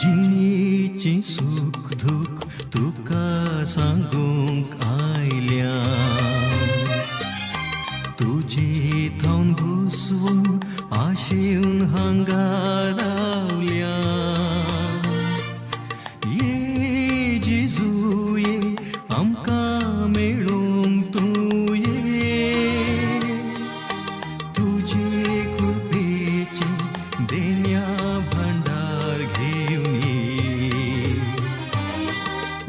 जिणेची सुख दुःख तुका सांगूंक आयल्या, तुजे थावन घुसवून आशेन हांगा रावल्या. ये जेजू ये आमकां मेळूंक तूं ये, तुजे कृपेचे देण्या भांडार घेवन ये.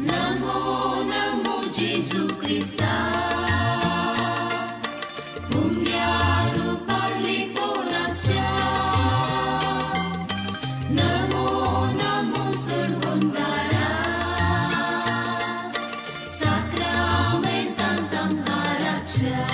नमो नमो जेजू क्रिस्ता, पुण्या रूपाली पोरासच्या. नमो नमो सोडवणदारा, साक्रामेंतांत आमकां राखच्या.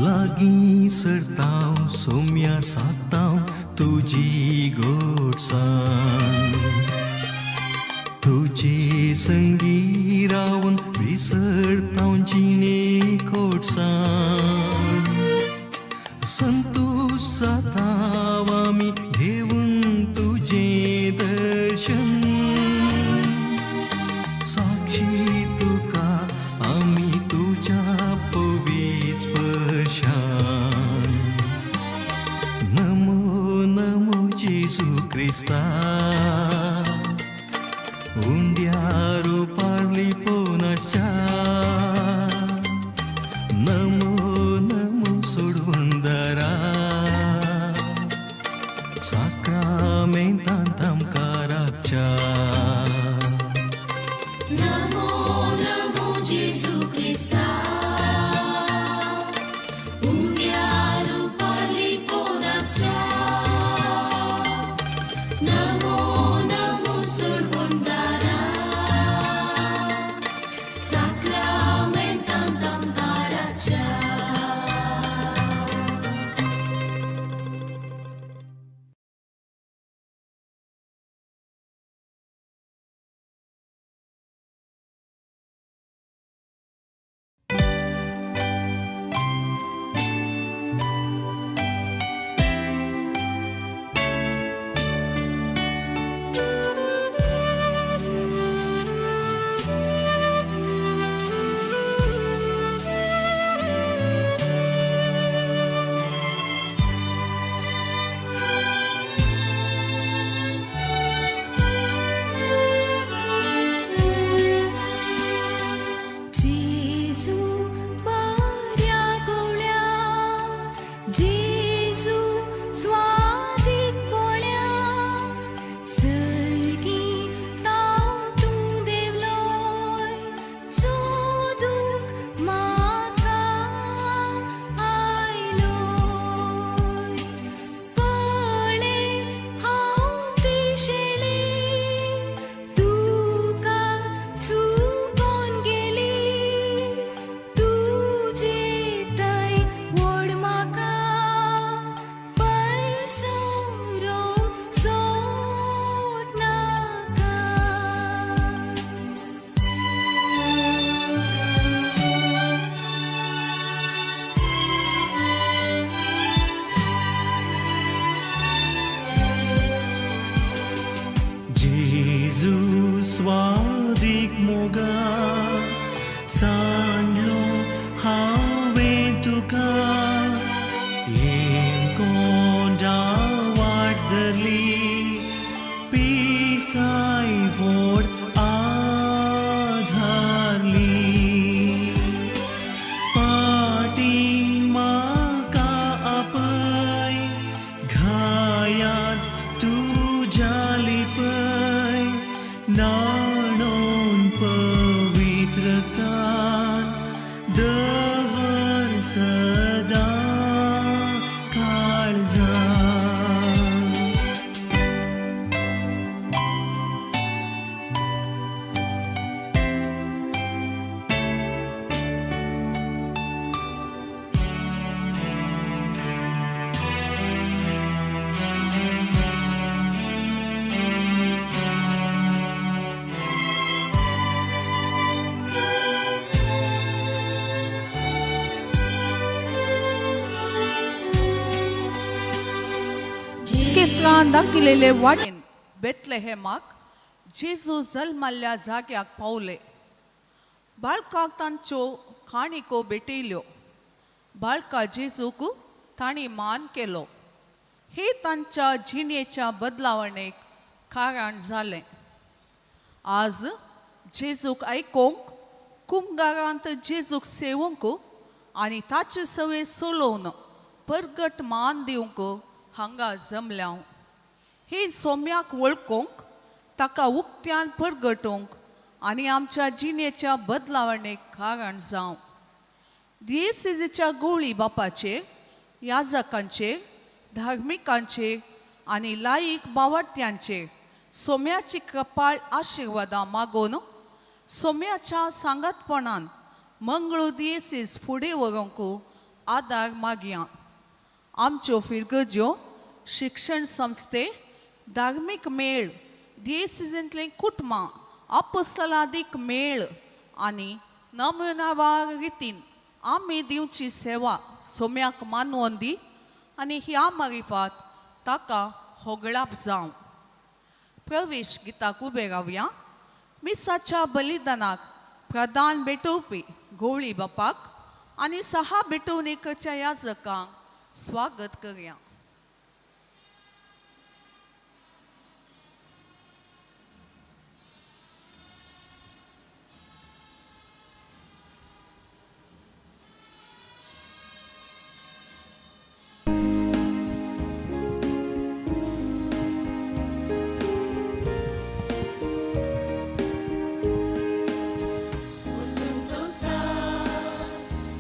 लागीं सरतांव सोम्या सातांव तुजी गोडसाण, तुजे संगी रावन विसरतांव जिणे खोडसाण. संतोष जातांव आमी घेवन तुजें दर्शन, साक्षी तुका आमी तुज्या पवित्र स्पर्शान. नमो नमो जेजू क्रिस्ता, उंड्या रूपाली पोनाच्या. नमो नमो सोडवणदारा, साक्रामेंतांत आमकां राखच्या. नमो नमो जेजू क्रिस्ता, पुण्या रूपाली पोरासच्या. नमो नमो सोडवणदारा, साक्रामेंतांत आमकां राखच्या. जेजू बऱ्या गोळ्या, जेजू स्वादीक पोळ्या, सर्गी नांव तूं देवलोय, सोदूंक म्हाका आयलोय. पळय हांव पिशेली, तुका चुकोन गेली. तुजे थंय व्हड म्हाका पयसुरो सोड नाका. जेजू स्वादीक मोगा, सांडलो हांवें तुका. कोंडा वाट धरली, पिसाय व्हड आधारली. पाटी म्हाका आपय, घायांत तुज्या लिपय. नाणोन पवित्रतान दवर सदा काळजांत. येशुवान दाखिलेले वाटेन बेतलेहेमाक जेजू जल्माल्ल्या जाग्याक पावले. बाळकाक तांच्यो काणिको भेटयल्यो. बाळका जेजूक तांणी मान केलो. हे तांच्या जिणेच्या बदलावणेक कारण जालें. आज जेजूक आयकोंक कुंभारांत जेजूक सेवूंक आनी ताचे सवे सोलोवन परगट मान दिवंक हांगा जमल्या. हे सोम्याक वळखूंक ताका उक्त्यान परगटूंक आनी आमच्या जिणेच्या बदलावणेक कारण जावं. दियेसीजीच्या गवळी बापाचेर, याजकांचेर, धार्मिकांचेर आनी लायीक बावडट्यांचेर सोम्याची कृपाळ आशिर्वादां मागून सोम्याच्या सांगातपणान मंगळू दियेसीज फुडें व्हरूंक आदार मागया. आमच्यो फिरगज्यो, शिक्षण संस्थे, धार्मीक मेळ, दियेसीजेंतले कुटुंबां, अपोस्तलादीक मेळ आनी नमुनावार रितीन आमी दिवची सेवा सोम्याक मानवून दी आनी ह्या मारिफात ताका होगळाप जावं. प्रवेश गिताक उबे रावया. मिसाच्या बलिदानाक प्रदान भेटोवपी गवळी बापाक आनी 6 भेटवणेकच्या याजकांक स्वागत करया.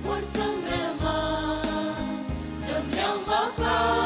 Por São Brahma, São Leão Jopá.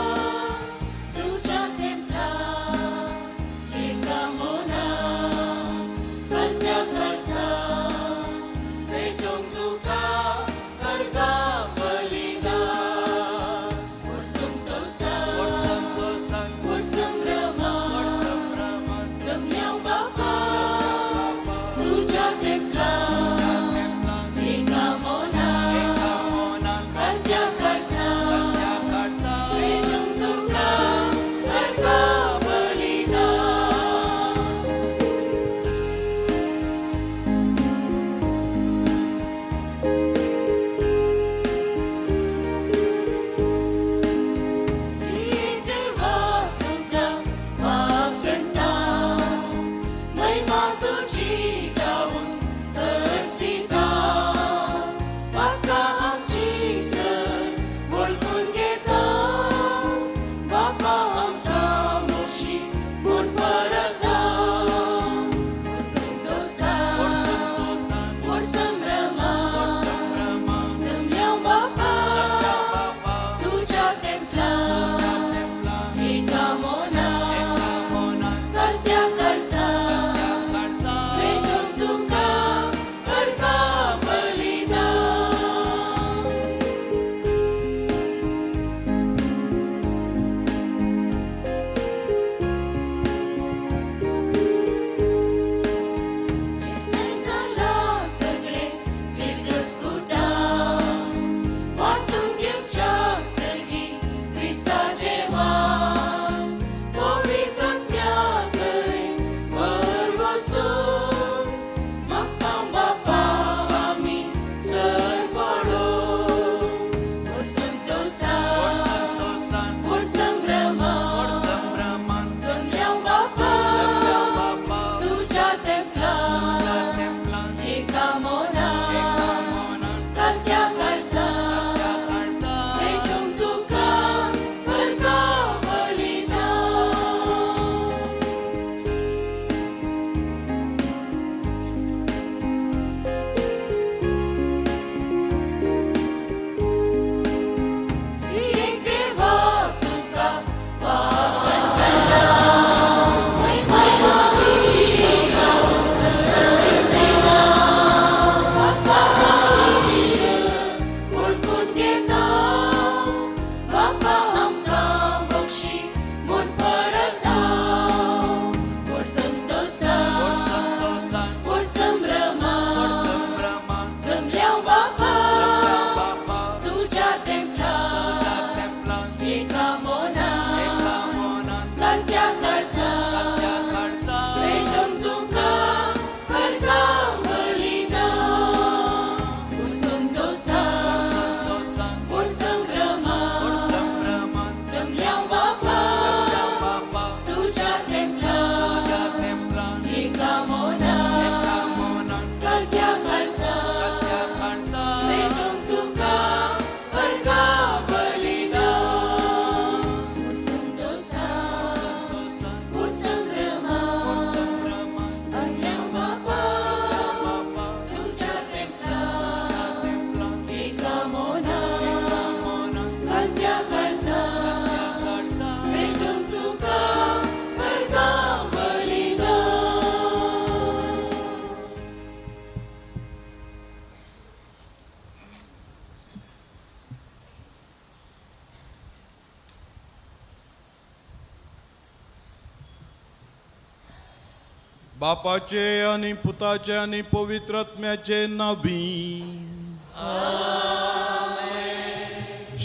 बापाचे आणि पुताचे आणि पवित्रात्म्याचे नावी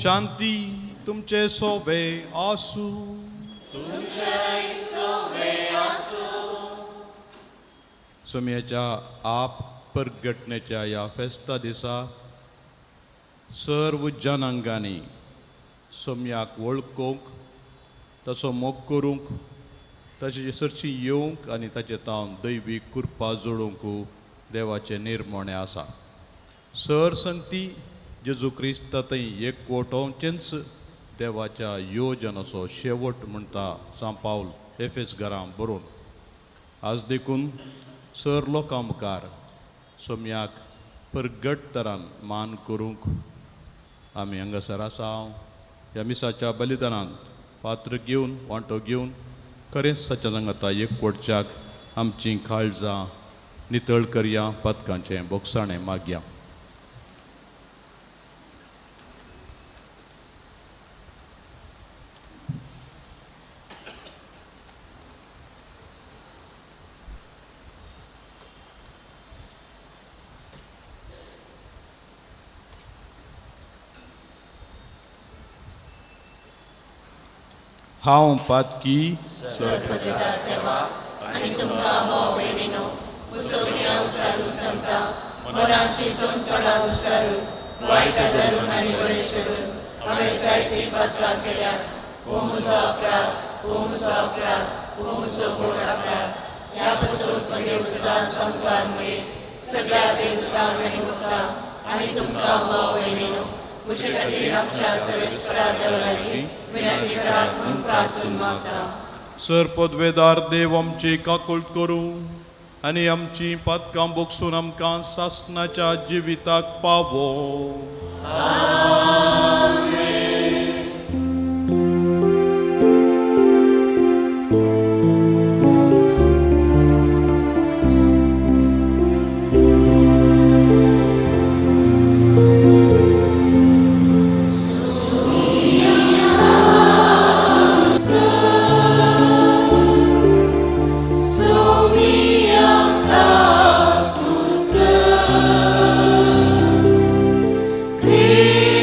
शांती तुमचे सोबे आसू. सोम्याच्या आप परगटण्याच्या या फेस्ता दिसा सर्व जनांगांनी सोम्याक वळखूंक तसो मोग करूंक ताचे सरशी येवंक आनी ताचे तावन दैवी कृपा जोडूंक देवाचे निर्मणे आसा. सर संगती जेजू क्रिस्त थंय एकवटोवचेंच देवाच्या योजनाचो शेवट म्हणटा सान पावल एफेस घरां बरोवन. आज देखून सर लोकां मुखार सोम्याक परगट तरान मान करूंक आमी हांगासर आसा. ह्या मिसाच्या बलिदानांत पात्र घेवन वांटो घेवन खरेंच ताच्या सांगाता एकवटच्याक आमची काळजां नितळ करया. पदकांचें बोगसाणें मागया. हांव पातकी आनी तुमकां भाव भयणीनो उसोगण्या उसारू सांगता मनाची दोन तोडां उसारू वायट धरून आनी बरें सरून हांवें जायतीं पदकां केल्यात. ओ म्हजो अपराध, ओ म्हजो अपराध, ओ म्हजो गोड अपराध. ह्या पासून म्हगे उसरा संकार मुळे सगळ्या देवतांक आनी भक्तांक आनी तुमकां भाव भयणीनो म्हजे खातीर आमच्या सर्वेस्परा देवा लागीं विनंती करात म्हूण प्रार्थून मागता. सर पदवेदार देव आमची काकुळट करूं आनी आमची पदकां बोगसून आमकां सासणाच्या जिविताक पावो. Christ.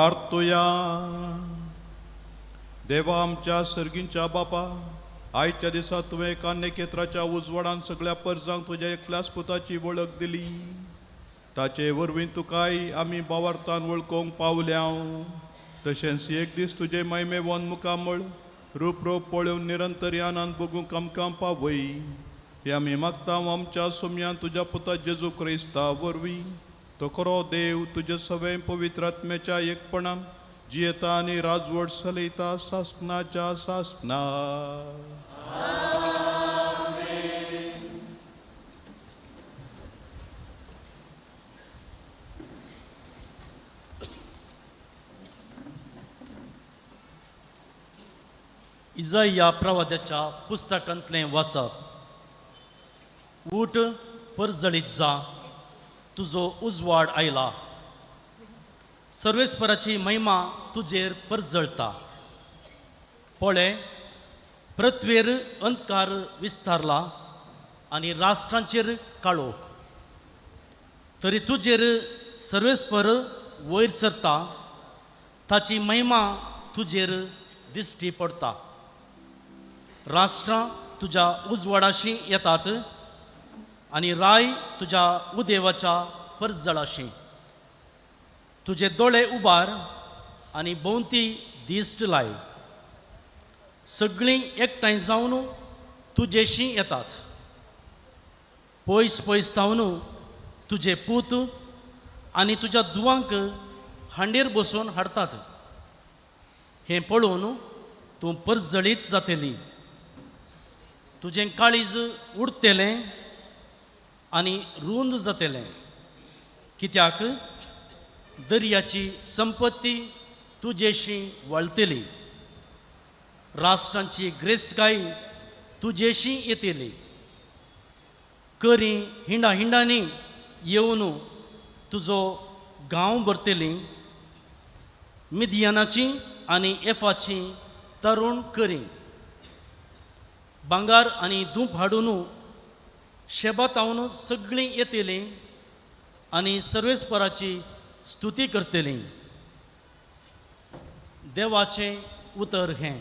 प्रार्थुया. देवा आमच्या सर्गींच्या बापा, आयच्या दिसा तुवें कान्यकेत्राच्या उजवाडान सगळ्या परजांक तुज्या एकल्याच पुताची वळख दिली. ताचे वरवीं तुकाय आमी भावार्थान वळखोंक पावल्या. तशेंच एक दीस तुजे महिमेवन मुखामळ रूप पळोवन निरंतर यानान बगूंक आमकां पावय. हे आमी मागता आमच्या सोम्यान तुज्या पुता जेजू क्रिस्ता वरवीं. तो खरो देव तुजे सवे पवित्र आत्म्याच्या एकपणान जियेता आनी राजवट चलयता सासणाच्या सासणा. इजाया प्रवाद्याच्या पुस्तकांतलें वाचप. ऊठ परजळीत जा, तुजो उजवाड आयला. सर्वेस्पराची महिमा तुजेर परजळता. पळय, पृथ्वीर अंधकार विस्तारला आनी राष्ट्रांचेर काळोख. तरी तुजेर सर्वेस्पर वयर सरता, ताची महिमा तुजेर दिश्टी पडटा. राष्ट्रां तुज्या उजवाडाशी येतात आनी राय तुज्या उदेवाच्या परजळाशी. तुजे दोळे उबार आनी भोंवती दिश्ट लाय. सगळीं एकठांय जावन तुजेशी येतात. पयस पयस थावन तुजे पूत आनी तुज्या दुवांक हांडीर बसोवन हाडटात. हें पळोवन तूं परजळीत जातली. तुजें काळीज उडतलें आनी रुंद जातलें, कित्याक दर्याची संपत्ती तुजेशी वळतली. राष्ट्रांची ग्रेस्तकाय तुजेशी येतली. करी हिंडा हिंडांनी येवन तुजो गांव भरतली. मिदियानाची आनी एफाची तरुण करी. भांगार आनी धूप हाडून शेबातावन सगळीं येतलीं आनी सर्वेस्पराची स्तुती करतलीं. देवाचें उतर हें.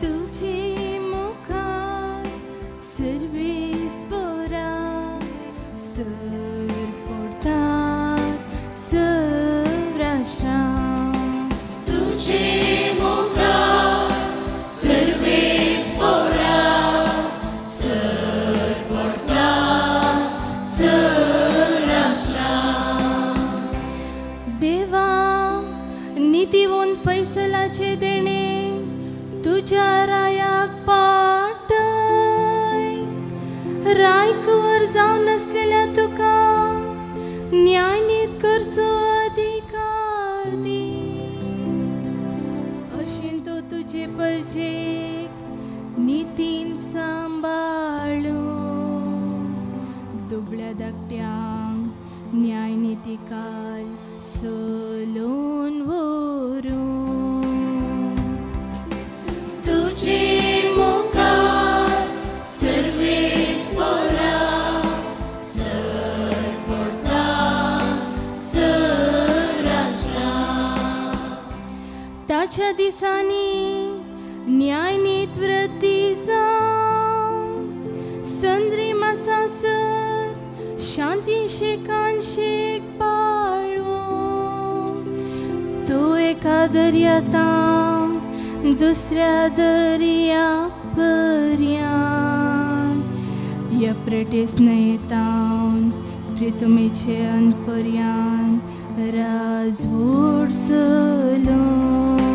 तुझे मुखार सर्वेस पोरा सर पडतात सवराशां. तुझे मुखार सर्वेस पोरा सर पडतात सवराशां. देवा नितीवोन फैसलाचे देणे तुझ्या रायाक पाटय. रायकवर जावन असलेल्या तुका न्यायनीत करचो अधिकार दी. अशें तो तुजे परजेक नितीन सांबाळू. दुबळ्या धाकट्यांक न्यायनितिकाल सलोन व्हरून. तुझे मुखार सर्वेस पोरा सर पडतात सवराशां. ताच्या दिसांनी न्यायनीत वृद्धी जावं. संद्री मासासर शांती शेकान शेक पाळवो. तो एका दर्यातां दुसऱ्या दर्या पर्यंत. यप्रेटीस न्हंयेतावन प्रितुमेचे अंत पर्यंत राजवट चलोवन.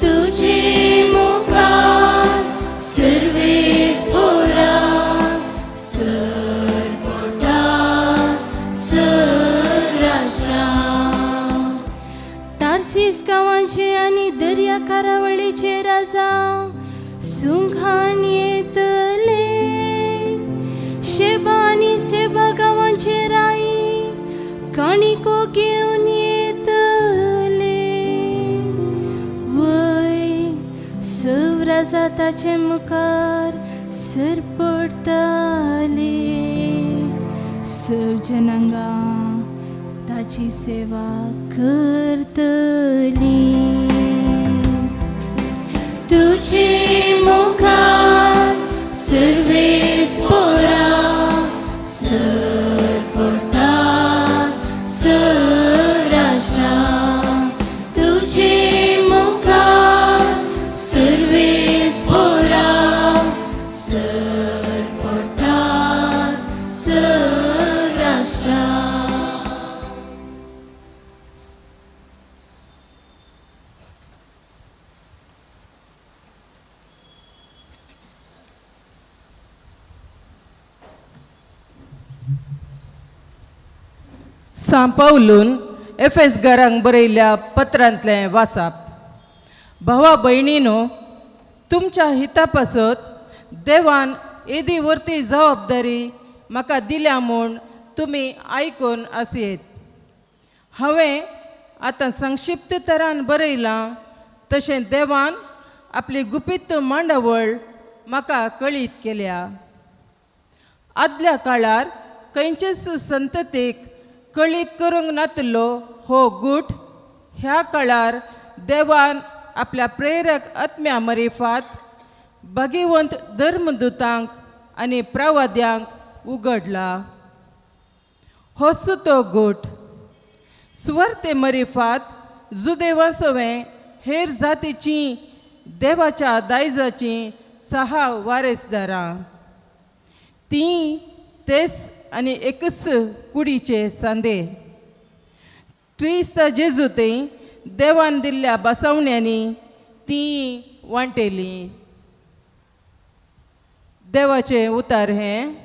तुझे मुखार सर्वेस पोरा सर पडतात सवराशां. तार्सीस गांवाचे आनी दर्या कारावळीचे राजा सुंखाण येत काणिको घेवन येतले वय सवराजाताचे मुखार सरपडताले सव जनांगा ताची सेवा करतली तुझे मुखार सर्वेस पोरा सरपडता सराष्ट्रा तुझे मुखार सर्वेस पोरा सरपडता सराष्ट्रा सांपावलून एफएस घरांक बरयल्ल्या पत्रांतलें वाचप. भावा भयणीनो, तुमच्या हिता पासत देवान येदी व्हरती जबाबदारी म्हाका दिल्या म्हूण तुमी आयकून आसयेत. हांवें आतां संक्षिप्त तरान बरयलां तशें देवान आपली गुपीत मांडावळ म्हाका कळीत केल्या. आदल्या काळार खंयचेच संततीक कळीत करूंक नातलो हो गूठ ह्या काळार देवान आपल्या प्रेरक आत्म्या मरिफात भगिवंत धर्मदुतांक आनी प्रवाद्यांक उगडला. होच तो गूठ सुवार्ते मरिफात जुदेवासोवें हेर जातीचीं देवाच्या दायजाचीं 6 वारेसदारां. तीं तेस आनी एकच कुडीचे सांदे. क्रिस्त जेजूतय देवान दिल्ल्या बसवण्यांनी तीं वांटेलीं. देवाचें उतार हें.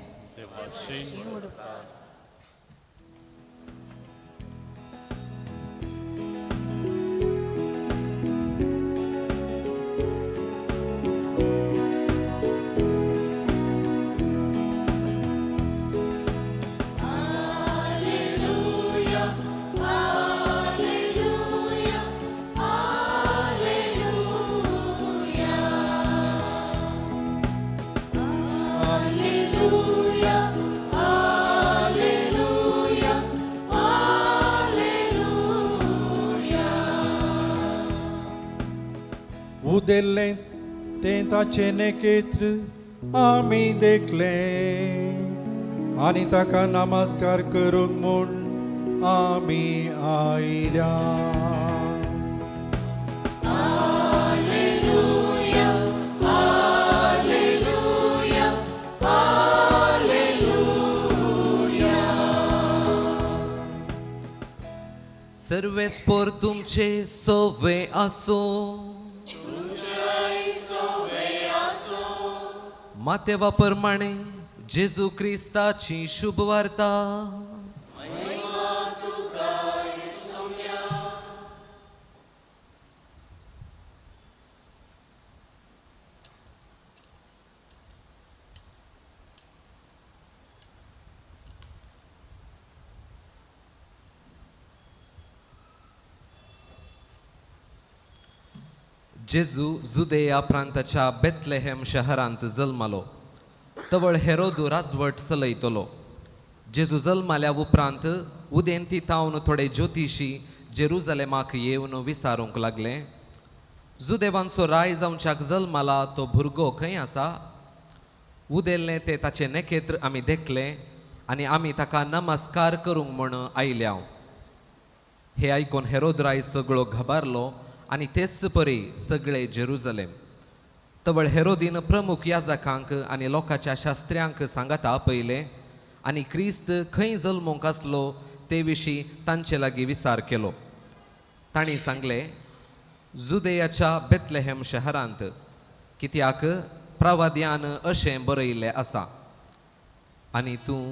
Udelle tentace नेकेत्र आम्ही देखले आणि ताका नमस्कार करूंक म्हूण आम्ही आयल्या. सर्वेस्पोर तुमचे सोवे आसो. मातेवा प्रमाणे जेजू क्रिस्ताची शुभ वार्ता. जेजू जुदेया प्रांताच्या बेथलेहेम शहरांत जल्मलो. तवळ हेरोदू राजवट चलयतलो. जेजू जल्माल्या उपरांत उदेंती तावन थोडे ज्योतिशी जेरुजलेमाक येवन विचारूंक लागले, जुदेवांचो राय जावच्याक जल्माला तो भुरगो खंय आसा? उदेल्ले ते ताचे नेकेत्र आमी देखले आनी आमी ताका नमस्कार करूंक म्हण आयल्या. हे आयकून हेरोद राय सगळो घबारलो आनी तेच परी सगळे जेरुजलेम. तवळ हेरोदीन प्रमुख याजकांक आनी लोकांच्या शास्त्र्यांक सांगता पयले आनी क्रिस्त खंय जल्मूंक आसलो ते विशीं तांचे लागीं विचार केलो. तांणी सांगले, जुदेयाच्या बेथलेहेम शहरांत, कित्याक प्रवाद्यान अशें बरयल्लें आसा, आनी तूं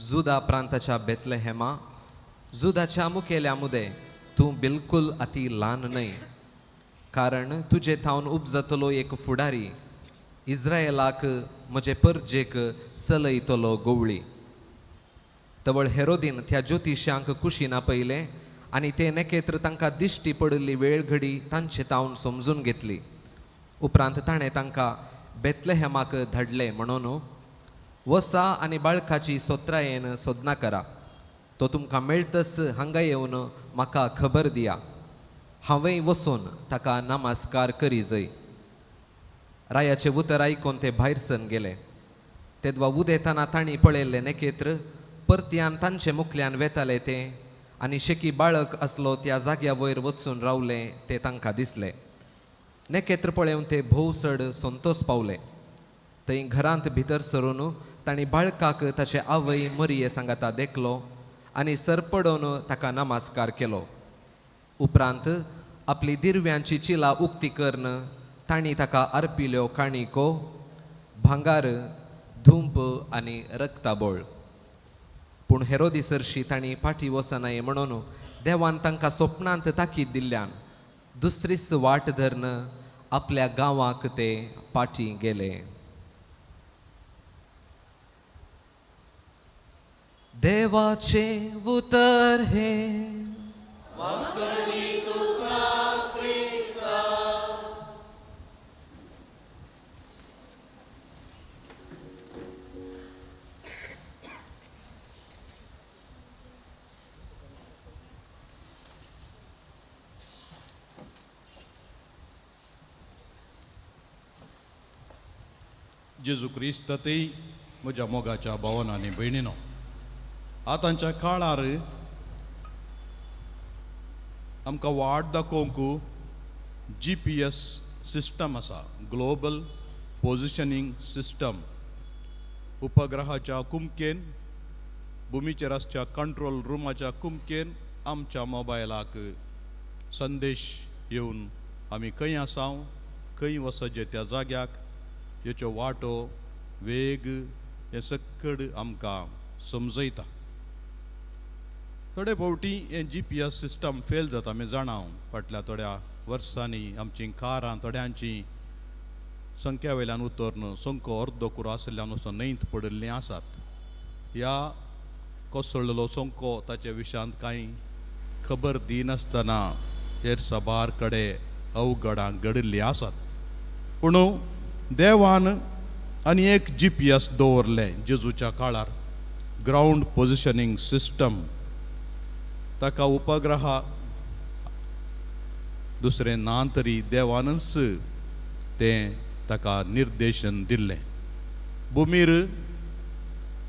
जुदा प्रांताच्या बेथलेहेमा, जुदाच्या मुखेल्या मुदे तूं बिलकुल अती ल्हान न्हय, कारण तुजे थावन उपजतलो एक फुडारी, इस्रायेलाक म्हजे परजेक चलयतलो गवळी. तवळ हेरोदीन त्या ज्योतिश्यांक कुशीना पयले आनी ते नखेत्र तांकां दिश्टी पडिल्ली वेळ घडी तांचे तावन समजून घेतली. उपरांत ताणें तांकां बेतलेहेमाक धाडले म्हणून वसा आनी बाळकाची सोत्रायेन सोदना करा. तो तुमकां मेळटस हांगा येवन म्हाका खबर दिया. हांवें वचून ताका नमस्कार करी जय. रायाचें उतर आयकून ते भायर सरून गेले. तेदवा उदेताना तांणी पळयल्लें नखेत्र परत्यान तांचे मुखल्यान वेताले ते आनी शेकी बाळक आसलो त्या जाग्या वयर वचून रावलें ते तांकां दिसलें. नखेत्र पळोवन ते भोवसड संतोश पावले. थंय घरांत भितर सरून तांणी बाळकाक ताचे आवय मरिये सांगाता देखलो आनी सरपडोवन ताका नमस्कार केलो. उपरांत आपली दिरव्यांची चिलां उक्ती करून तांणी ताका अर्पिल्ल्यो काणिको, भांगार, धूंप आनी रक्ताबोळ. पूण हेरोदिसरशी तांणी फाटीं वचनाये म्हणून देवान तांकां स्वप्नांत ताकीद दिल्ल्यान दुसरीच वाट धरून आपल्या गांवाक ते फाटीं गेले. देवाचे उतर हे जेजू क्रिस्ततय म्हज्या मोगाच्या भावांनो आनी भयणीनो, आतांच्या काळार आमकां वाट दाखोवंक GPS सिस्टम आसा, ग्लोबल पोजिशनींग सिस्टम. उपग्रहाच्या कुमकेन, भुमीचेर आसच्या कंट्रोल रुमाच्या कुमकेन आमच्या मोबायलाक संदेश येवन आमी खंय आसाव, खंय वचचे त्या जाग्याक, तेच्यो वाटो, वेग हे सकड आमकां समजयता. थोडे फावटी हे GPS सिस्टम फेल जाता आमी जाणाव. फाटल्या थोड्या वर्सांनी आमची कारां थोड्यांची संख्या वयल्यान उतोर्न संको अर्द कुरो आसल्यान वचून न्हंयत पडिल्लीं आसात. ह्या कोसळ्ळलो संको ताच्या विशयांत कांय खबर दिनासतना हेर साबार कडेन अवघडां घडिल्लीं आसात. पूण देवान आनी एक GPS दवरलें जेजूच्या काळार, ग्रावंड पोजिशनींग सिस्टम. ताका उपग्रहा दुसरें ना तरी देवानच तें ताका निर्देशन दिल्लें. भुमीर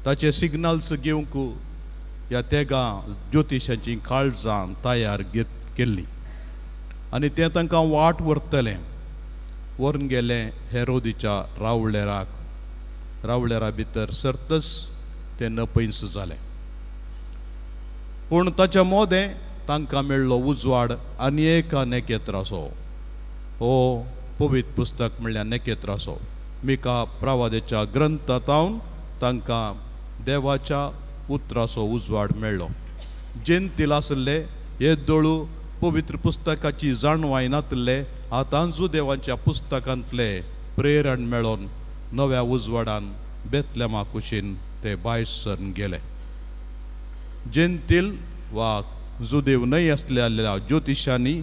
ताचे सिग्नल्स घेवंक ह्या तेगा ज्योतिशाची काळजां तयार केल्लीं आनी तें तांकां वाट व्हरतलें. व्हरून गेलें हेरोदीच्या रावळेराक. रावळेरा भितर सरतच तें नपयस जालें. पूण ताच्या मोदें तांकां मेळ्ळो उजवाड आनी एका नखेत्राचो. हो पवित्र पुस्तक म्हणल्यार नखेत्राचो. मिका प्रवादेच्या ग्रंथांतावन तांकां देवाच्या उतराचो उजवाड मेळ्ळो. जेन्तील आसले हे दोळू पवित्र पुस्तकाची जाणवाय नातले आतांचू देवाच्या पुस्तकांतले प्रेरण मेळोन नव्या उजवाडान बेतलेमा कुशीन ते भायर सरून गेले. जेन्तील वा जुदेव न्हय आसलेल्या ज्योतिशांनी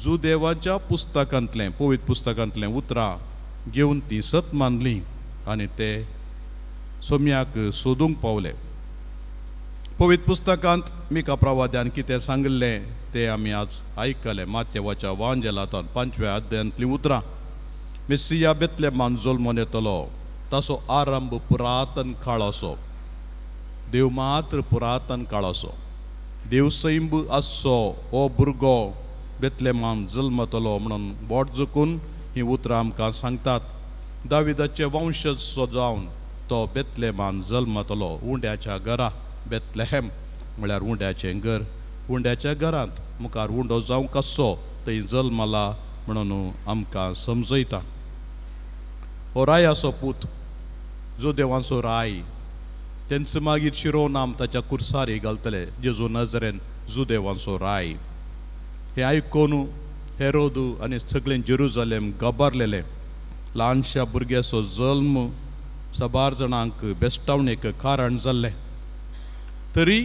जुदेवाच्या पुस्तकांतलें, पवित्र पुस्तकांतलें उतरां घेवन ती सत मानली आनी ते सोम्याक सोदूंक पावले. पवित्र पुस्तकांत मिका प्रवाद्यान कितें सांगलें ते आमी आज आयकलें. माथेवाच्या वांजेलांतान 5व्या अध्यायांतलीं उतरां. मेस्सिया बेतलेमान जल्मोन येतलो ताचो आरंभ पुरातन काळाचो. देव मात्र पुरातन काळाचो. देव सैंब आसचो हो भुरगो बेतलेमान जल्मतलो म्हणून बोट जोखून ही उतरां आमकां सांगतात. दाविदाचे वंशज जावन तो बेतलेमान जल्मतलो. उंड्याच्या घरा बेतलेहेम म्हळ्यार उंड्याचें घर. उंड्याच्या घरांत मुखार उंडो जावं कसो थंय जल्मला म्हणून आमकां समजयता. हो रायाचो पूत, जो देवाचो राय, तेंच मागीर शिरोनाम ताच्या कुर्सारी घालतले. जेजू नजरेन जुदेवाचो राय. हें आयकून हेरोदू आनी सगळें जेरुजलेम गबारलेलें. ल्हानशा भुरग्याचो जल्म साबार जाणांक बेस्तावणेक कारण जाल्लें. तरी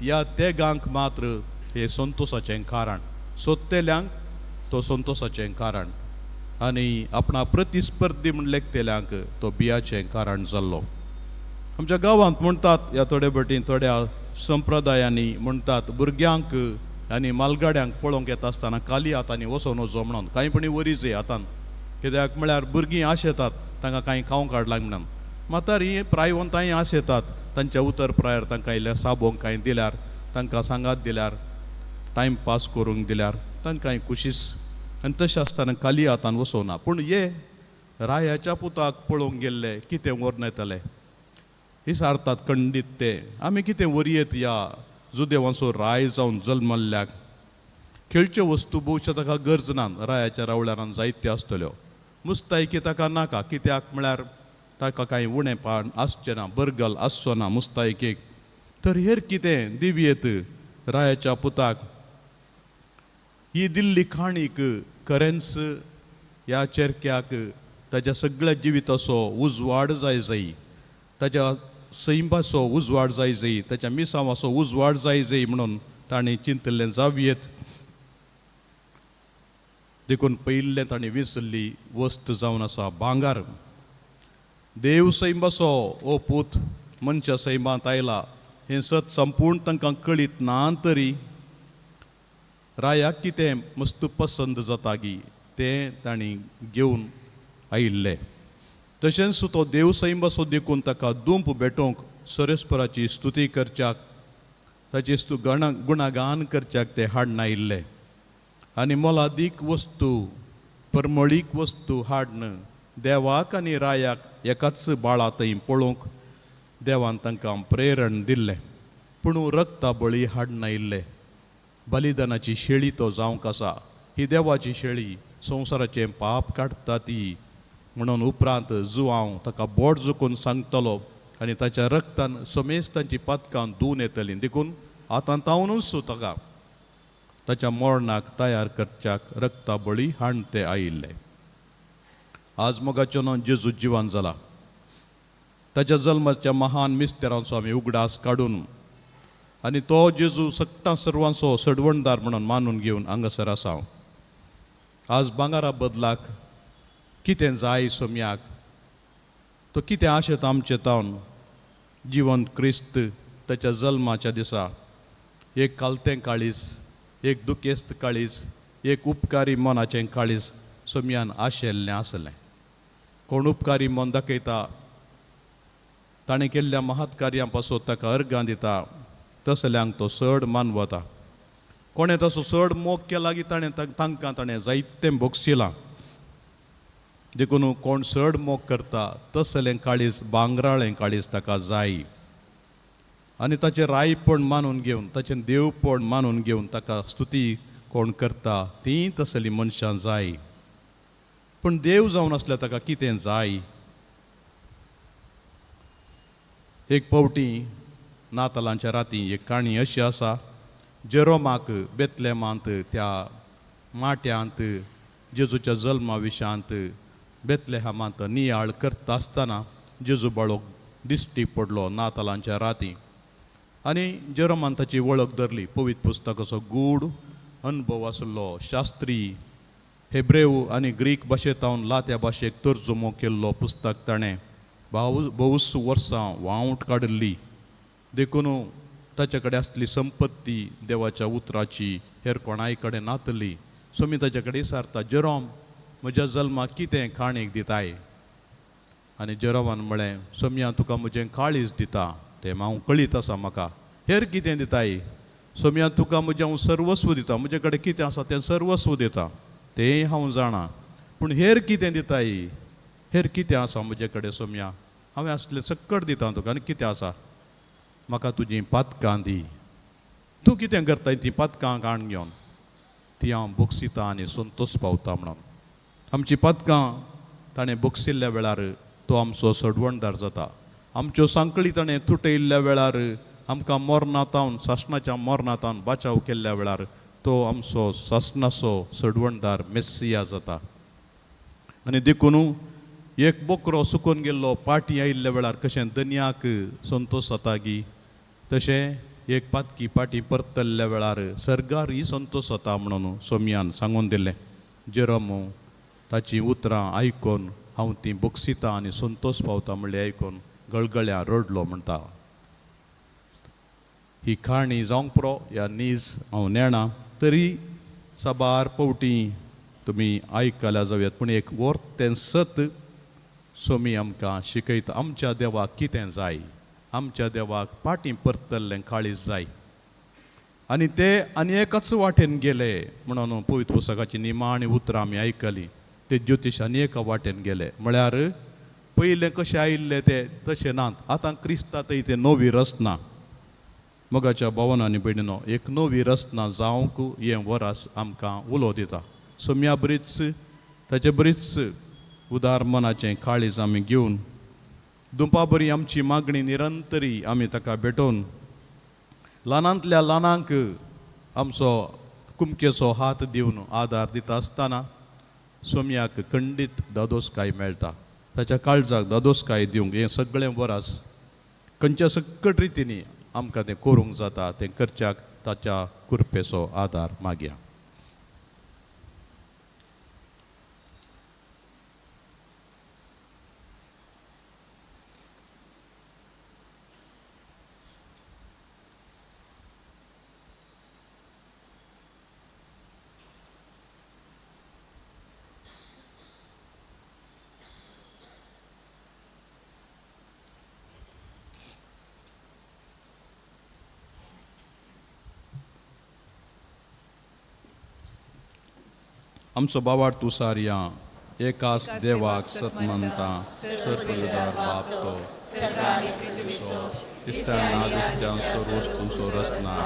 ह्या तेगांक मात्र हे संतोषाचें कारण, सोदतेल्यांक तो संतोषाचें कारण आनी आपणा प्रतिस्पर्धी म्हण लेखतेल्यांक तो बियाचें कारण जाल्लो. आमच्या गांवांत म्हणटात, ह्या थोडे बटेन थोड्या संप्रदायांनी म्हणटात, भुरग्यांक आनी मालगाड्यांक पळोवंक येता आसतना काली हातांनी वचोन वचो म्हणून. कांय पणी वरीचे हातान, कित्याक म्हळ्यार भुरगीं आशेतात तांकां कांय खावंक हाडलांक म्हणून. म्हातारी प्रायवंतांय आशेतात, तांच्या उतर प्रायर तांकां इल्लें साबोंक कांय दिल्यार, तांकां सांगात दिल्यार, टायमपास करूंक दिल्यार तांकांय खुशीस. आनी तशें आसतना काली हातान वचोना. पूण हे रायाच्या पुताक पळोवंक गेल्ले कितें व्हरून येतले विचारतात खंडीत ते. आमी कितें वरयेत या जुदेवांचो राय जावन जल्मल्ल्याक? खेळच्यो वस्तू भोवच्यो ताका गरज ना. रायाच्या रावळ्यारान जायत्यो आसतल्यो. मुस्तायकी ताका नाका, कित्याक म्हळ्यार ताका कांय उणेंपण आसचें ना, बरगल आसचो ना मुस्तायकेक. तर हेर कितें दिव्येत रायाच्या पुताक? ही दिल्ली खाणीक खरेंच ह्या चेरक्याक ताच्या सगळ्या जिविताचो उजवाड जाय, ताच्या सैमाचो उजवाड जाय, ताच्या मिसांवाचो उजवाड जाय म्हणून ताणें चिंतलें जावयेत. देखून पयिल्लें ताणें विसरली वस्त जावन आसा भांगार. देव सैमाचो ओ पूत मनशा सैमांत आयला हें सत संपूर्ण तांकां कळीत ना तरी रायाक कितें मस्त पसंद जाता गी तें तांणी घेवन आयिल्लें. तशेंच तो देव सैमाचो देखून ताका दूंप भेटोवंक सरेस्पराची स्तुती करच्याक, ताची गुणागान करच्याक ते हाडून आयिल्ले. आनी मोलादीक वस्तू, परमळीक वस्तू हाडून देवाक आनी रायाक एकाच बाळा थंय पळोवंक देवान तांकां प्रेरण दिल्लें. पूण रक्ता बळी हाडून आयिल्ले. बलिदानाची शेळी तो जावंक आसा. ही देवाची शेळी संवसाराचें पाप काडटा ती म्हणून उपरांत जुवांव ताका बोट झुकून सांगतलो आनी ताच्या रक्तान समेस्तांची पातकां धुवन येतलीं. देखून आतां तावनूच ताका ताच्या मरणाक तयार करच्याक रक्ता बळी हाडून ते आयिल्ले. आज मोगाचो न्हू जेजू जिवान जाला. ताच्या जल्माच्या महान मिस्तेरांचो आमी उगडास काडून आनी तो जेजू सट्टा सर्वांचो सडवणदार म्हणून मानून घेवन हांगासर आसा. आज भांगारा बदलाक कितें जाय सोम्याक? तो कितें आशेता आमचे तावन? जिवंत क्रिस्त ताच्या जल्माच्या दिसा एक कालतें काळीज, एक दुखेस्त काळीज, एक उपकारी मनाचें काळीज सोम्यान आशेल्लें आसलें. कोण उपकारी मन दाखयता, ताणें केल्ल्या महत् कार्यां पासून ताका अर्गां दिता, तसल्यांक तो चड मानवता. कोणें तसो चड मोग केला की तांकां ताणें जायतें भोगशिलां. देखून कोण चड मोग करता तसलें काळीज, भांगराळें काळीज ताका जाय. आनी ताचें रायपण मानून घेवन, ताचें देवपण मानून घेवन ताका स्तुती कोण करता तीं तसलीं मनशां जाय. पूण देव जावन आसल्यार ताका कितें जाय? एक फावटी नातालांच्या राती एक काणी अशी आसा. जेरोमाक बेतलेमांत त्या माट्यांत जेजूच्या जल्मा विशांत बेतलेहमांत नियाळ करता आसतना जेजू बाळोक दिश्टी पडलो नातालांच्या राती. आनी जेरोमान ताची वळख धरली. पवित्र पुस्तकाचो गूढ अनुभव आसलो. शास्त्री हेब्रेव आनी ग्रीक भाशेंतावन लात्या भाशेक तर्जुमो केल्लो पुस्तक ताणें भोवूस वर्सां वावूट काडिल्ली. देखून ताचे कडेन आसली संपत्ती देवाच्या उतराची हेर कोणाय कडेन नातली. सोमी ताचे कडेन विचारता, जेरोम म्हज्या जल्माक कितें काणीक दिताय? आनी जेरोमान म्हळें, सोम्या तुका म्हजें काळीज दिता, तें हांव कळीत आसा म्हाका. हेर कितें दिताय? सोम्या तुका म्हजें हांव सर्वस्व दिता, म्हजे कडेन कितें आसा तें सर्वस्व दिता, तें हांव जाणा. पूण हेर कितें दिताय? हेर कितें आसा म्हजे कडेन सोम्या? हांवें असलें सक्कट दिता तुका. आनी कितें आसा? म्हाका तुजीं पातकां दी. तूं कितें करताय तीं पातकां काण घेवन? ती हांव भोगसिता आनी संतोश पावता म्हणून. आमचीं पातकां ताणें भोगसिल्ल्या वेळार तो आमचो सडवणदार जाता. आमच्यो सांकळी ताणें तुटयल्ल्या वेळार, आमकां मरणांतावन, सासणाच्या मरणांतावन बाचाव केल्ल्या वेळार तो आमचो सासणाचो सडवणदार मेस्सिया जाता. आनी देखून एक बोकरो सुकून गेल्लो पाटी आयिल्ल्या वेळार कशें दनयाक संतोश जाता गी, तशें एक पातकी पाटी परतल्ल्या वेळार सर्गार ही संतोष जाता म्हणून सोमयान सांगून दिलें. जेरोमो ताची उतरां आयकून हांव ती बक्षितां आनी संतोष पावता म्हणलें आयकून गळगळ्या रडलो म्हणटा. ही काणी जावंक पुरो ह्या नीज हांव नेणा तरी साबार पावटी तुमी आयकल्या जावयात. पूण एक वर्त तें सत सोमी आमकां शिकयता. आमच्या देवाक कितें जाय, आमच्या देवाक पाटी परतल्लें काळीज जाय. आनी ते आनी एकाच वाटेन गेले म्हणून पवित्र पुस्तकाची निमाणी उतरां आमी आयकली. ते ज्योतीश आनी एका वाटेन गेले म्हळ्यार पयलें कशें आयिल्ले ते तशें नात. आतां क्रिस्तांत ते नवी रचना. मोगाच्या भावांनो आनी भयणीनो, एक नवी रचना जावंक हें वरास आमकां उलो दिता. सोम्या बरीच ताचे बरीच उदार मनाचें काळीज आमी घेवन दुंपा बरी आमची मागणी निरंतरी आमी ताका भेटोवन ल्हानांतल्या ल्हानांक आमचो कुमकेचो हात दिवन आदार दिता आसतना सोम्याक खंडीत दादोसकाय मेळटा. ताच्या काळजाक दादोसकाय दिवंक हें सगळें वरास खंयच्या सकट रितीनी आमकां तें करूंक जाता तें करच्याक ताच्या कृपेचो आदार मागया. आमचो बावाड तुसारिया एकाच देवाक सतमंता सर्पदार बाप तो तिसऱ्यांना दुसऱ्यांचो रोज तुमचो रचना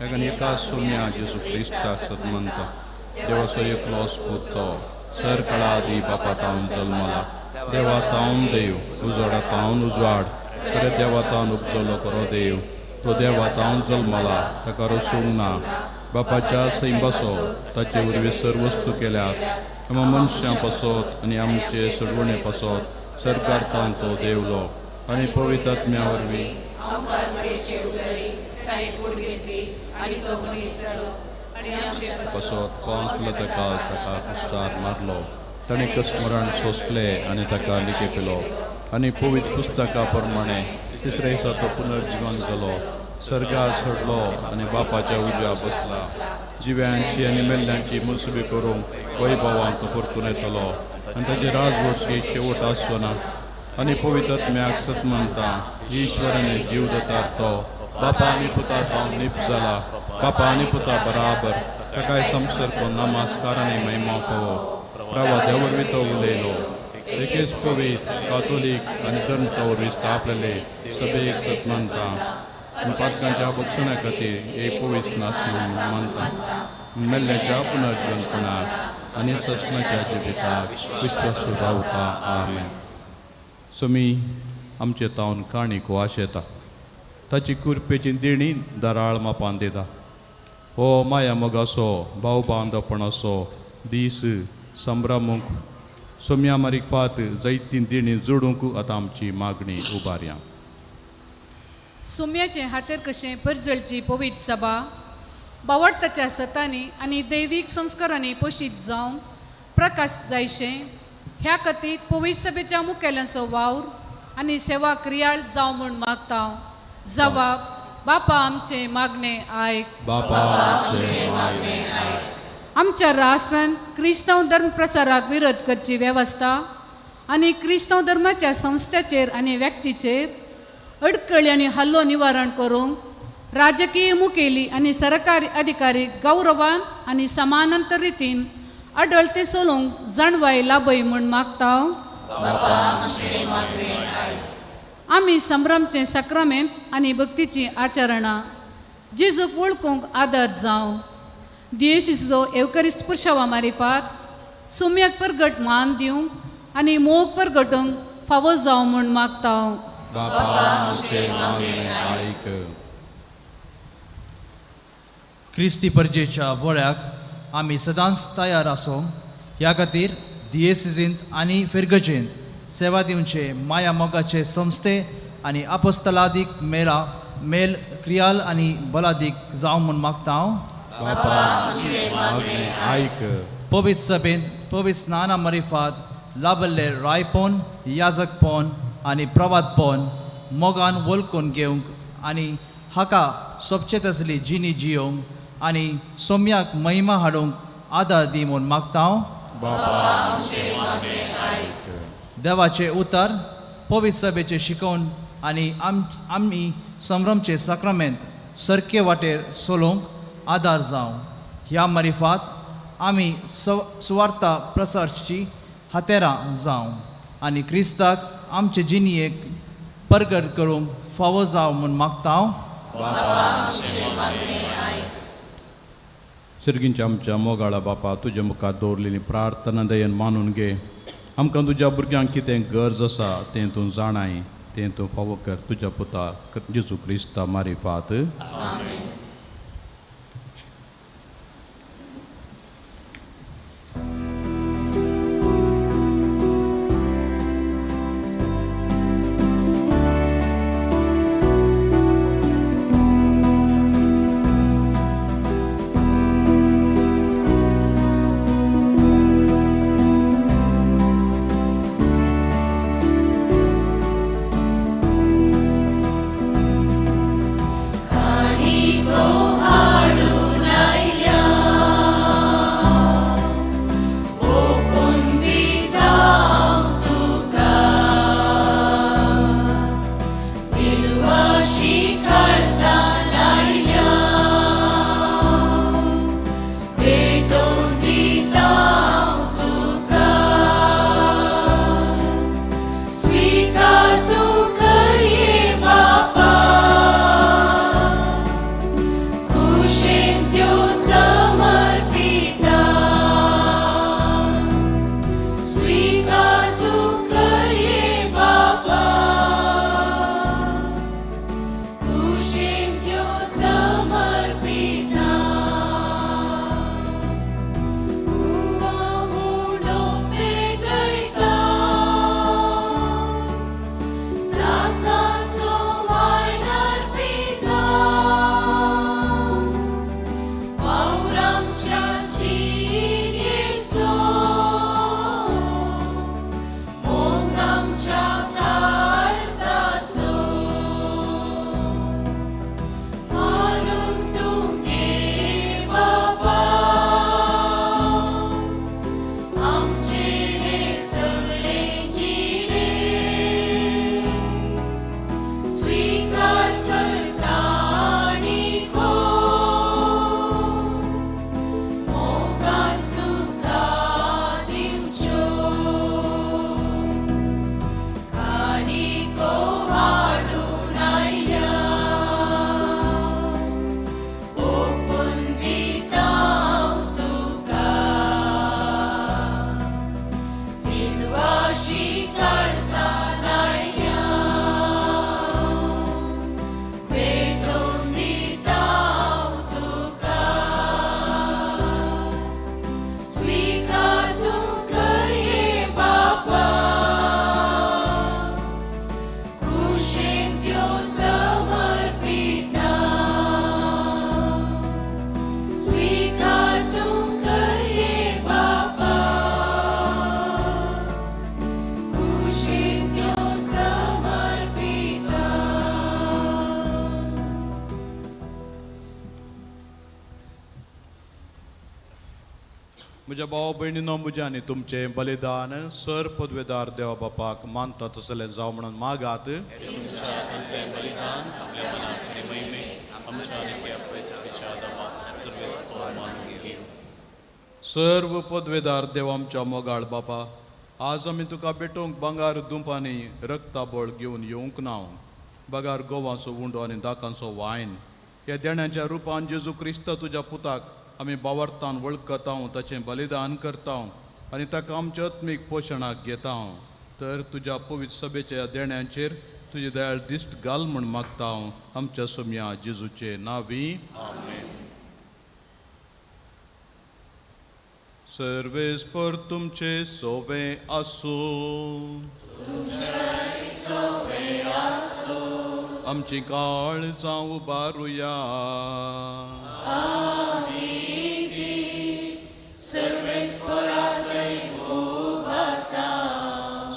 एकान एकाच सोम्या जेजू क्रिस्ताक सतमंता देवाचो एकलो स्पुतो सर कळादी बापा तावन जल्मला देवा तावन देव उजवाडा तावन उजवाड खरे देवा तावन उपजलो करो देव तो देवा तावन जल्मला ताका रसूंक ना बापाच्या सैम बसो ताचे वरवीं सर्व वस्तू केल्यात आमी मनशां पासत आनी आमचे सडवणे पासत सरकार तावन तो देवलो आनी पवित्र आत्म्या वरवीं पासत पावसलो ताका ताका कुस्तार मारलो ताणें कसमरण सोंसले आनी ताका लिखेपिलो आनी पवित्र पुस्तका प्रमाणे तिसऱ्या दिसा तो पुनर्जीवन जालो सर्गार चडलो आनी बापाच्या उजव्या बसला जिव्यांची आनी मेल्ल्यांची मुसबी करूंक वैभवान तो परतून येतलो आनी ताचे राजवटी शेवट आसना आनी पवित्र आत्म्याक सतमंता ईश्वराने जीव दितात तो बापा आनी पुता तावन नीप जाला बापा आनी पुता बराबर ताकाय संसर्ग नमस्कार आनी महिमा कवो प्रभा देवरवी तो उलयलो एकेच पवित्र कातोलीक आनी धर्म वरवीं स्थापलेले सभेक सतमंता पातकांच्या बक्षणा खातीर एक पवित्र नास म्हणून मानता मेल्ल्याच्या पुनर्जन्मपणाक आनी सस्नाच्या जिविताक विश्वास रावता आमेन. सोमी आमचे तावन काणीक वास येता ताची कुरपेची देणी दराळ मापान दिता. हो माया मोगाचो भाव बांदपणाचो दीस संभ्रमूंक सोम्या मारीक फात जायती देणी जोडूंक आतां आमची मागणी उबारया. सोम्याचे हातेर कशें परजळची पवित्र सभा बावडताच्या सतांनी आनी दैवीक संस्कारांनी पोशीत जावंक प्रकाश जायशें ह्या खातीर पवित्र सभेच्या मुखेल्यांचो वावर आनी सेवा क्रियाळ जावं म्हूण मागता. जबाब बापा आमचे मागणे आयक. आमच्या राष्ट्रांत क्रिस्तांव धर्म प्रसाराक विरोध करची वेवस्था आनी क्रिस्तांव धर्माच्या संस्थेचेर आनी व्यक्तीचेर अडकळी आनी हल्लो निवारण करूंक राजकीय मुखेली आनी सरकारी अधिकारी गौरवान आनी समानांतर रितीन आढळते सोलोवंक जाणवाय लाभय म्हूण मागता. आमी संभ्रमचे सक्रमेंत आनी भक्तीची आचरणां जेजूक वळखूंक आदार जावं दियेशूचो एवकरिस्त पुरशावा मारिफात सोम्याक परगट मान दिवंक आनी मोग परगटूंक फावो जावं म्हूण मागता. क्रिस्ती परजेच्या बोळ्याक आमी सदांच तयार आसों ह्या खातीर दियेसिजींत आनी फिरगजेंत सेवा दिवचे माया मोगाचे संस्थे आनी अपोस्तलादीक मेळा मेल क्रियाल आनी बलादीक जावं म्हूण मागता हांव बापा मागणें आयक पवित्र सभेंत पवित्र स्नाना मरिफात लाभल्ले रायपोन याजकपोन आनी प्रवादपोन मोगान वळखून घेवंक आनी हाका सोबचेत आसली जिणी जियोंक आनी सोम्याक महिमा हाडूंक आदार दी म्हूण मागता हांव देवाचे उतर पवित्र सभेचे शिकोवन आनी आमी संभ्रमचे सक्रामेंत सरके वाटेर चलोवंक आदार जावं ह्या मरिफात आमी सुवार्ता प्रसारची हातेरां जावं आनी क्रिस्ताक आमचे जिणयेक परगट करूंक फावो जावं म्हूण मागता हांव सर्गींच्या आमच्या मोगाळा बापा तुज्या मुखार दवरलेली प्रार्थना दयेन मानून घे आमकां तुज्या भुरग्यांक कितें गरज आसा तें तूं जाणाय तें तूं फावो कर तुज्या पुता जेजू क्रिस्ता मारिफात म्हज्या भाव भयणीनो म्हज्या आनी तुमचें बलिदान सर पदवेदार देवा बापाक मानता तसलें जावं म्हणून मागात सर्व पदवेदार देव आमच्या मोगाळ बापा आज आमी तुका भेटोवंक भांगार दुंपांनी रक्ताबळ घेवन येवंक ना बगार गोवांचो उंडो आनी दाकांचो वायन ह्या देण्याच्या रुपान जेजू क्रिस्त तुज्या पुताक आमी बावर्तान वळखता ताचें बलिदान करता आनी ताका आमच्या आत्मीक पोशणाक घेता तर तुज्या पवित्र सभेच्या देण्यांचेर तुजी दयाळ दिश्ट घाल म्हूण मागता आमच्या सोम्या जेजूचे नांवी सर्वेस्पर तुमचे सोबे आसूं आमची काळजां उबारुया.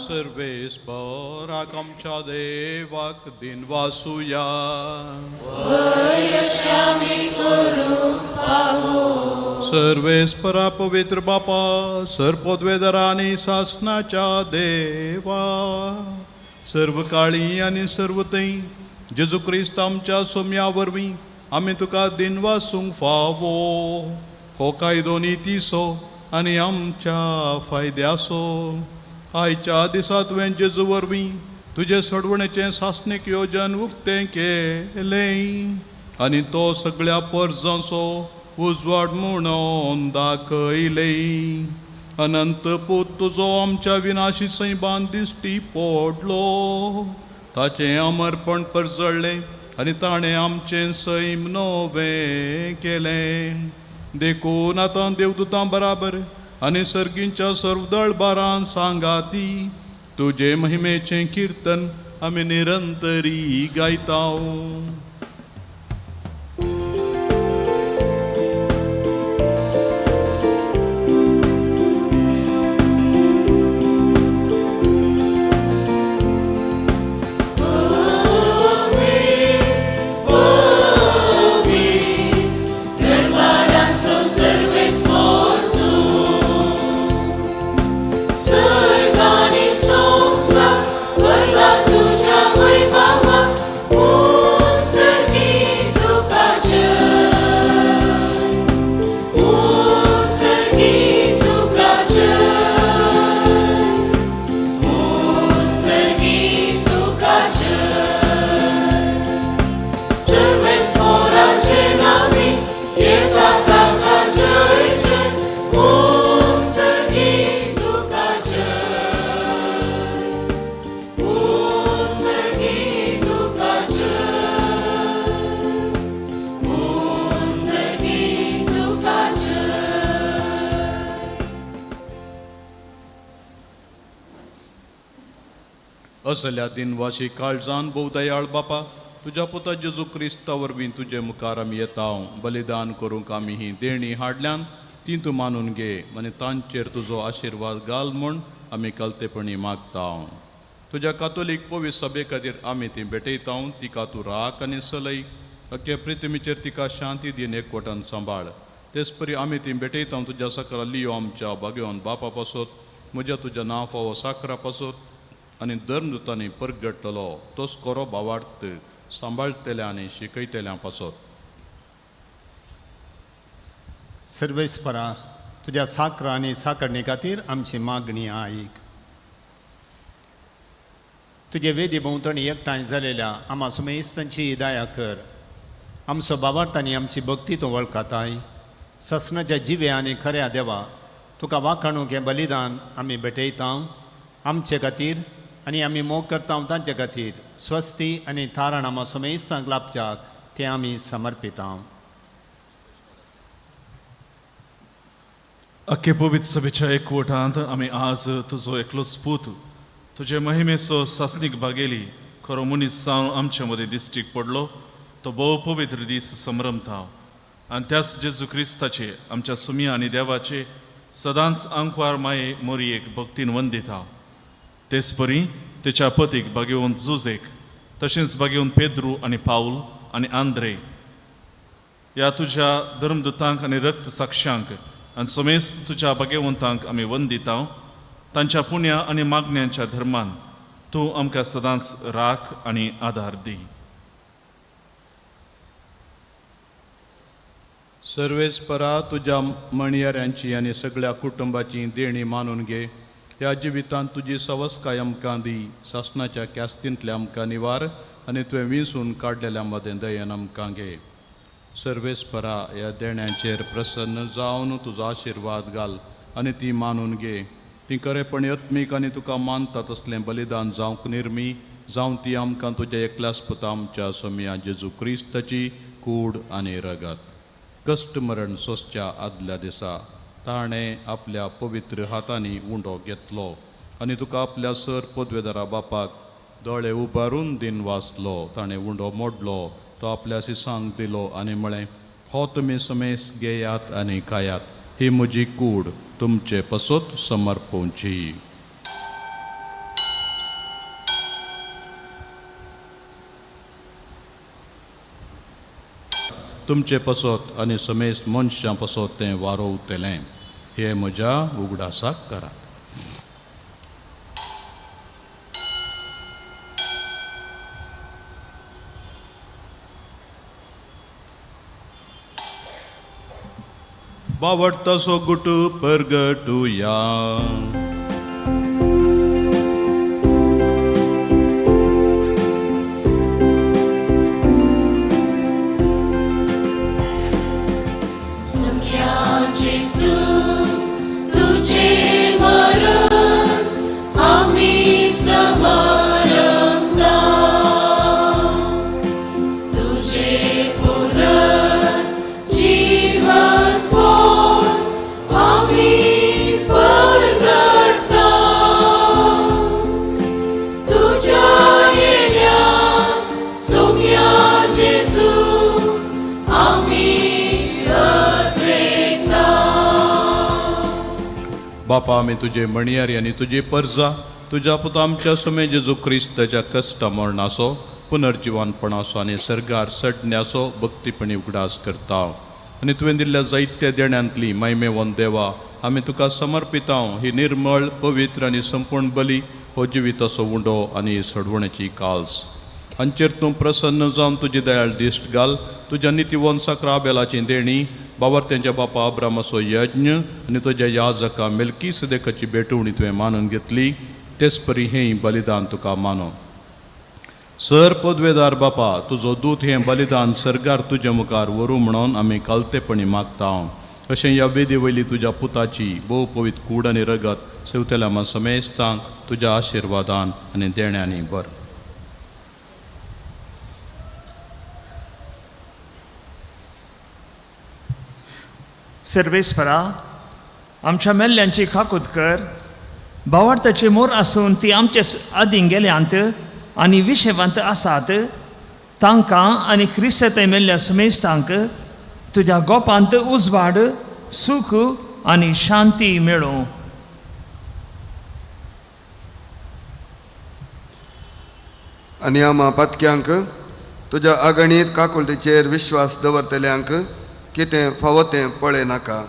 सर्वेस्पराक आमच्या देवाक दिन वासुया. सर्वेस्परा पवित्र बापा सर्पोद्वेदरा आनी सासनाच्या देवा सर्व काळी आनी सर्व थंय जेजू क्रिस्त आमच्या सोम्या वरवीं आमी तुका दिन वासूंक फावो. हो कायदो नितीसो आनी आमच्या फायद्याचो. आयच्या दिसा तुवें जेजू वरवीं तुजे सोडवणेचें सासणीक येवजन उक्तें केलें आनी तो सगळ्या परजांचो उजवाड म्हणून दाखयलें. अनंत पूत तुजो आमच्या विनाशी सैबान दिश्टी पडलो. ताचें अमरपण परजळ्ळें आनी ताणें आमचें सैम नवें केलें. देखून आतां देवदूतां बराबर आनी सर्गींच्या सर्व दळबारां सांगाती तुजे महिमेचें किर्तन आमी निरंतरी गायताव. असल्या दिनवाशी काळजान भोव दयाळ बापा तुज्या पुता जेजू क्रिस्ता वरवीं तुजे मुखार आमी येताव. बलिदान करूंक आमी ही देणी हाडल्यान ती तूं मानून घे आनी तांचेर तुजो आशिर्वाद घाल म्हूण आमी कलतेपणी मागताव. तुज्या कातोलीक पवित्र सभे खातीर आमी ती भेटयताव. तिका तूं राख आनी सलय अख्खे प्रिथ्वीचेर तिका शांती दिन एकवटान सांबाळ. तेच परी आमी ती भेटयताव तुज्या सकरा लियो आमच्या भगवान बापा पासत म्हज्या तुज्या नांव फावो साकरा पासत आनी धर्मदुतांनी परगटलो तोच कोरो भावार्थ सांबाळटल्या आनी शिकयतल्या पासत. सर्वेस्परा तुज्या साकरा आनी साकरणे खातीर आमची मागणी आयक. तुजे वेदी भोंवतणी एकठांय जालेल्या आम्हा सुमेस्तांची दया कर. आमचो भावार्थ आनी आमची भक्ती तूं वळखताय. ससनाच्या जिवे आनी खऱ्या देवा तुका वाखाणूक हें बलिदान आमी भेटयतां आमचे खातीर आनी आमी मोग करता तांचे खातीर स्वस्ती आनी तारण आम्हा सुमेस्तांक लाभच्याक तें आमी समर्पितां. अख्खे पवित्र सभेच्या एकवटांत आमी आज तुजो एकलोच पूत तुजे महिमेचो सासणीक भागेली खरो मनीस जावन आमचे मदीं दिश्टीक पडलो. तो भोव पवित्र दीस संभ्रमता आनी त्याच जेजू क्रिस्ताचे आमच्या सुमिया आनी देवाचे सदांच आंकवार माये मोरयेक भक्तीन वंदिता. तेच परी तेच्या पतीक भाग्यवंत जुजेक तशेंच भाग्यवंत पेद्रू आनी पाऊल आनी आंद्रे ह्या तुज्या धर्मदुतांक आनी रक्त साक्षांक आनी समेस्त तुज्या भाग्यवंतांक आमी वंदिता. तांच्या पुण्या आनी मागण्यांच्या धर्मान तूं आमकां सदांच राख आनी आदार दी. सर्वेस्परा तुज्या मणयाऱ्यांची आनी सगळ्या कुटुंबाची देणी मानून घे. ह्या जिवितांत तुजी सवस्काय आमकां दी. सासनाच्या क्यास्तींतल्या आमकां निवार आनी तुवें विंसून काडलेल्या मदें दयेन आमकां घे. सर्वेस्परा ह्या देण्यांचेर प्रसन्न जावन तुजो आशिर्वाद घाल आनी ती मानून घे. ती खरेपणी आत्मीक आनी तुका मानता तसलें बलिदान जावंक निर्मी जावं ती आमकां तुज्या एकल्याच पुता आमच्या सोम्या जेजू क्रिस्ताची कूड आनी रगत. कश्ट मरण सोंसच्या आदल्या दिसा ताणें आपल्या पवित्र हातांनी उंडो घेतलो आनी तुका आपल्या सर पदवेदारा बापाक दोळे उबारून दिन वाचलो, ताणें उंडो मोडलो, तो आपल्या सिसांक दिलो आनी म्हळें, हो तुमी समेस घेयात आनी खायात, ही म्हजी कूड तुमचे पसत समर्पोवची. तुमचे पसत आनी समेस मनशां पसत तें वारोवतलें. हे म्हज्या उगडासाक करात. बावडतासो गुटू परगटुया. बापा, आमी तुजे मणियारी आनी तुजी परजा तुज्या पुता आमच्या सुमे जेजू क्रिस्ताच्या कश्ट मरणाचो, पुनर्जिवानपणाचो आनी सर्गार सडण्याचो भक्तीपणी उगडास करता. आनी तुवें दिल्ल्या जायत्या देण्यांतली महिमेवन देवा, आमी तुका समर्पिता ही निर्मळ, पवित्र आनी संपूर्ण बली, हो जिविताचो उंडो आनी सडवणेची काल्स. हांचेर तूं प्रसन्न जावन तुजी दयाळ दिश्ट घाल. तुज्या नितीवन साकराबेलाची देणी, बाबरत्यांच्या बापा अब्रामाचो यज्ञ आनी तुज्या याजका मेल्की सदेकाची भेटवणी तुवें मानून घेतली, तेच परी हें बलिदान तुका मानो. सर पदवेदार बापा, तुजो दूत हें बलिदान सर्गार तुज्या मुखार व्हरूं म्हणून आमी कालतेपणी मागता. अशें ह्या वेदी वयली तुज्या पुताची भोव पवित्र कूड आनी रगत सेवतल्या समेस्तांक तुज्या आशिर्वादान आनी देण्यांनी बर. सर्वेस्परा, आमच्या मेल्ल्यांची खाकूत कर. भावार्थाचे मोर आसून ती आमचे आदीं गेल्यांत आनी विशेवंत आसात, तांकां आनी क्रिस्तांत मेल्ल्या समेस्तांक तुज्या गोपांत उजवाड, सूख आनी शांती मेळो. आनी आम्हा पातक्यांक तुज्या अगणीत काकुलतेचेर विश्वास दवरतल्यांक कितें फावो तें पळय नाका.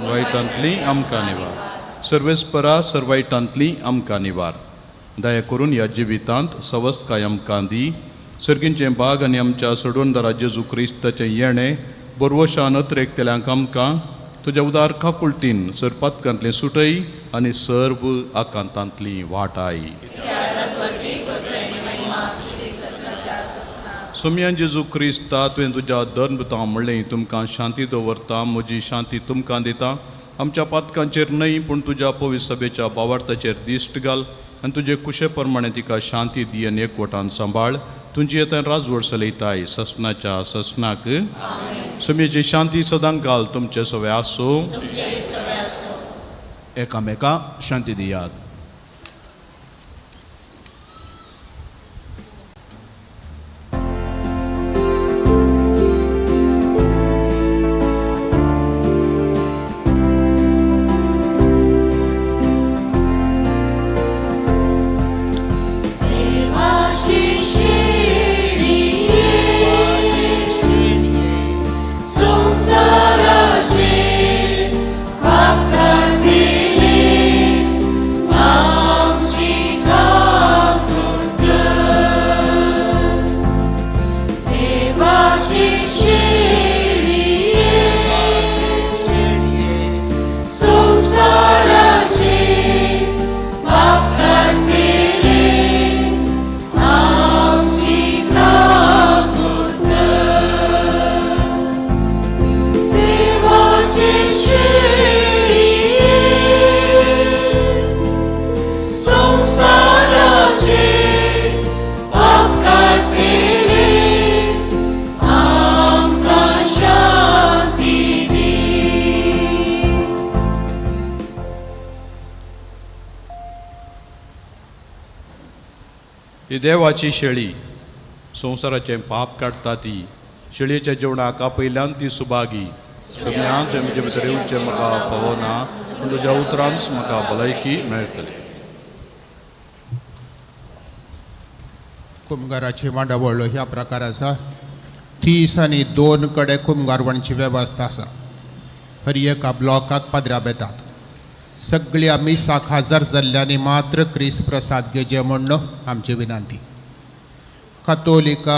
वायटांतली आमकां निवार. सर्वेस्परा, सर्वायटांतली आमकां निवार. दया करून ह्या जिवितांत सवस्तकाय आमकां दी. सर्गींचें बाग आनी आमच्या सोडवणदारा जेजू क्रिस्ताचें येणें बरवशान अत्रेकतल्यांक आमकां तुज्या उदार खाकुलतीन सरपातकांतलें सुटय आनी सर्व आकांतांतली वाटाय. सोम्यान जेजू क्रिस्ता, तुवें तुज्या धर्मतां म्हणलें, तुमकां शांती दवरता, म्हजी शांती तुमकां दिता. आमच्या पातकांचेर न्हय पूण तुज्या पवित्र सभेच्या भावार्थाचेर दिश्ट घाल आनी तुजे कुशे प्रमाणे तिका शांती दी आनी एकवटान सांबाळ. तुजी येतान राजवट चलयताय ससनाच्या ससनाक. सोम्याची शांती सदांच घाल तुमचे सवे आसूं. एकामेकांक शांती दियात. देवाची शेळी संसाराचे पाप काढिले, आमची काकूत. देवाची शेळी संसाराचे पाप काढिले, आमची काकूत. देवाची शेळी संसाराचे पाप काढिले, आमकां शांती दी. ही देवाची शेळी संवसाराचें पाप काडटा ती शेळयेच्या जेवणाक आपयल्यान ती सुभागी. सगळ्यांत म्हजे भितर येवचें म्हाका फावो ना, पूण तुज्या उतरांच म्हाका भलायकी मेळटली. कुमगाराची मांडावळ ह्या प्रकार आसा. 30 आनी 2 कडे कुमगारवणची वेवस्था आसा. हर एका ब्लॉकाक पाद्र्या येतात. सगळ्या मिसाक हजर जाल्ल्यांनी मात्र क्रिस्त प्रसाद घेजे म्हणून आमची विनंती. ಕಥೋಲಿಕ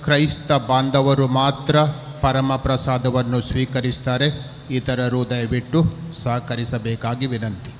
ಕ್ರೈಸ್ತ ಬಾಂಧವರು ಮಾತ್ರ ಪರಮ ಪ್ರಸಾದವನ್ನು ಸ್ವೀಕರಿಸ್ತಾರೆ. ಇತರರು ದಯವಿಟ್ಟು ಸಹಕರಿಸಬೇಕಾಗಿ ವಿನಂತಿ.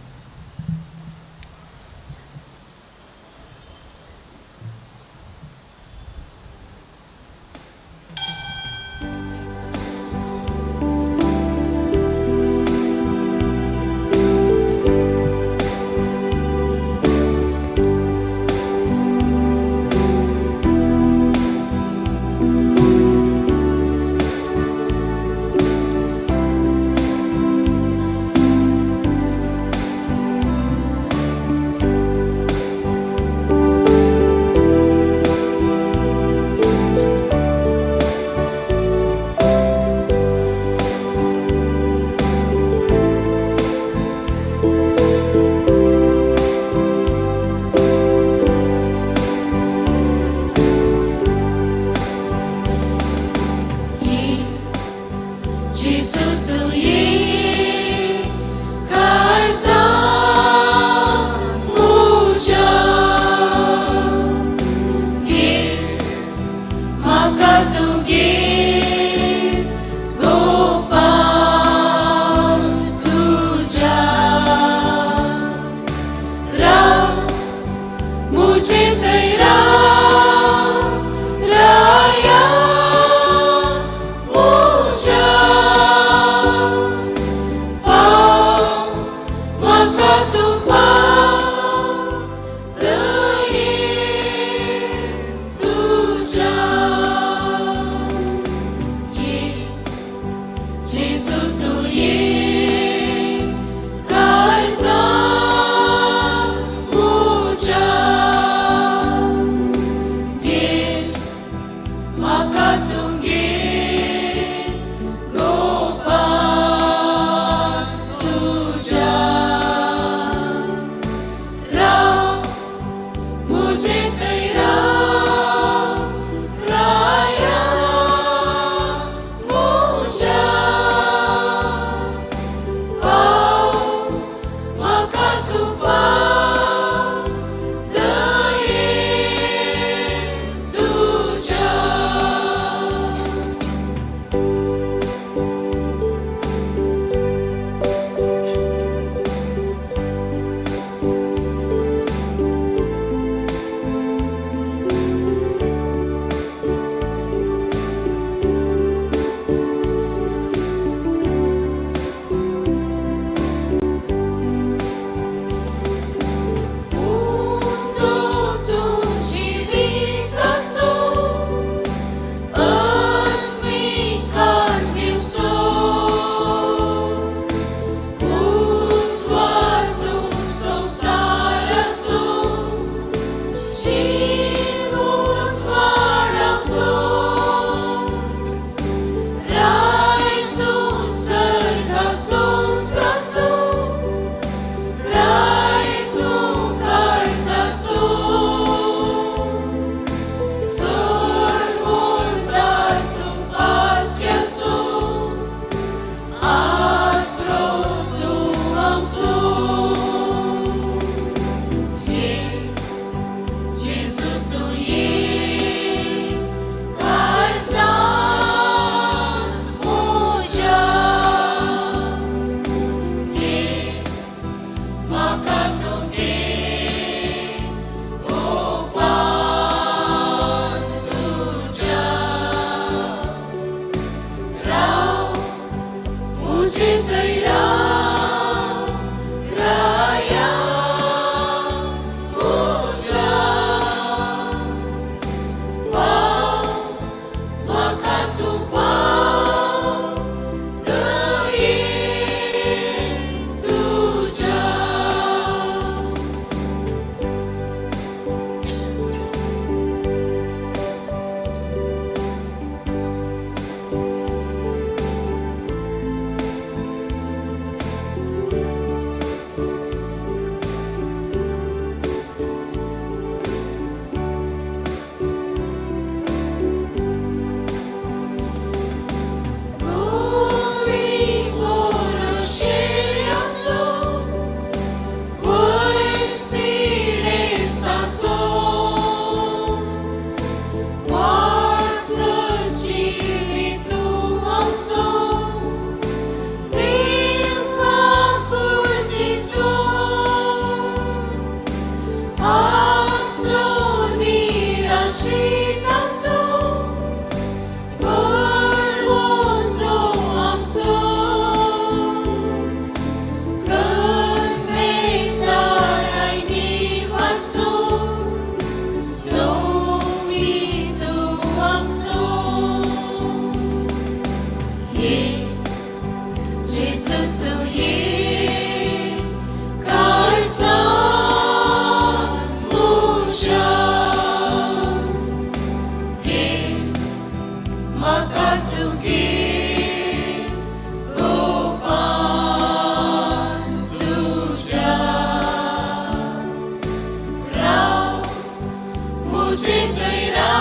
मुझे तेरा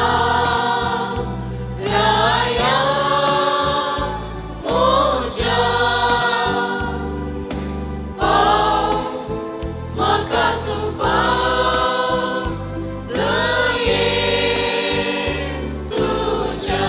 राया मोजा पाव मका तुपा दये तुझा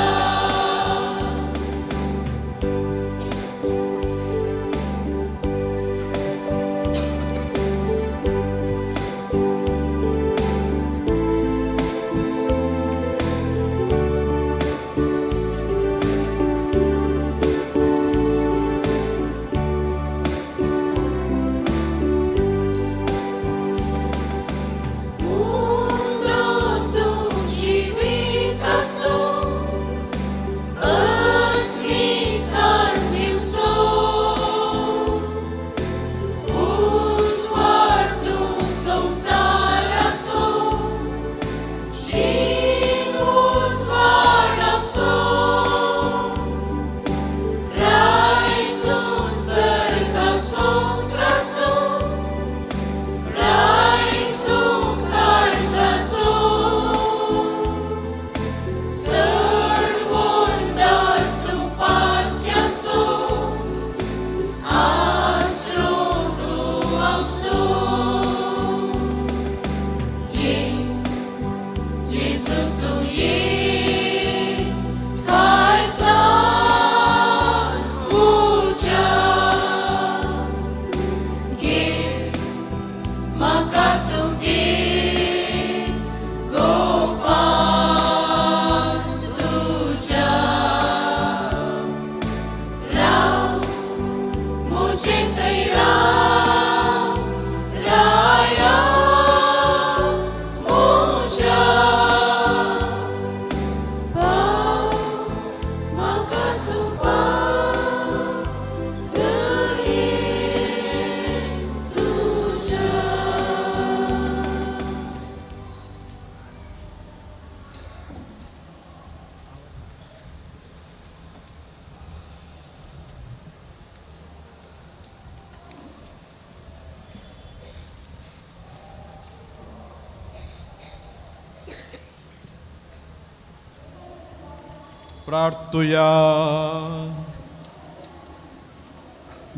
प्रार्थुया.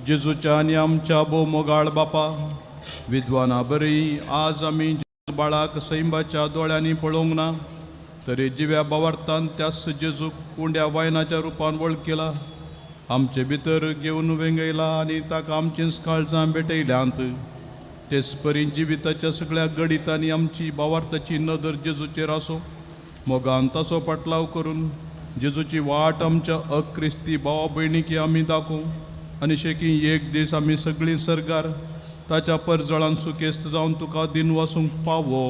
जेजूच्या आनी आमच्या भोव मोगाळ बापा, विद्वाना बरी आज आमी जेजू बाळाक सैंबाच्या दोळ्यांनी पळोवंक ना, तरी जिव्या भावार्थान त्यास जेजूक कोंड्या वायनाच्या रुपान वळखिला. आमचे भितर घेवन वेंगयला आनी ताका आमचींच काळजां भेटयल्यांत. तेच परी जिविताच्या सगळ्या गणितांनी आमची भावार्थाची नदर जेजूचेर आसूं. मोगान ताचो पाटलाव करून जेजूची वाट आमच्या अक्रिस्ती भावा भयणीकी आमी दाखोवं आनी शेकी एक दीस आमी सगळीं सरगार ताच्या परजळान सुकेस्त जावन तुका दिन वासूंक पावो.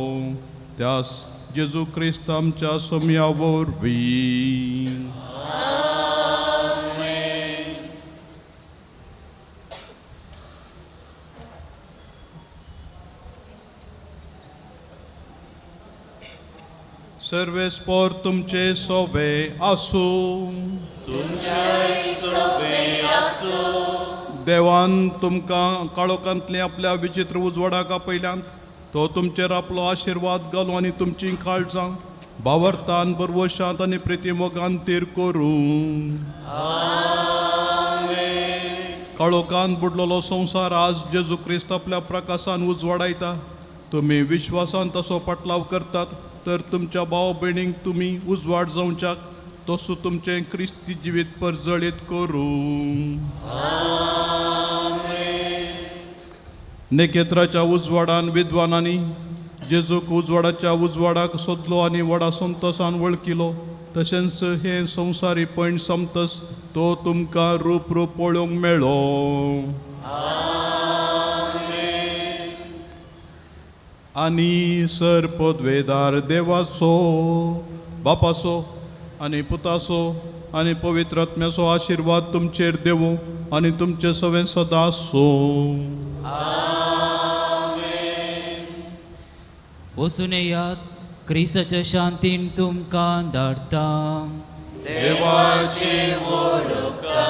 त्यास जेजू क्रिस्त आमच्या सोम्या वरवीं. सर्वेस्पोर तुमचे सोबे आसूं. देवान तुमकां काळोखांतले आपल्या विचित्र उजवाडाक आपयल्यांत. तो तुमचेर आपलो आशिर्वाद घालूं आनी तुमचीं काळजां भावार्थान बरवशांत आनी प्रितीमोगान तीर करूं. काळोखान बुडलेलो संवसार आज जेजू क्रिस्त आपल्या प्रकाशान उजवाडायता. तुमी विश्वासान तसो पाटलाव करतात तर तुमच्या भाव भयणींक तुमी उजवाड जावच्याक तसो तुमचें क्रिस्ती जिवीत परजळीत करूं. नेकेत्राच्या उजवाडान विद्वानांनी जेजूक उजवाडाच्या उजवाडाक सोदलो आनी व्हडा संतोसान वळखिलो. तशेंच हे संवसारी पैण समतस तो तुमकां रूप रूप पळोवंक मेळ्ळो. आनी सर पदवेदार देवाचो, बापाचो आनी पुताचो आनी पवित्र आत्म्याचो आशिर्वाद तुमचेर देवूं आनी तुमचे सवें सदां आसूं. वचून येयात, क्रिस्ताच्या शांतीन तुमकां धाडटा. देवाची वळखता.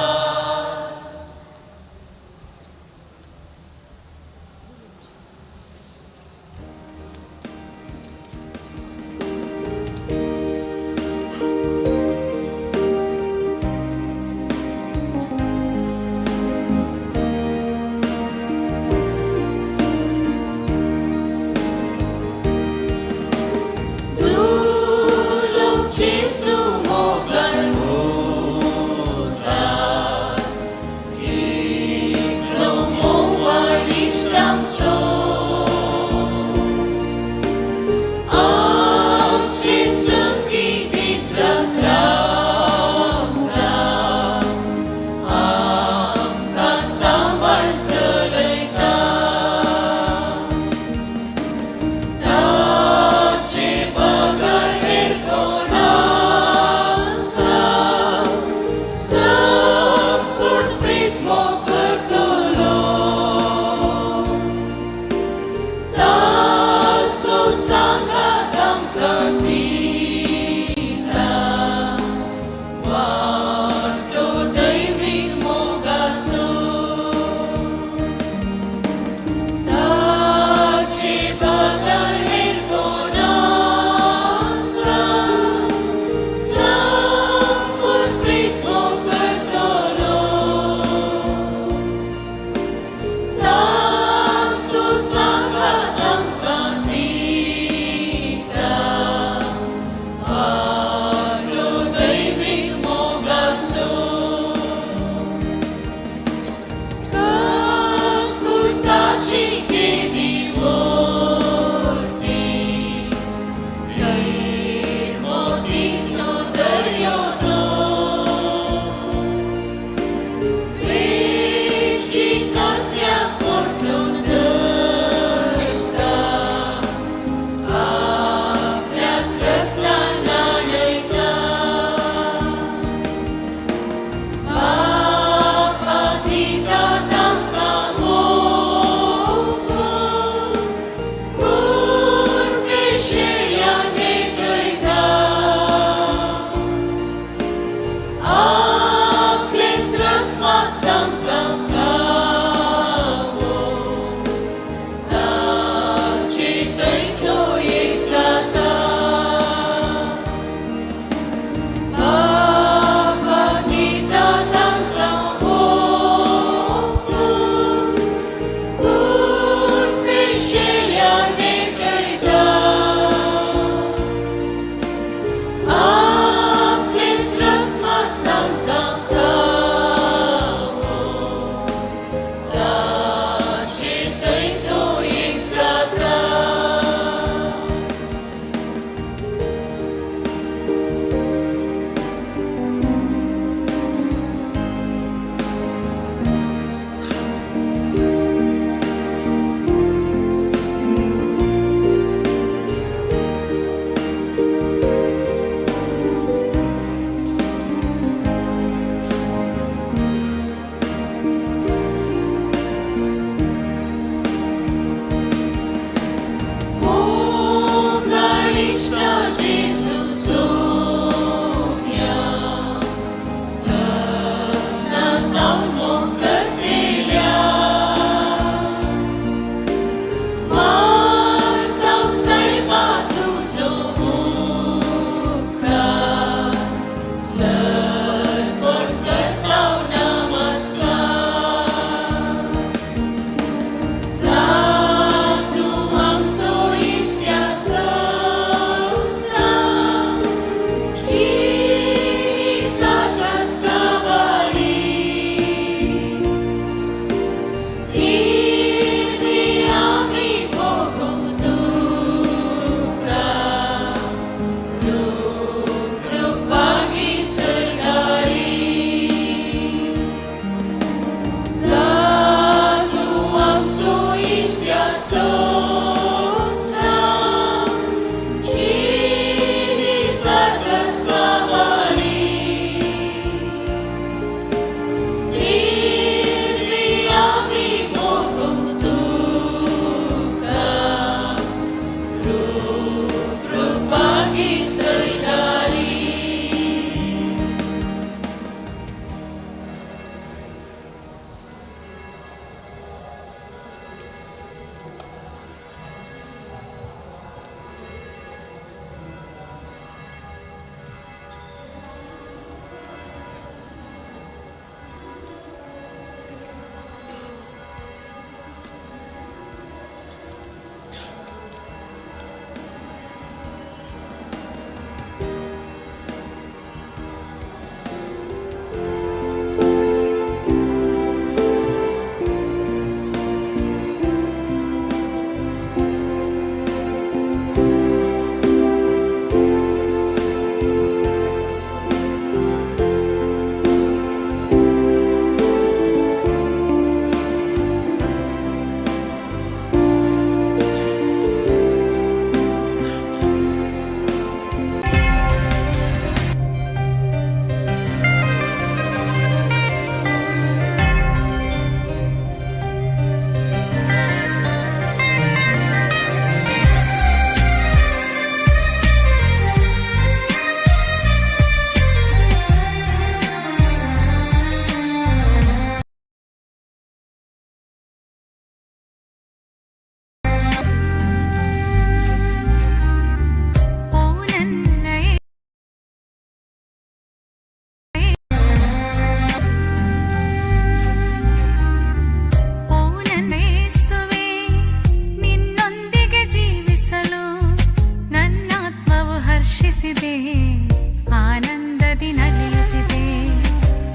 ಆನಂದದಿ ನಲಿಯುತ್ತಿದೆ.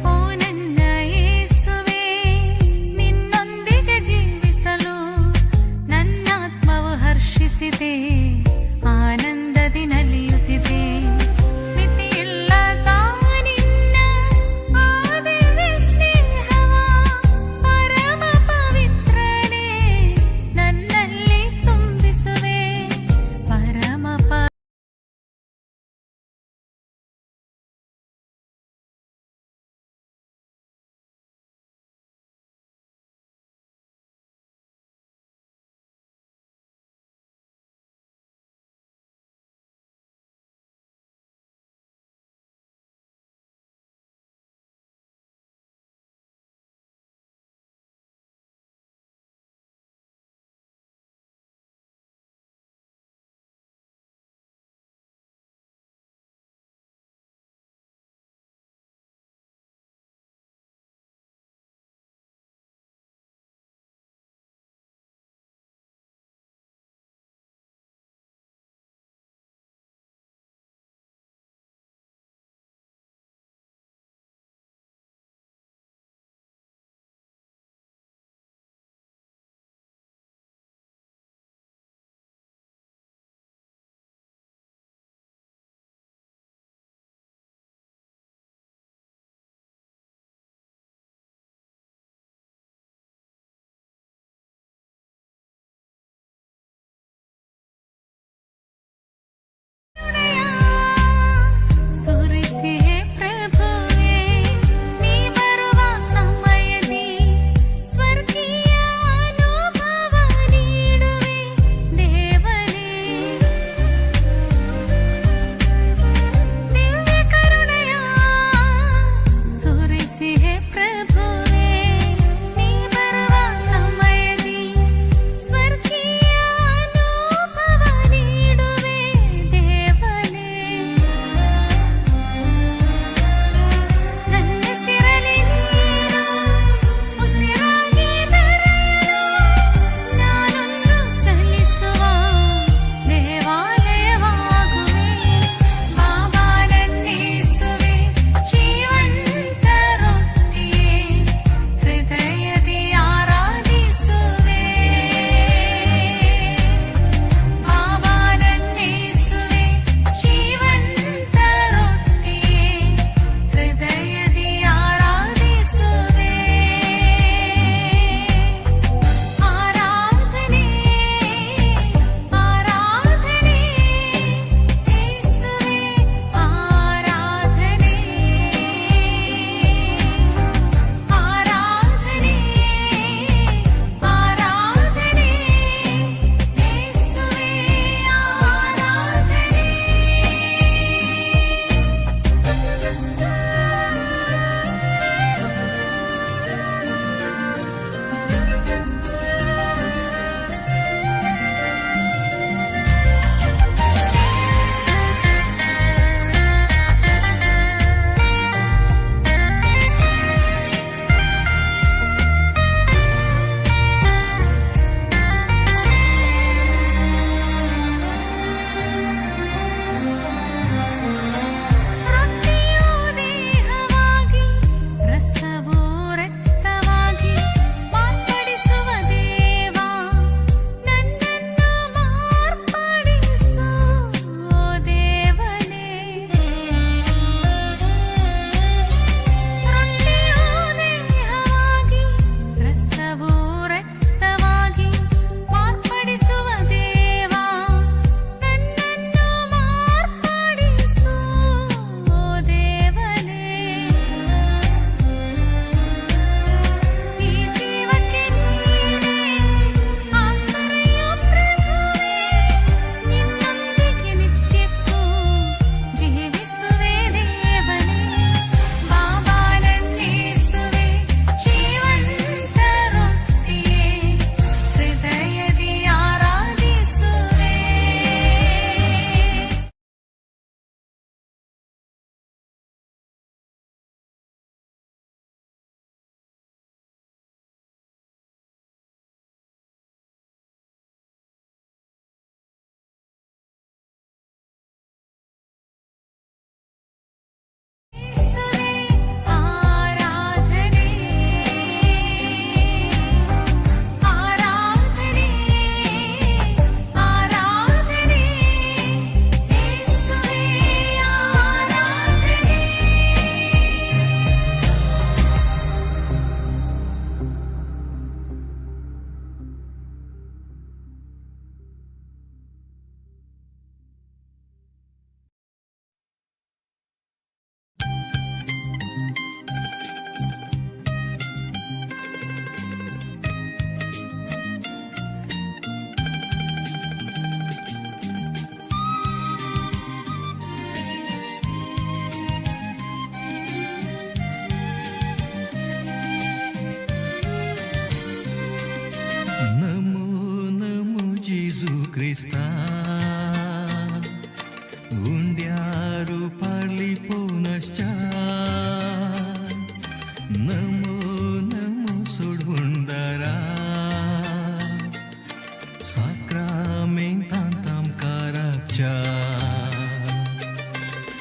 ಓ ನನ್ನ ಯೇಸುವೇ, ನಿನ್ನೊಂದಿಗೆ ಜೀವಿಸಲು ನನ್ನಾತ್ಮವು ಹರ್ಷಿಸಿದೆ. ಆನಂದದಿ ನಲಿಯುತ್ತಿದೆ.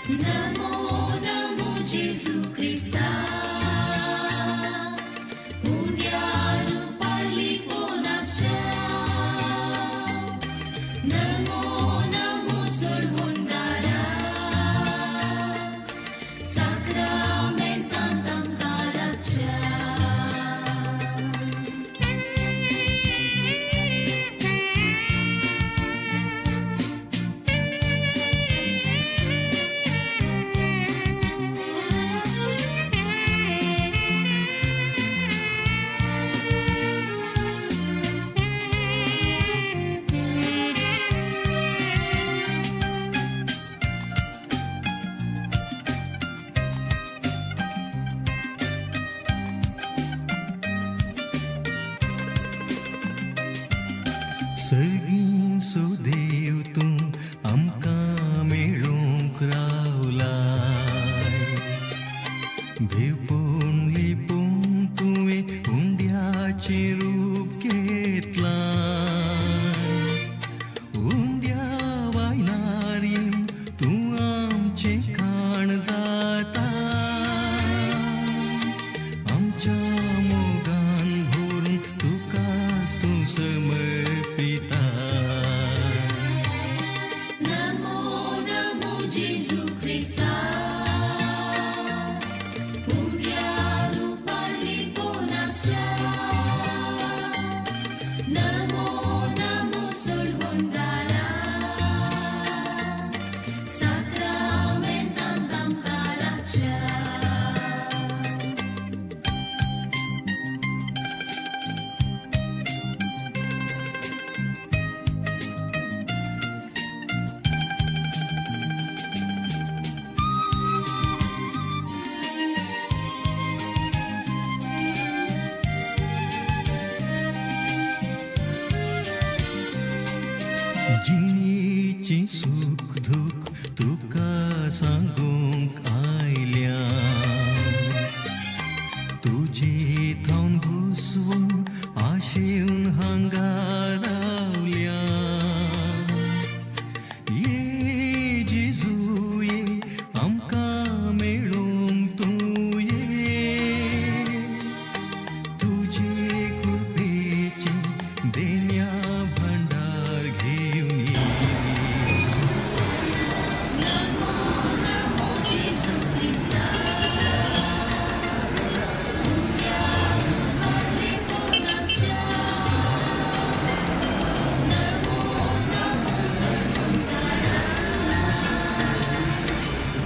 नमो नमो जेजू क्रिस्ता पुण्यारू पाली पोनासच्या नमो नमो सोडवोंडारा साक्रामेंतां तांकां राखच्या सगळीं सुदेव तूं आमकां मेळूंक रावलाय भेपून लिपून तुवें हुंड्याचें रूप घेतलाय हुंड्या वायनारीं तूं आमचें खाण जाता आमच्या मोगान भरून तुकाच तूं समर्पिता नमो नमो जेजू क्रिस्ता पुण्यारू पाली पोनासच्या नमो नमो सोडवोंडारा साक्रामेंतां तांकां राखच्या जिणेची सुख दुख तुका सांगूंक आयल्या तुजे थावन घुसवून आशेवन हांगा रावल्या ये जेजू ये आमकां मेळूंक तूं ये तुजे कृपेचे देण्या भांडार घेवन ये नमो नमो जेजू क्रिस्ता पुण्यारू पाली पोनासच्या नमो नमो सोडवोंडारा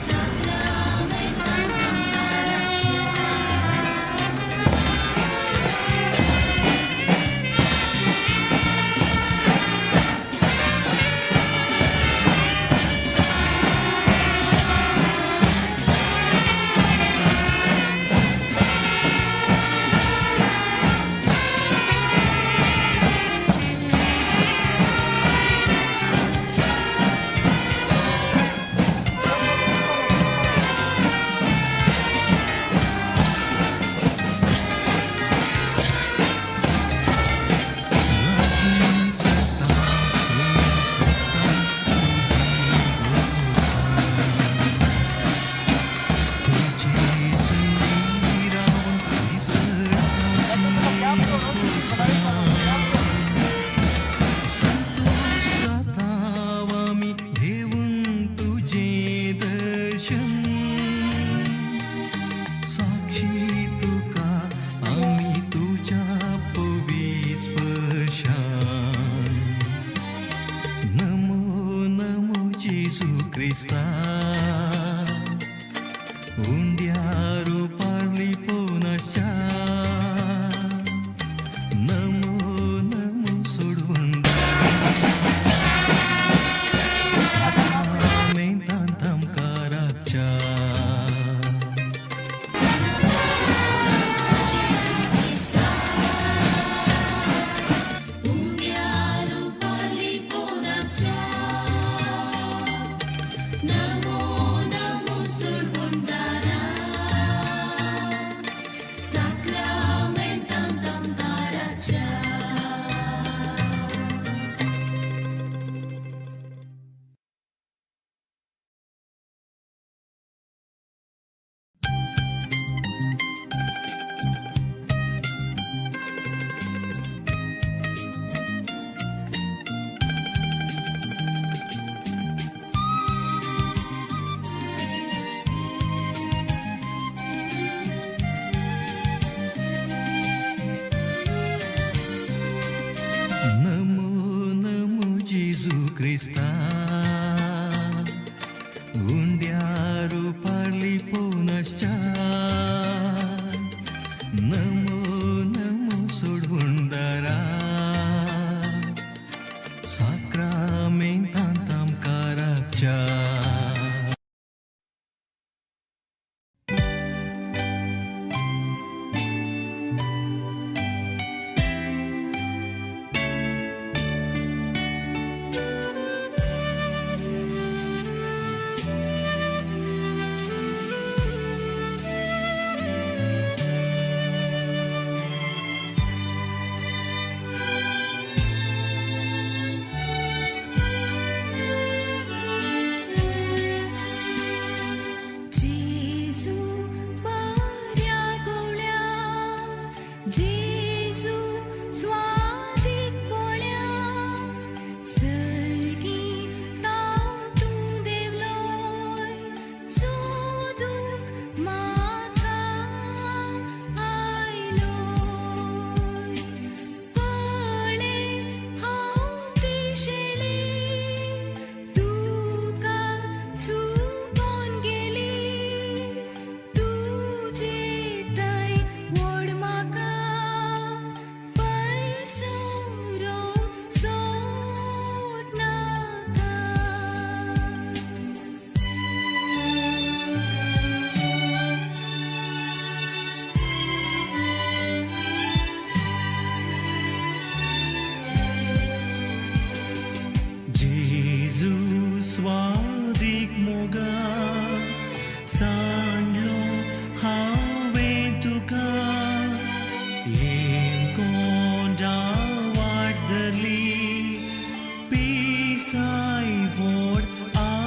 साक्रामेंतां तांकां राखच्या आमी घेऊन तुझे दर्शन साक्षी तुका आमी तुझ्या पवित्र स्पर्शान नमो नमो जेजू क्रिस्ता हुंड्यारू पाली पोनासच्या नमो नमो सोडवोंडारा तांकां राखच्या जेजू क्रिस्ता पुण्यारू पाली पोनासच्या नमो नमो सोडवोंडारा साक्रामेंतां तांकां राखच्या क्रिस्ता उंड्यारू पाळली पुनश्चा नमो नमो सोडुंडारा साक्रामेंतांताम काराच्या जेजू बऱ्या गोळ्या जेजू स्वादीक पोळ्या सर्गी ताव तूं देवलोय सोदूंक म्हाका आयलोय पळे हांव दिशेली तुका चुकोन गेली तुजे थंय व्हड म्हाका पयसुरो सोडनाका जेजू स्वादीक मोगा सांडलो हांवें तुका कोंडा वाटली पिसाय व्हड आधारली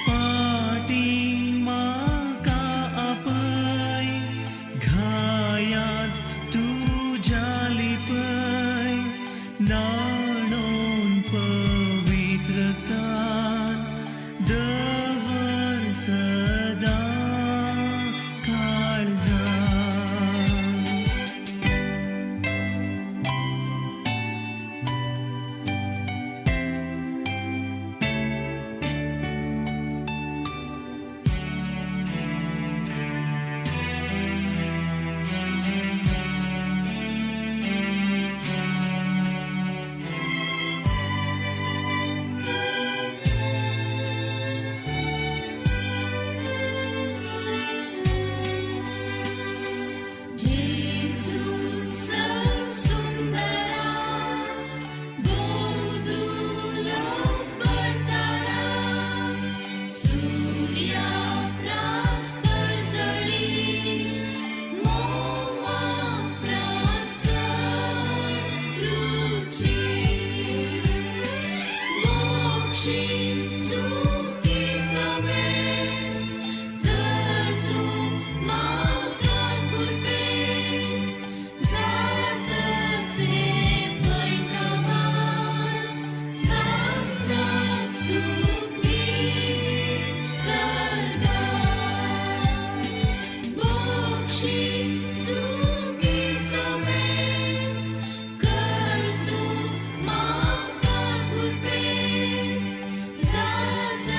पाटी म्हाका आपय घायांत तुज्या लिपय नाणोन पवित्रतान दवर सदां काळजांत जेजू सर्व सुंदरा बोधुलो बर्तारा सूर्या प्रास्पर जळी मोवा प्रासर रुची मोक्षी सुखी समेस्त तर तूं म्हाका कुर्बेस्त जातसे पैठमान सासराक सुखी सर्गा मोक्षी सुखी समेस्त कर तूं म्हाका कुर्बेस्त जातसे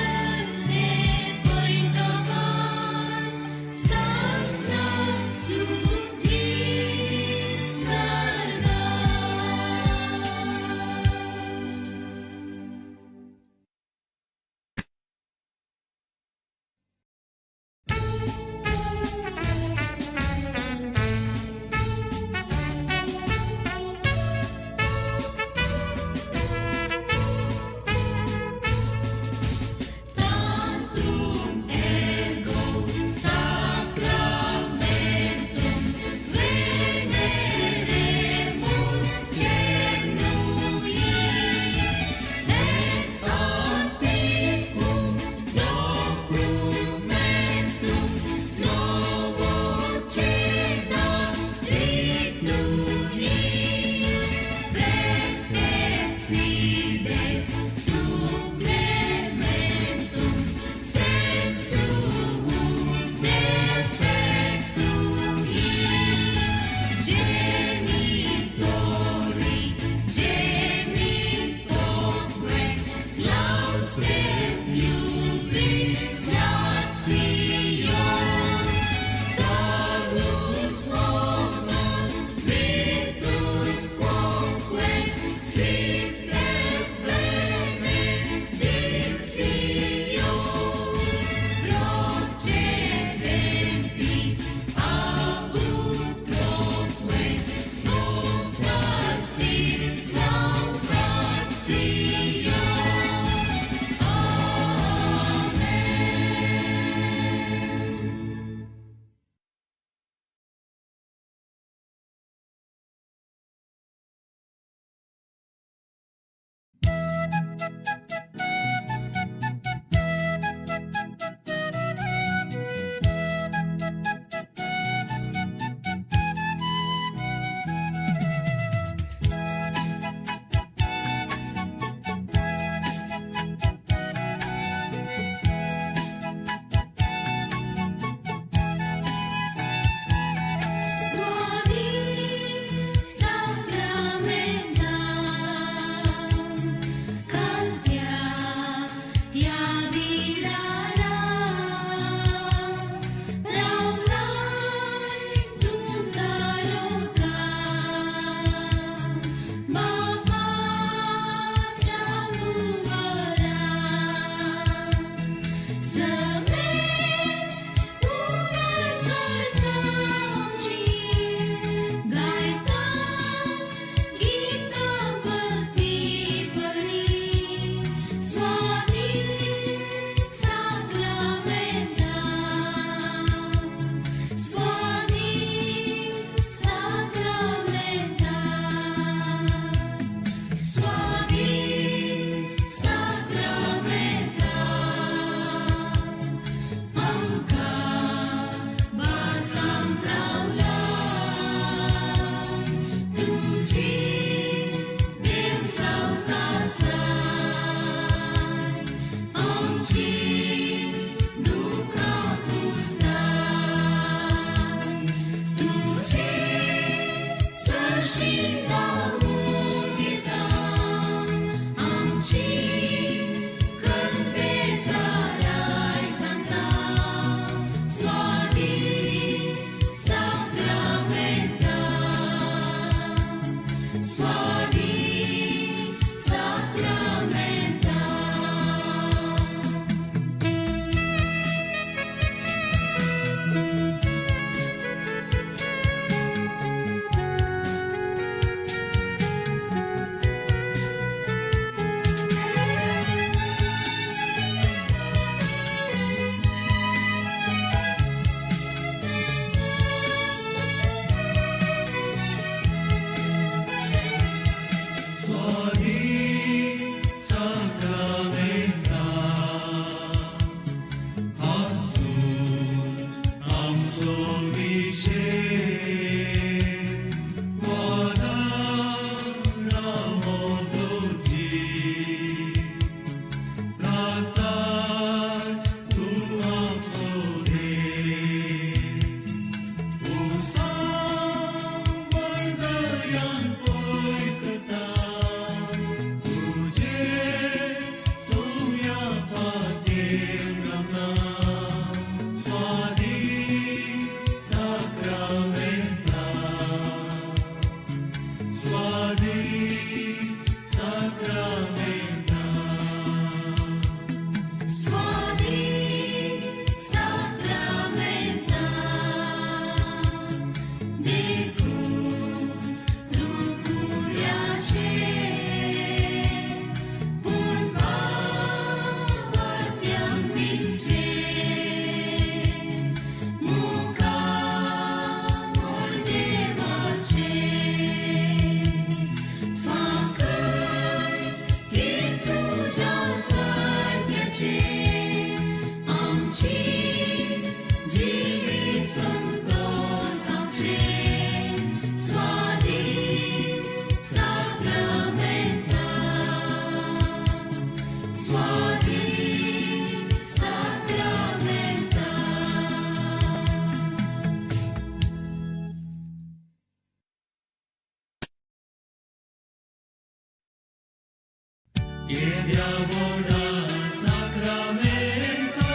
Chiediamo da Sacramento,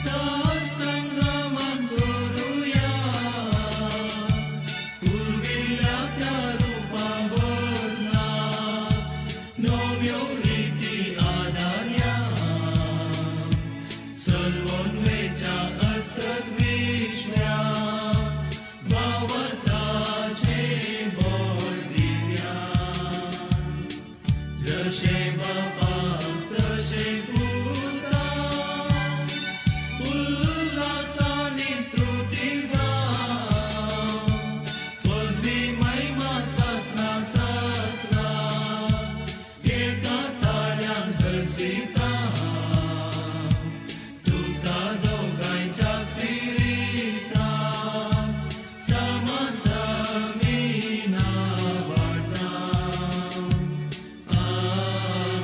साष्टांगमान करूया, पूर्विल्या त्या रूपावरना नव्यो रीती आदार्या, चलवून वेच्या असतक विश्व्या, वावरताचे बोल दिव्या, जशे बापाक तशे पुता, उल्हासानी स्तुती जाव, पदवी महिमा सासना सासना, एका ताळ्यान हरसिता, तुका दोगांच्या स्पिरितान, समसमीना वाटा.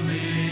Amen.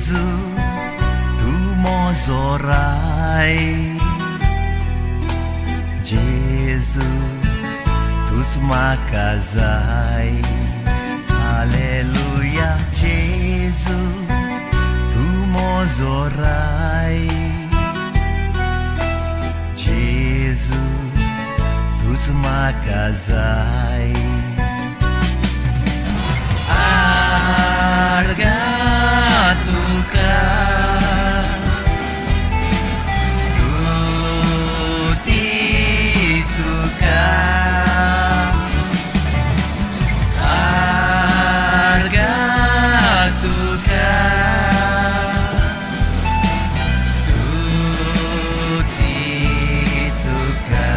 जेजू तू म्हजो राय जेजू तूच म्हाका जाय हालेलुया जेजू तू म्हजो राय जेजू तूच म्हाका जाय आर्गा तुका स्तुती तुका आर्गा तुका स्तुती तुका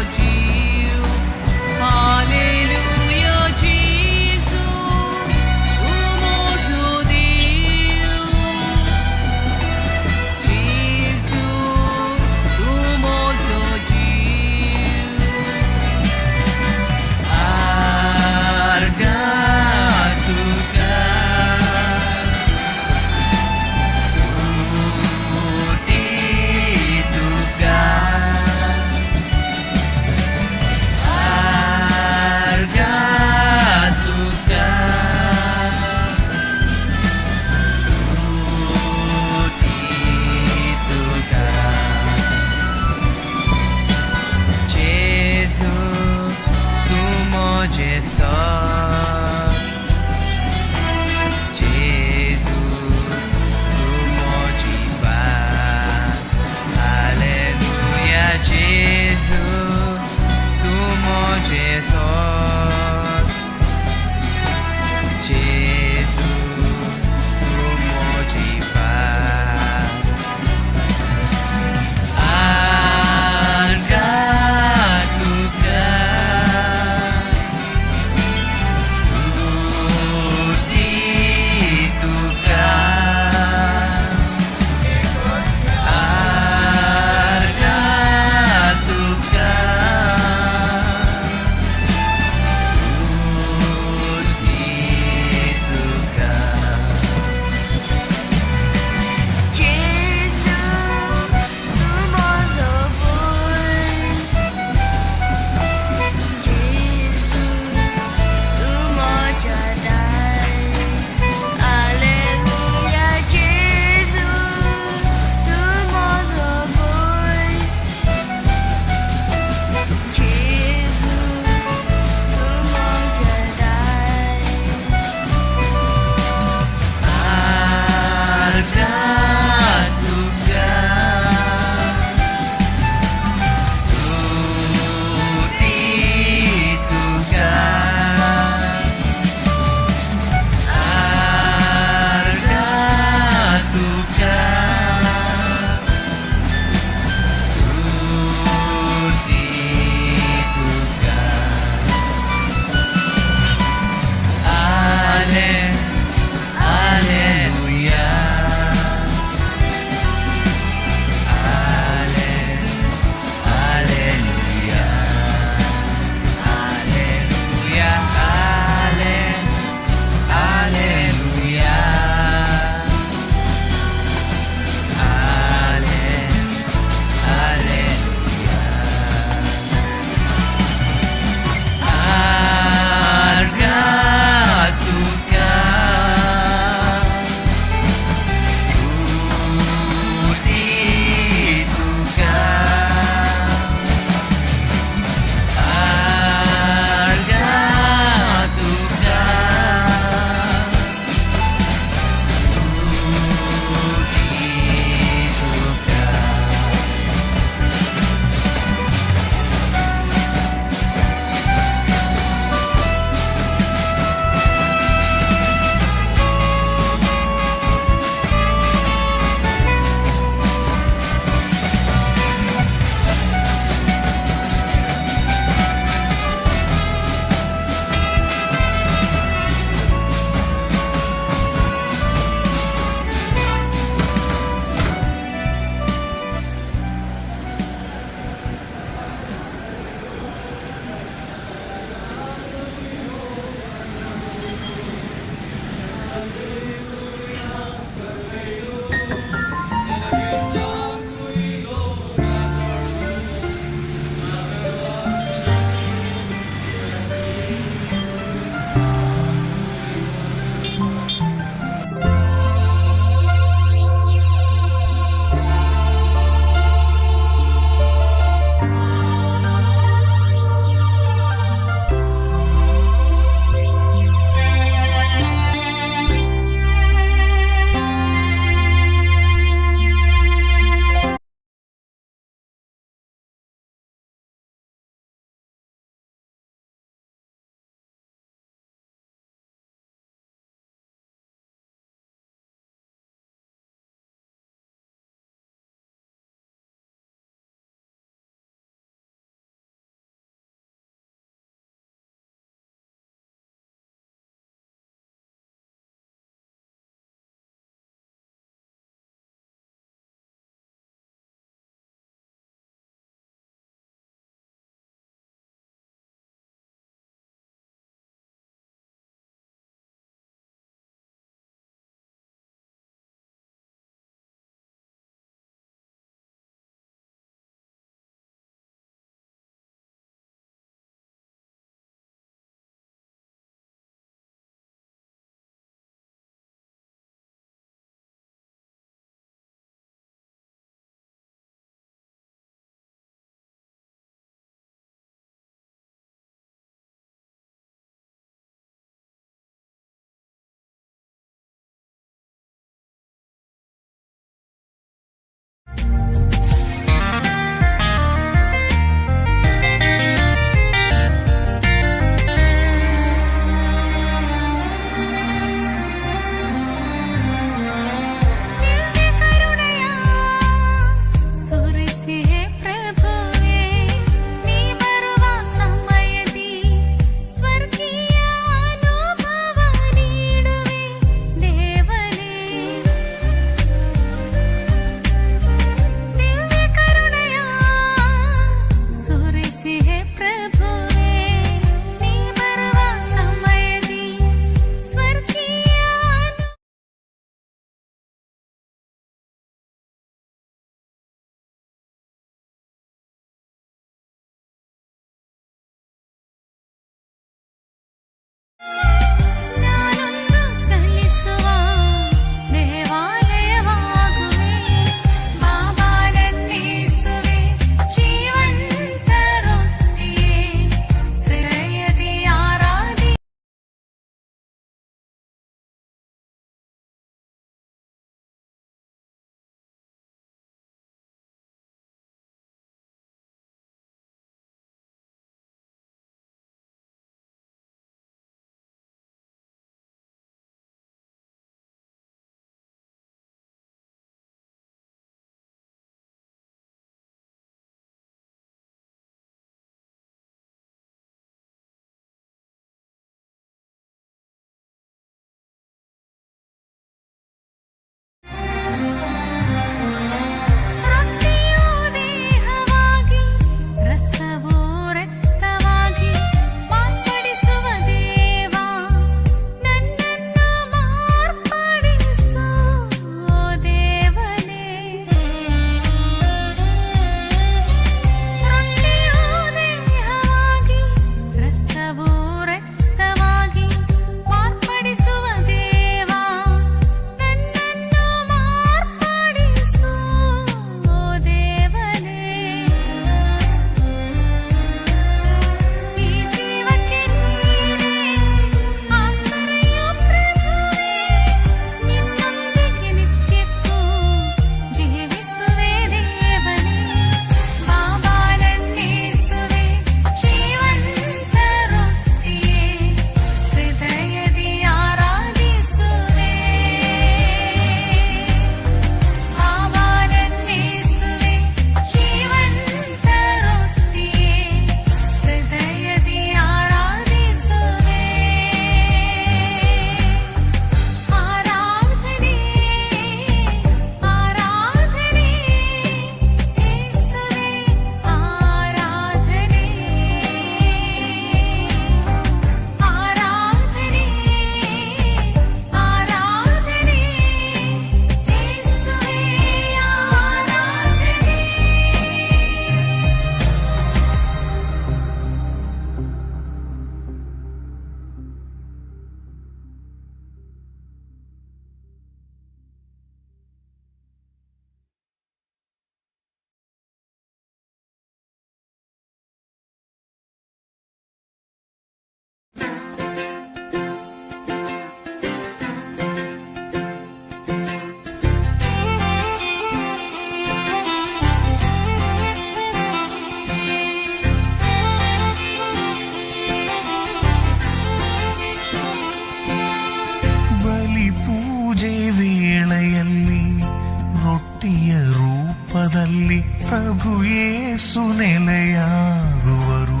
ರೊಟ್ಟಿಯ ರೂಪದಲ್ಲಿ ಪ್ರಭು ಯೇಸು ನೆಲೆಯಾಗುವರು,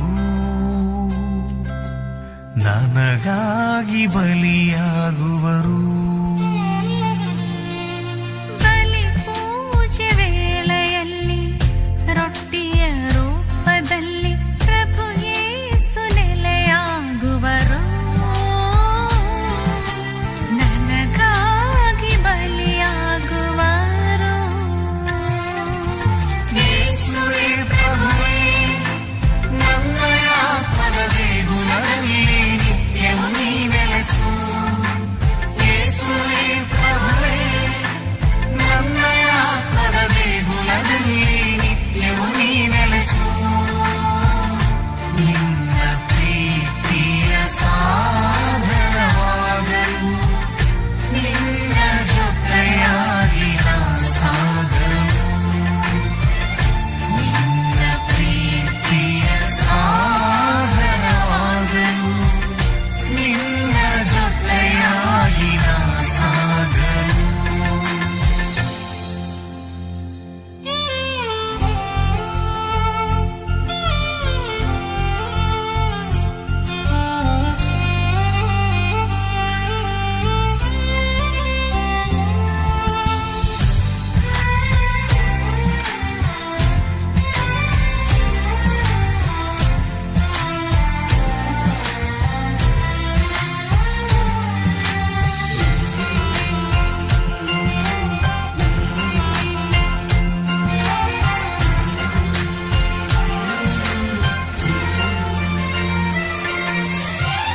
ನನಗಾಗಿ ಬಲಿಯಾಗುವರು. ಬಲಿ ಪೂಜೆ ವೇಳೆಯಲ್ಲಿ ರೊಟ್ಟಿಯ ರೂಪದಲ್ಲಿ ಪ್ರಭು ಯೇಸು ನೆಲೆಯಾಗುವರು, ನನಗಾಗಿ ಬಲಿಯಾಗುವರು. ಯೇಸುವೇ ಪ್ರಭುವೇ, ನನ್ನಯ ಆತ್ಮದ ದೇಗುಲದಲ್ಲಿ ನಿತ್ಯವೂ ನೀ ನೆಲೆಸು. ಯೇಸುವೇ ಪ್ರಭುವೇ, ನನ್ನಯ ಆತ್ಮದ ದೇಗುಲದಲ್ಲಿ ನಿತ್ಯವೂ ನೀ ನೆಲೆಸು. ನಿನ್ನ ಪ್ರೀತಿಯ ಸಾಧನವಾಗಲು, ನಿನ್ನ ಜೊತೆಯಾಗಿ ನಾ ಸಾಗಲು. ನಿನ್ನ ಪ್ರೀತಿಯ ಸಾಧನವಾಗಲು, ನಿನ್ನ ಜೊತೆಯಾಗಿ ನಾ ಸಾಗಲು.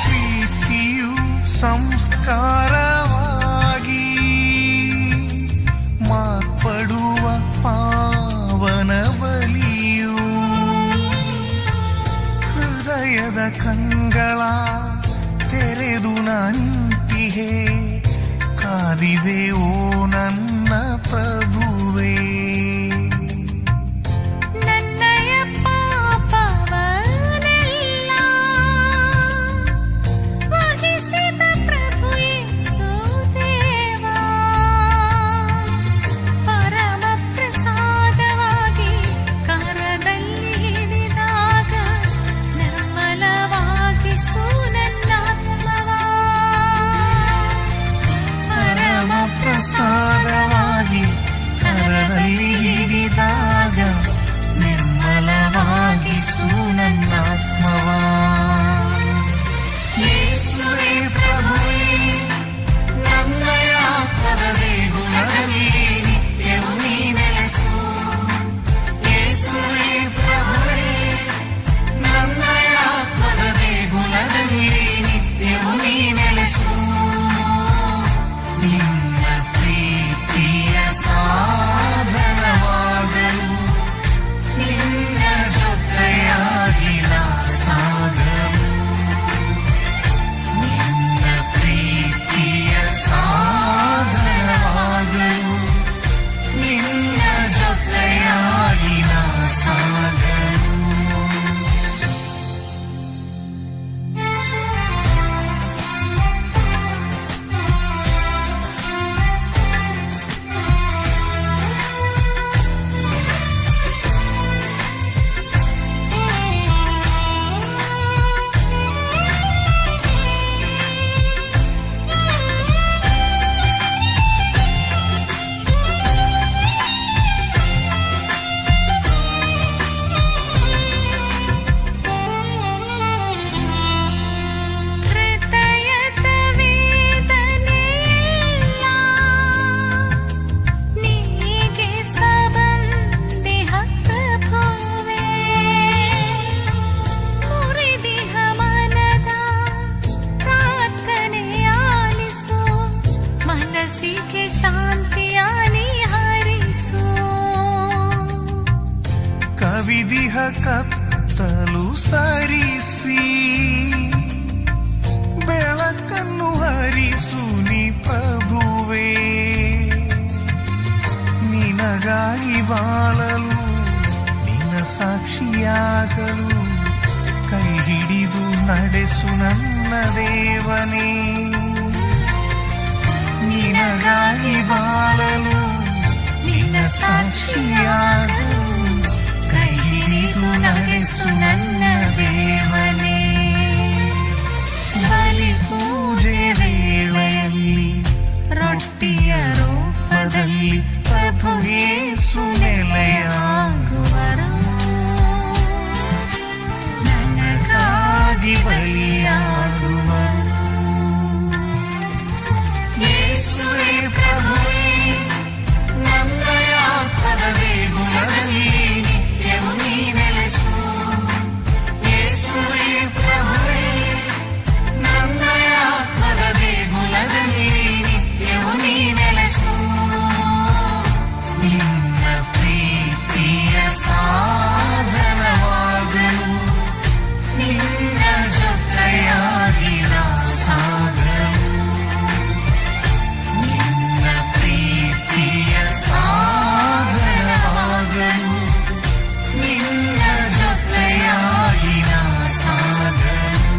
ಪ್ರೀತಿಯು ಸಂಸ್ಕಾರವಾಗಿ ಮಾರ್ಪಡುವ ಪಾವನ ಬಲಿಯು, ಹೃದಯದ ಕಂಗಳ ತೆರೆದು ನಿಂತಿಹೆ, ಕಾದಿದೆ ಓ ನನ್ನ ಪ್ರಭುವೇ. ನನ್ನಯ ಪಾಪವನ್ನೆಲ್ಲ ವಹಿಸಿದ ಪ್ರಭು ಯೇಸು ದೇವಾ, ಪರಮ ಪ್ರಸಾದವಾಗಿ ಕರದಲ್ಲಿ ಹಿಡಿದಾಗ ನಿರ್ಮಲವಾಗಿಸು ನನ್ನಾತ್ಮವ. ಪರಮ ಪ್ರಸಾದವಾಗಿ ಕರದಲ್ಲಿ ಹಿಡಿದಾಗ ನಿರ್ಮಲವಾಗಿಸು ನನ್ನಾತ್ಮವ. ಯೇಸುವೇ ಪ್ರಭುವೇ, ನನ್ನಯ ಆತ್ಮದ ದೇಗುಲದಲ್ಲಿ ನಿತ್ಯವೂ ನೀ ನೆಲೆಸು. ಯೇಸುವೇ ಪ್ರಭುವೇ, ನನ್ನಯ ಆತ್ಮದ ದೇಗುಲದಲ್ಲಿ ನಿತ್ಯವೂ ನೀ ನೆಲೆಸು. ನಿನ್ನ ಪ್ರೀತಿಯ ಸಾಧನವಾಗಲು, ನಿನ್ನ ಜೊತೆಯಾಗಿ ನಾ ಸಾಗಲು. ನಿನ್ನ ಪ್ರೀತಿಯ ಸಾಧನವಾಗಲು, ನಿನ್ನ ಜೊತೆಯಾಗಿ ನಾ ಸಾಗಲು. ಹೃದಯದ ವೇದನೆಯೆಲ್ಲ ನೀಗಿಸಬಂದಿಹ ಪ್ರಭುವೇ, ಮುರಿದಿಹ ಮನದ ಪ್ರಾರ್ಥನೆಯಾಲಿಸು, ಮನಸ್ಸಿಗೆ ಶಾಂತಿಯ ನೀ ಹರಿಸು. ಕವಿದಿಹ ಕತ್ತಲು ಸರಿಸಿ, ಬೆಳಕನ್ನು ಹರಿಸು ನೀ ಪ್ರಭುವೇ. ನಿನಗಾಗಿ ಬಾಳಲು, ನಿನ್ನ ಸಾಕ್ಷಿಯಾಗಲು, ಕೈ ಹಿಡಿದು ನಡೆಸು ನನ್ನ ದೇವನೇ. ನಿನಗಾಗಿ ಬಾಳಲು, ನಿನ್ನ ನಿನ್ನ ಸಾಕ್ಷಿಯಾಗಲು ಕೈ ಹಿಡಿದು ನಡೆಸು ನನ್ನ ದೇವನೇ. ಬಲಿ ಪೂಜೆ ವೇಳೆಯಲ್ಲಿ ರೊಟ್ಟಿಯ ರೂಪದಲ್ಲಿ ಪ್ರಭು ಯೇಸು ನೆಲೆಯಾಗುವರು. ನನಗಾಗಿ ಬಲಿಯಾಗುವರು. ಯೇಸುವೇ ಪ್ರಭುವೇ, ನನ್ನ ಆತ್ಮದ ದೇಗುಲದಲ್ಲಿ ನಿತ್ಯವೂ ನೀ ನೆಲೆಸು. ಯೇಸುವೇ ಪ್ರಭುವೇ, ನನ್ನ ಆತ್ಮದ ದೇಗುಲದಲ್ಲಿ ನಿತ್ಯವೂ ನೀ ನೆಲೆಸು. ನಿನ್ನ ಪ್ರೀತಿಯ ಸಾಧನವಾಗಲು ನಿನ್ನ ಜೊತೆಯಾಗಿ ನಾ ಸಾಗಲು. ನಿನ್ನ ಪ್ರೀತಿಯ ಸಾಧನವಾಗಲು ನಿನ್ನ ಜೊತೆಯಾಗಿ ನಾ ಸಾಗಲು.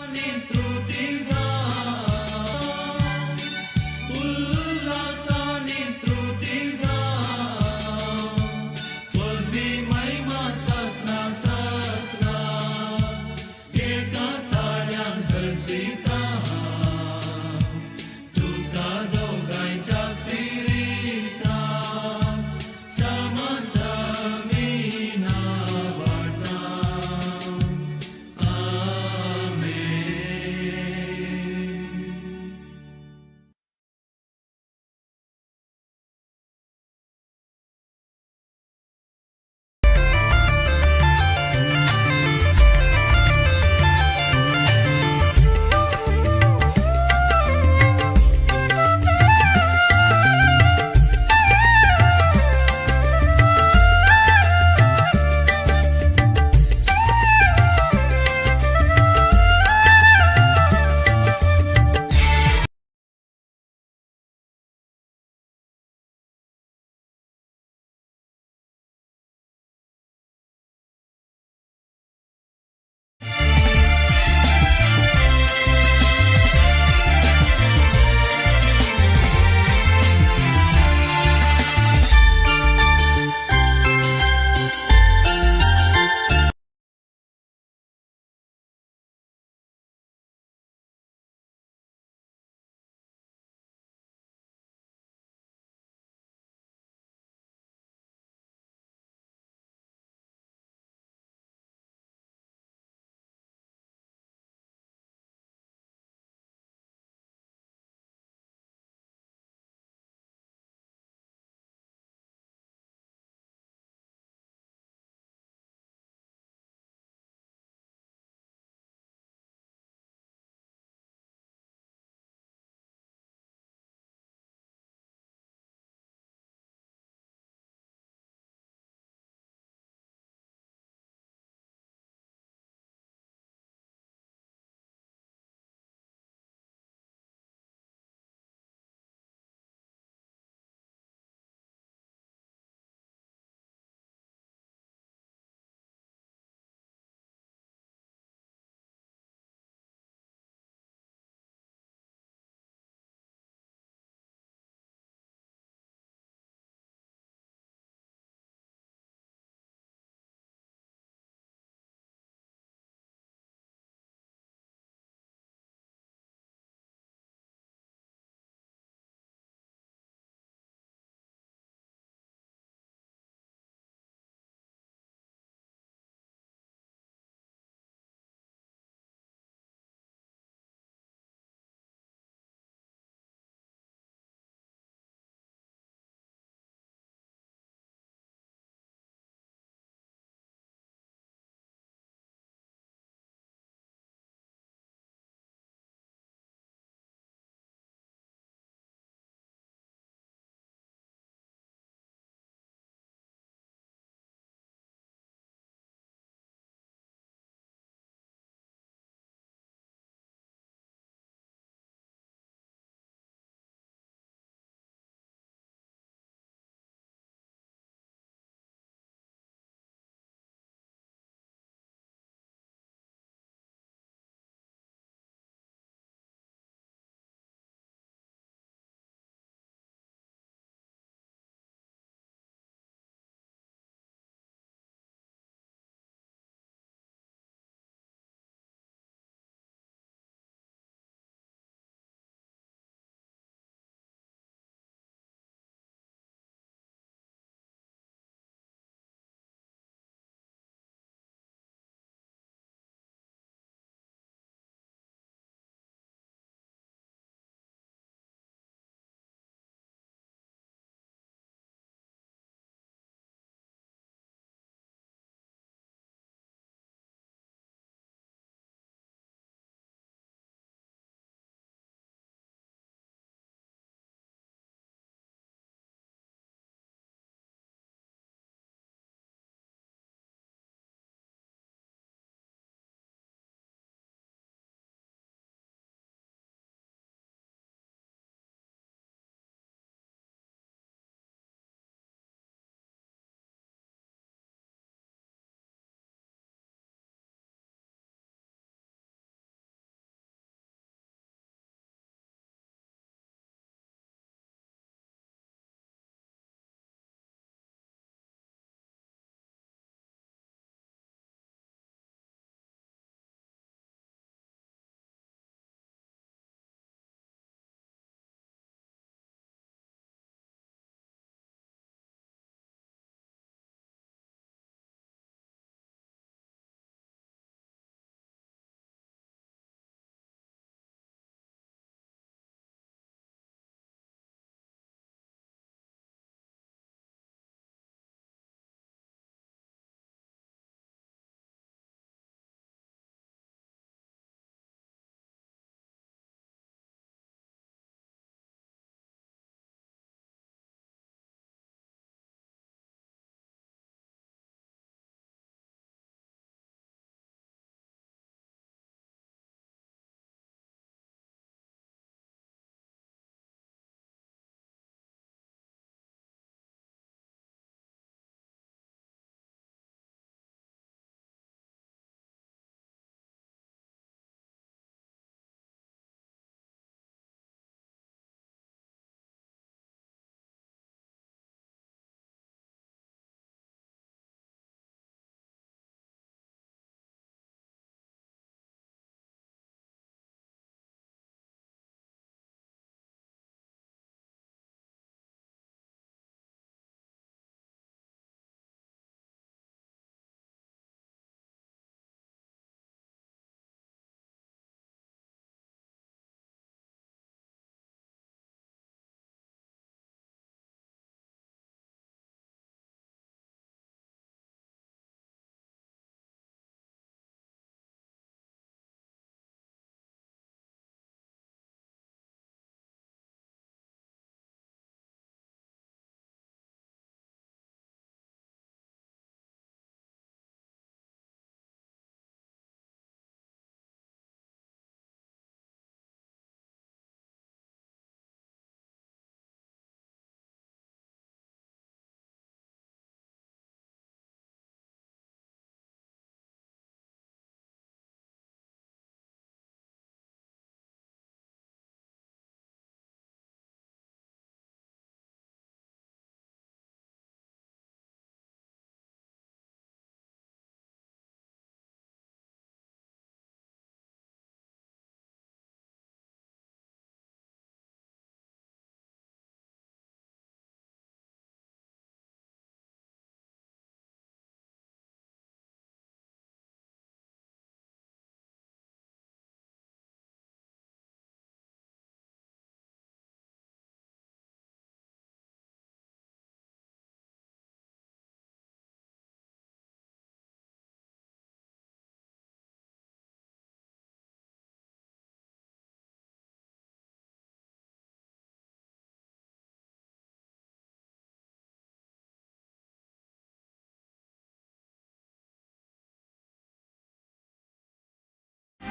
Amen.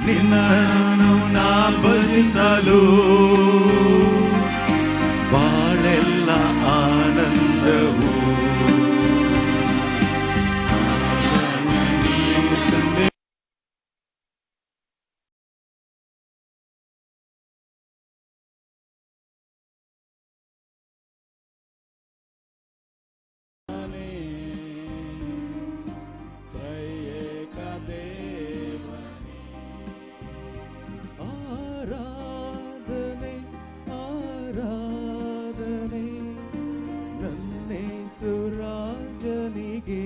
ನಿನ್ನನ್ನು ನಾ ಭಜಿಸಲು ಬಾಳೆಲ್ಲ ಆನಂದವು ಆರಾಧನೆ ಆರಾಧನೆ ನನ್ನೇ ಸುರಾಜನಿಗೆ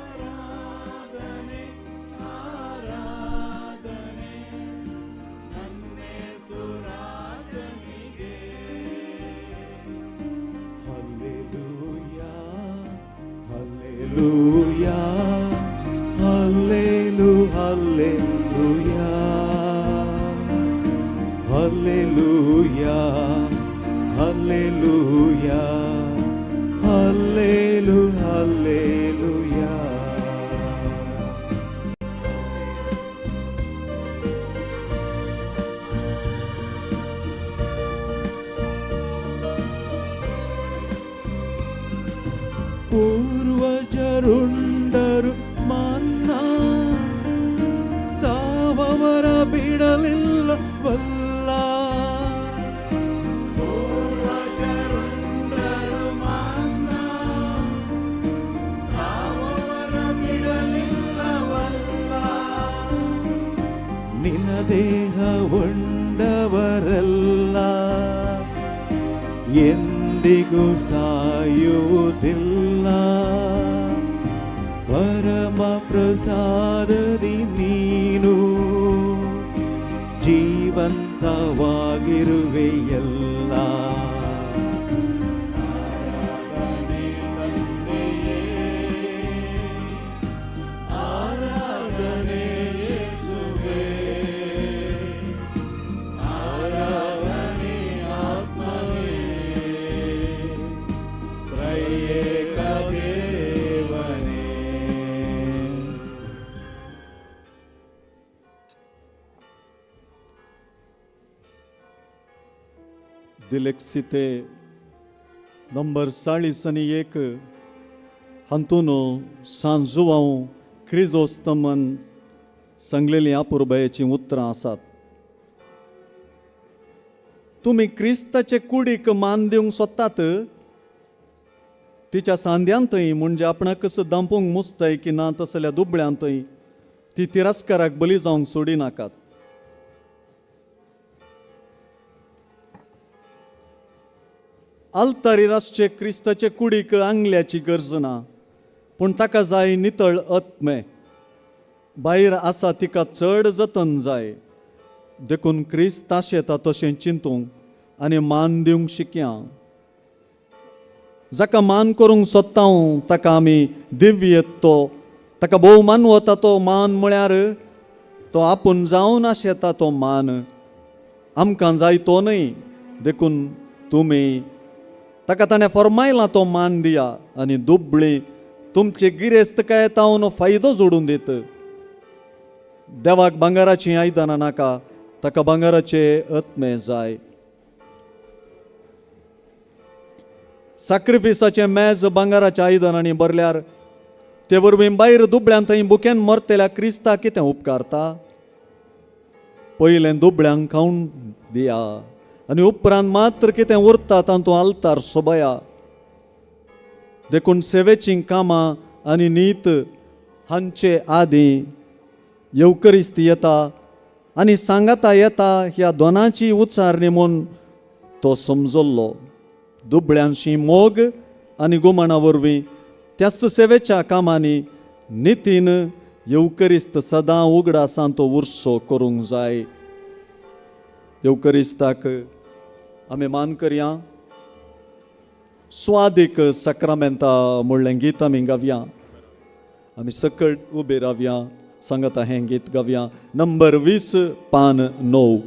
ಆರಾಧನೆ ಆರಾಧನೆ ನನ್ನೇ ಸುರಾಜನಿಗೆ ಹಲ್ಲೆಲೂಯಾ ಹಲ್ಲೆಲೂಯಾ ಹಲ್ಲೆಲು ಹಲ್ಲೆಲೂಯಾ ಹಲ್ಲೆಲೂಯಾ ಹಲ್ಲೆಲೂಯಾ ಹಲ್ಲೆಲು ಹಲ್ಲೆಲೂಯಾ ಪೂರ್ವಜರುಂಡರು ಮನ್ನ ಸಾವವರ ಬಿಡಲಿಲ್ಲವಲ್ಲ ಪೂರ್ವಜರುಂಡರು ಮನ್ನ ಸಾವವರ ಬಿಡಲಿಲ್ಲವಲ್ಲ ನಿನ್ನ ದೇಹವುಂಡವರಲ್ಲ ಎಂದಿಗೂ ಸಾಯುವುದಿಲ್ಲ ಪರಮ ಪ್ರಸಾದದಿ ನೀನು ಜೀವಂತವಾಗಿರುವೆಯಲ್ಲ ಆರಾಧನೆ ಯೇಸುವೇ ಆರಾಧನೆ ಆತ್ಮವೇ ತ್ರೈಯೇಕ ದೇವನೇ दिलेक्सिते नंबर 41 हातून सांजुवांव क्रिजोस्तमन सांगलेली आपुरबायेची उतरां आसात. तुमी क्रिस्ताचे कुडीक मान दिवंक सोदतात तिच्या सांद्यांतय म्हणजे आपणाक कसं दांपूंक मुसताय की ना तसल्या दुबळ्यांतय ती तिरस्काराक बली जावंक सोडिनाकात. अल्तारिरासचे क्रिस्ताचे कुडीक आंगल्याची गरज ना पूण ताका जाय नितळ आत्मे भायर आसा तिका चड जतन जाय देखून क्रिस्त आशेता तशें चिंतूंक आनी मान दिवंक शिकया. जाका मान करूंक सोदता ताका आमी दिव्य तो ताका भोवमान वता तो मान म्हळ्यार तो आपूण जावन आशेता तो मान आमकां जाय तो न्हय देखून तुमी ताका ताणें फरमायला तो मान दिया आनी दुबळी तुमचे गिरेस्तकाय तावन फायदो जोडून दित. देवाक भांगाराची आयदनां नाका ताका भांगाराचे आत्मे जाय. सॅक्रिफिसाचे मेज भांगाराच्या आयदनांनी भरल्यार ते वरवीं भायर दुबळ्यां थंय बुकेन मरतल्या क्रिस्ताक कितें उपकारता. पयलें दुबळ्यांक खावन दिया आनी उपरांत मात्र कितें उरता तातूंत आल्तार सोबया. देखून सेवेचीं कामां आनी नीत हांचे आदीं येवकरिस्त येता आनी सांगाता येता ह्या दोनांची उचारणी म्हूण तो समजल्लो. दुबळ्यांशी मोग आनी गुमाणा वरवीं त्याच सेवेच्या कामांनी नितीन येवकरिस्त सदां उगडासां तो उर्सो करूंक जाय. येवकरिस्ताक आमी मान करया. स्वादीक सक्रामेंता म्हणलें गीत आमी गावया. आमी सकट उबे रावया सांगता हें गीत गावया. नंबर 20 पान 9.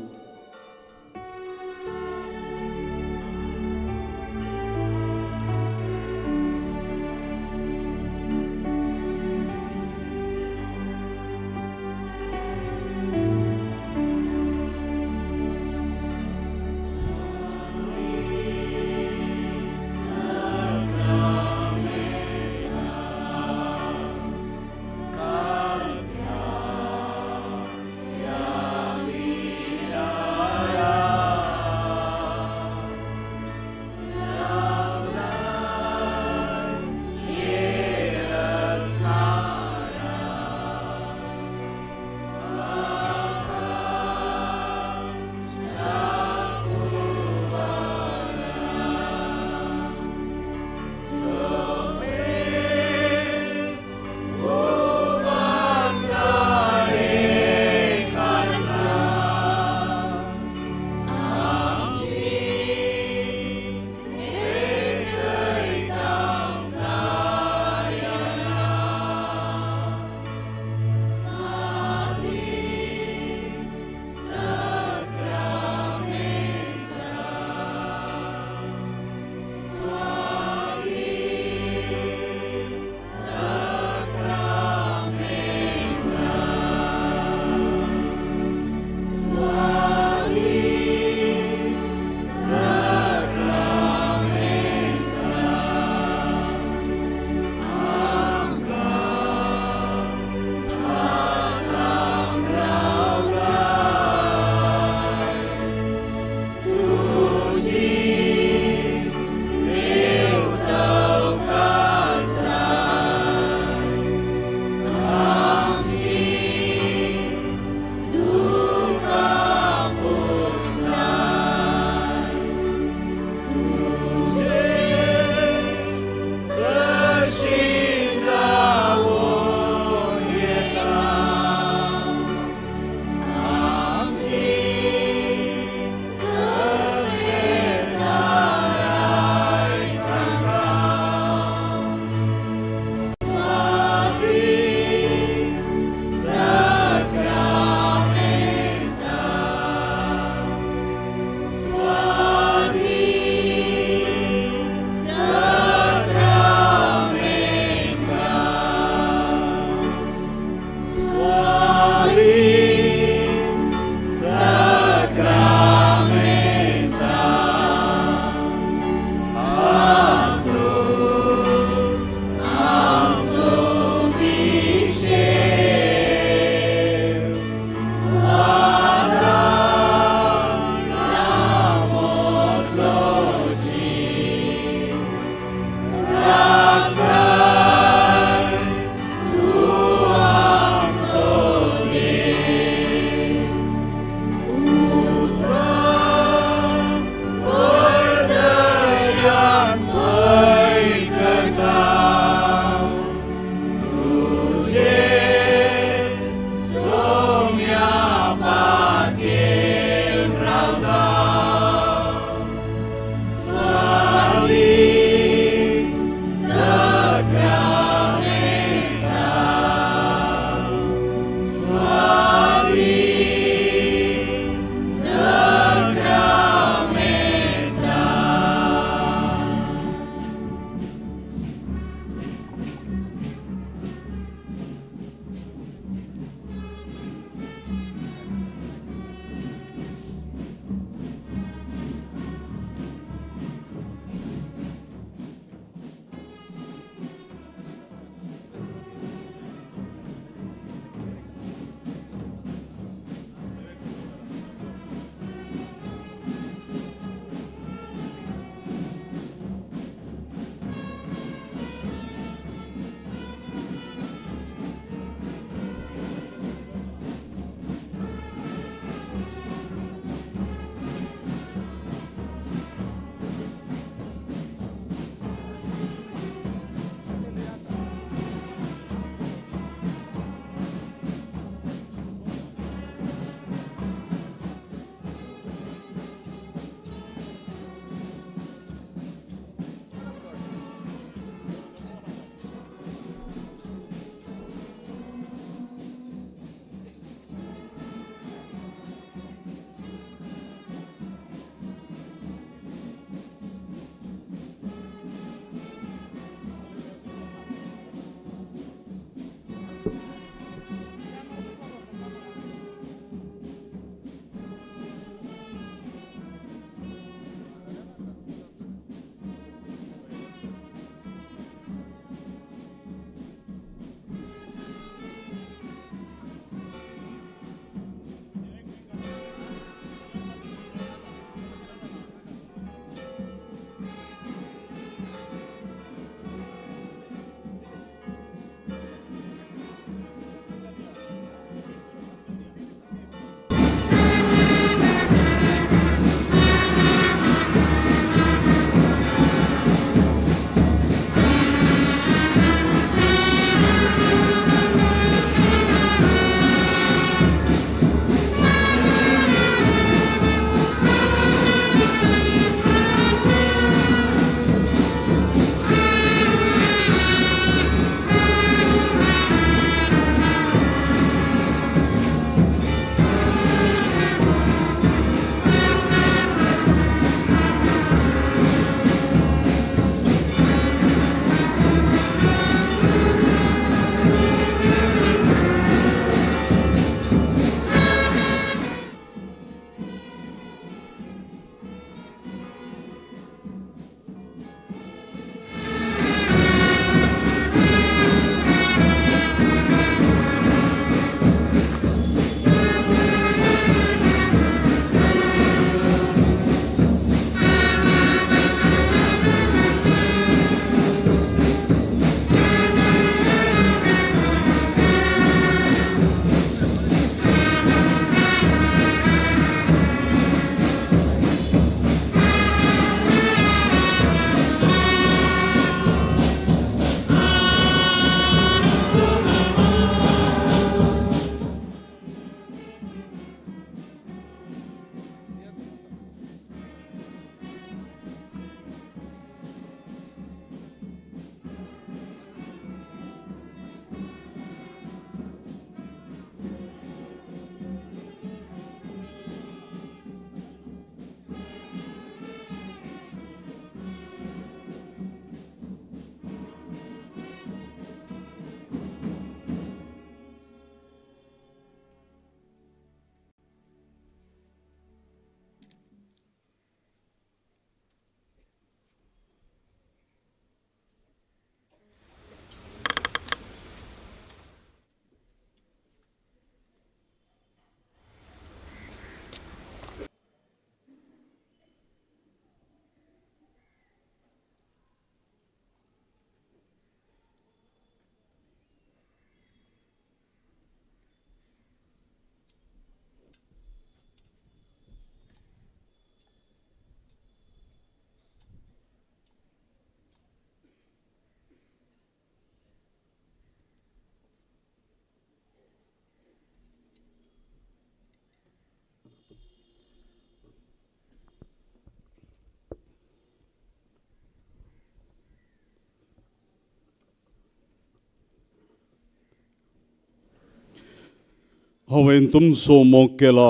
हांवें तुमचो मोग केला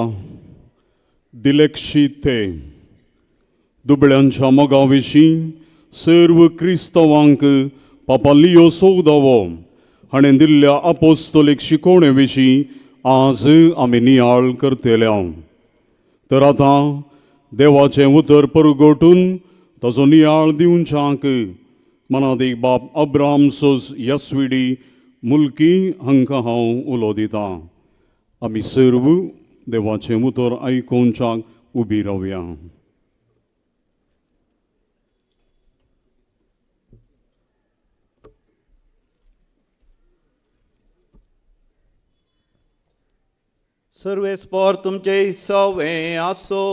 दिलेक्षी ते दुबळ्यांच्या मोगा विशीं सर्व क्रिस्तवांक पापा लियो चौदावो हाणें दिल्ल्या आपोस्तोलीक शिकोवणे विशीं आज आमी नियाळ करतले. तर आतां देवाचें उतर परगटून ताचो नियाळ दिवच्याक मनादीक बाप अब्राहम सोज यस्विडी मुल्की हांकां हांव उलो दितां. आमी सर्व देवाचें उतर आयकोवच्याक उबी रावया. सर्वेस्पर तुमचे सवे आसो.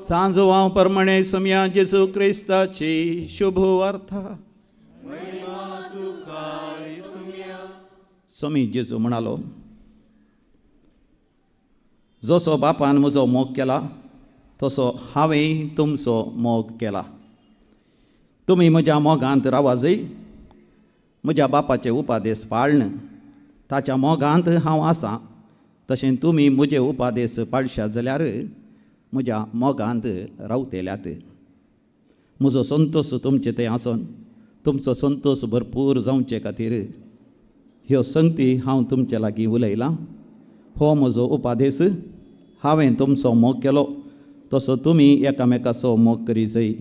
सांजोवा प्रमाणे समया जेजू क्रिस्ताची शुभ वार्ता. स्वामी जेजू म्हणालो, जसो बापान म्हजो मोग केला तसो हांवें तुमचो मोग केला. तुमी म्हज्या मोगांत रावा जय. म्हज्या बापाचे उपादेश पाळन ताच्या मोगांत हांव आसां तशें तुमी म्हजे उपादेश पाळश्या जाल्यार म्हज्या मोगांत रावतल्यात. म्हजो संतोश तुमचे थंय आसून तुमचो संतोश भरपूर जावचे खातीर ह्यो संगती हांव तुमचे लागीं उलयलां. हो म्हजो उपादेश. हांवें तुमचो मोग केलो तसो तुमी एकामेकाचो मोग करी जय.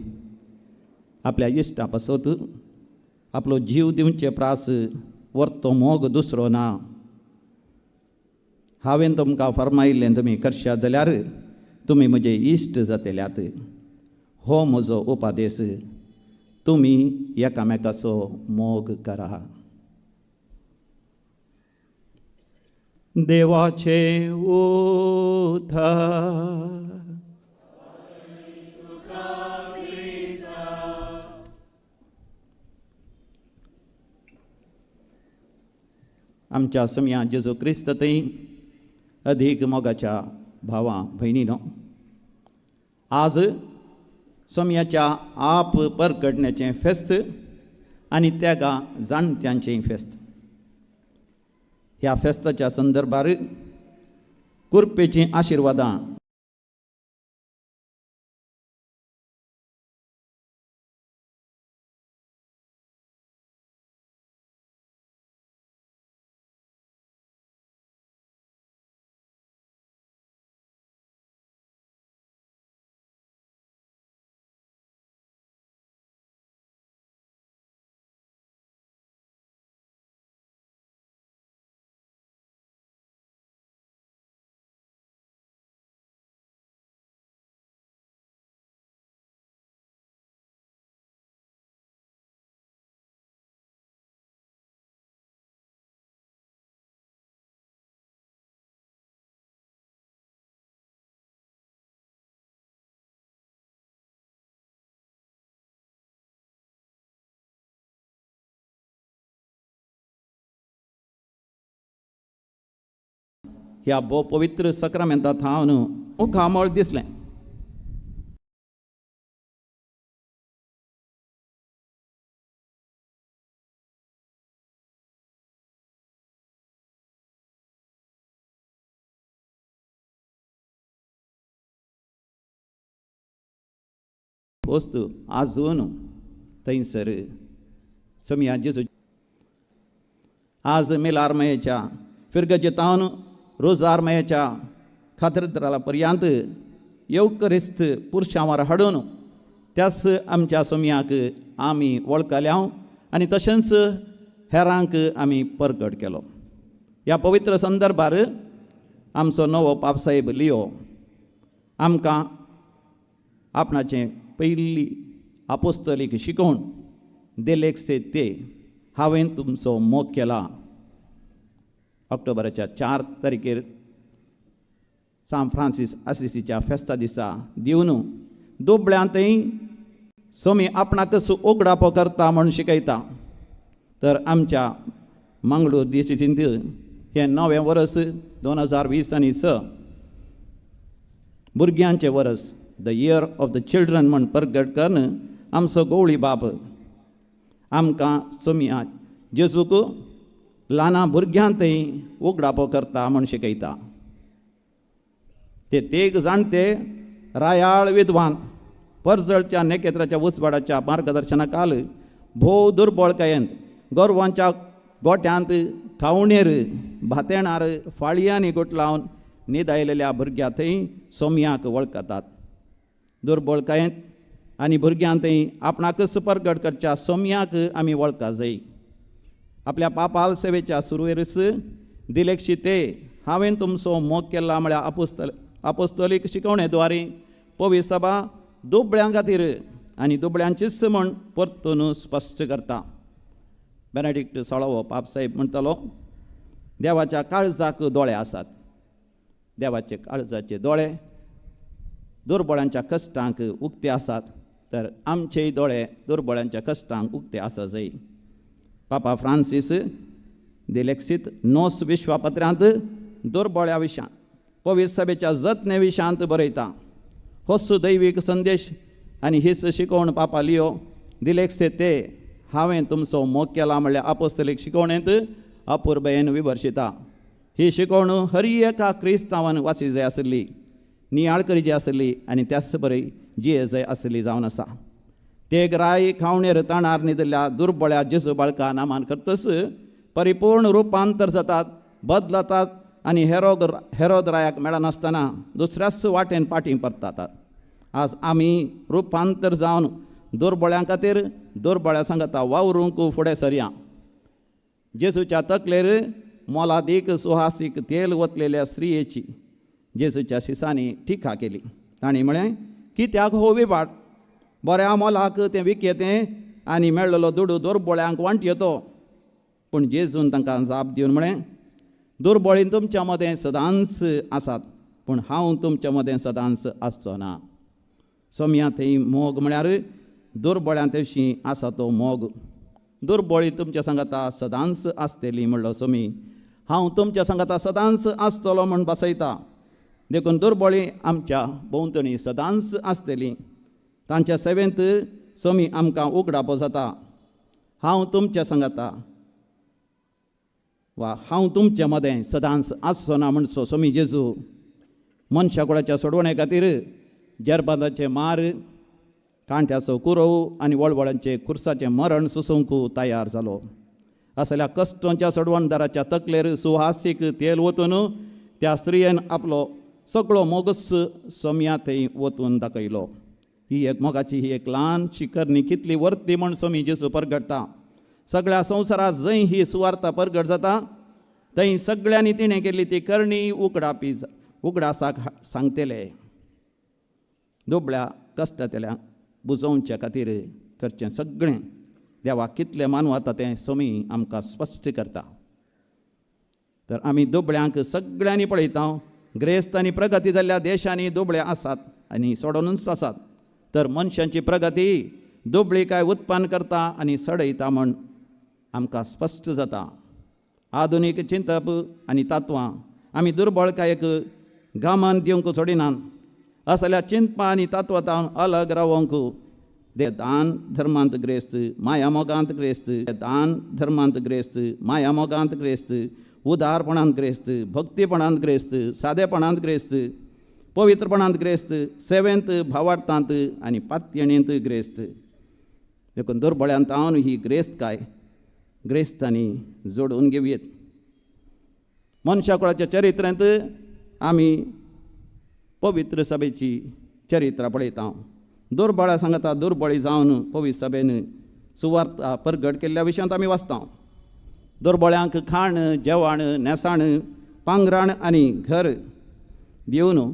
आपल्या इश्टा पासत आपलो जीव दिवचे प्रास वर्तो मोग दुसरो ना. हांवें तुमकां फरमायिल्लें तुमी करश्या जाल्यार तुमी म्हजे इश्ट जातल्यात. हो म्हजो उपादेश. तुमी एकामेकाचो मोग करा. देवाचे उतर. आमच्या समया जेजू क्रिस्त थंय अधीक मोगाच्या भावां भयणीनो, आज समयाच्या आप परगटण्याचें फेस्त आनी त्यागा जाणट्यांचें फेस्त. ह्या फेस्ताच्या संदर्भार कुरपेचीं आशिर्वादां ह्या भोव पवित्र सक्रामेंतांत हांव न्हू मुखामळ दिसलें. वस्तू आजून थंयसर समया जेजू आज मेलारमयाच्या फिरगजेतावन रोजारमयाच्या खात्रीदारा पर्यंत येवकरिस्त पुरुशांवर हाडून त्याच आमच्या समयाक आमी वळखल्या आनी तशेंच हेरांक आमी परगट केलो. ह्या पवित्र संदर्भार आमचो नवो पापसाहेब लियो आमकां आपणाचें पयली आपोस्तलीक शिकोवन देलेक ते हांवें तुमचो मोग केला. ऑक्टोबराच्या 4 तारखेर सान फ्रांसीस असिसीच्या फेस्ता दिसा दिवन दोबळ्यांतय सोमी आपणाकच ओगडापो करता म्हूण शिकयता. तर आमच्या मंगळूर डिसिसींत हें नवें वर्स 2020 भुरग्यांचें वर्स the year of the children म्हूण परगट करून आमचो गवळी बाब आमकां सोमया जेजूक ल्हाना भुरग्यांतय उगडापो करता म्हूण शिकयता. ते तेग जाणटे रायाळ विद्वान परजळच्या नेकेत्राच्या उसवाडाच्या मार्गदर्शनाखाल भोव दुर्बळकायेंत गोरवांच्या गोट्यांत खावणेर भातेणार फाळयांनी गोट लावन न्हिदायलेल्या भुरग्यांतय सोमयाक वळखतात. दुर्बळकायेंत आनी भुरग्यांतय आपणाक सुपरगड करच्या सोमयाक आमी वळखा जाय. आपल्या पापाल सेवेच्या सुरवेरस दिलेक्षी ते हांवें तुमचो मोग केला म्हळ्यार अपोस्तोलीक शिकवणेद्वारे पवित्र सभा दुबळ्यां खातीर आनी दुबळ्यांचीच म्हण परतून स्पश्ट करता. बेनेडिक्ट 16 पापसाहेब म्हणटालो, देवाच्या काळजाक दोळे आसात. देवाचे काळजाचे दोळे दुर्बळांच्या कश्टांक उक्ते आसात, तर आमचेय दोळे दुर्बळांच्या कश्टांक उक्ते आसा जाय. पापा फ्रांसीस दिलेक्सीत नोस विश्वापत्रांत दुर्बळ्या विशयांत पवित्र सभेच्या जतने विशयांत बरयता. होस दैवीक संदेश आनी हीच शिकवण पापा लियो दिलेक्से ते हांवें तुमचो मोग केला म्हणल्यार अपोस्तलीक शिकवणेंत अपुर्बेन विभरशिता. ही शिकवण हर एका क्रिस्तांवान वाची जाय आसली, नियाळ करी जाय आसली आनी त्याच बरी जिये जाय आसली जावन आसा. ते ग्राय खावणेर ताणार न्हिदल्या दुर्बळ्या जेजू बाळका नामान करतस परिपूर्ण रुपांतर जातात, बदलतात आनी हेरोद रायाक मेळनासतना दुसऱ्याच वाटेन फाटीं परतात. आज आमी रुपांतर जावन दुर्बळ्यां खातीर दुर्बळ्या सांगता वावरूंक फुडें सरया. जेजूच्या तकलेर मोलादीक सुहासीक तेल वतलेल्या स्त्रियेची जेजूच्या शिसांनी टिका केली. तांणी म्हळें, कित्याक हो विबाट? बऱ्या मोलाक तें विकेतें आनी मेळ्ळलो दुडू दुर्बळ्यांक वांट येतो. पूण जेजून तांकां जाप दिवन म्हळें, दुर्बळी तुमच्या मदें सदांच आसात, पूण हांव तुमच्या मदें सदांच आसचो ना. सोमया थंय मोग म्हळ्यार दुर्बळ्यां तशी आसा तो मोग. दुर्बळी तुमच्या सांगाता सदांच आसतली म्हणलो सोमी. हांव तुमच्या सांगाता सदांच आसतलो म्हूण बसयता. देखून दुर्बळी आमच्या भोंवतणी सदांच आसतली. तांच्या सेवेंत सोमी आमकां उगडापो जाता. हांव तुमच्या सांगाता वा हांव तुमच्या मदें सदांच आसचो ना म्हणसो सोमी जेजू मनशा कुळाच्या सोडवणे खातीर जरबादाचे मार, कांट्याचो कुरव आनी वळवळांचे खुर्साचें मरण सुसोवंक तयार जालो. असल्या कश्टांच्या सोडवणदाराच्या तकलेर सुहासीक तेल वतून त्या स्त्रियेन आपलो सगळो मोगस सोमया थंय वतून दाखयलो. ही एक मोगाची ही एक ल्हानशी करणी कितली वर्ती म्हूण सोमी जेजू परगडटा. सगळ्या संवसारांत जंय ही सुवार्ता परगट जाता थंय सगळ्यांनी तिणें केल्ली ती करणी उगडासाक सांगतले. दुबळ्या कश्टांतल्यांक बुजोवच्या खातीर करचें सगळें देवाक कितलें मानू आतां तें सोमी आमकां स्पश्ट करता. तर आमी दुबळ्यांक सगळ्यांनी पळयता. ग्रेस्त आनी प्रगती जाल्ल्या देशांनी दुबळे आसात आनी सोडूनच आसात. तर मनशांची प्रगती दुबळी काय उत्पन्न करता आनी सडयता म्हूण आमकां स्पश्ट जाता. आधुनीक चिंतप आनी तात्वां आमी दुर्बळकायेक गामान दिवंक सोडिनात. असल्या चिंतपां आनी तात्वांतावन अलग रावंक दान धर्मांत ग्रेस्त, माया मोगांत ग्रेस्त, दान धर्मांत ग्रेस्त, माया मोगांत ग्रेस्त, उदारपणांत ग्रेस्त, भक्तीपणांत ग्रेस्त, सादेपणांत ग्रेस्त, पवित्रपणांत ग्रेस्त, सेवेंत भावार्थांत आनी पातयणेंत ग्रेस्त. देखून दुर्बळ्यांत हांव ही ग्रेस्त काय ग्रेस्तांनी जोडून घेवयेत. मनशा कुळाच्या चरित्रांत आमी पवित्र सभेची चरित्रां पळयता. दुर्बळां सांगता दुर्बळी जावन पवित्र सभेन सुवार्ता परगट केल्ल्या विशयांत आमी वाचता. दुर्बळ्यांक खाण, जेवण, नेसाण, पांगराण आनी घर दिवन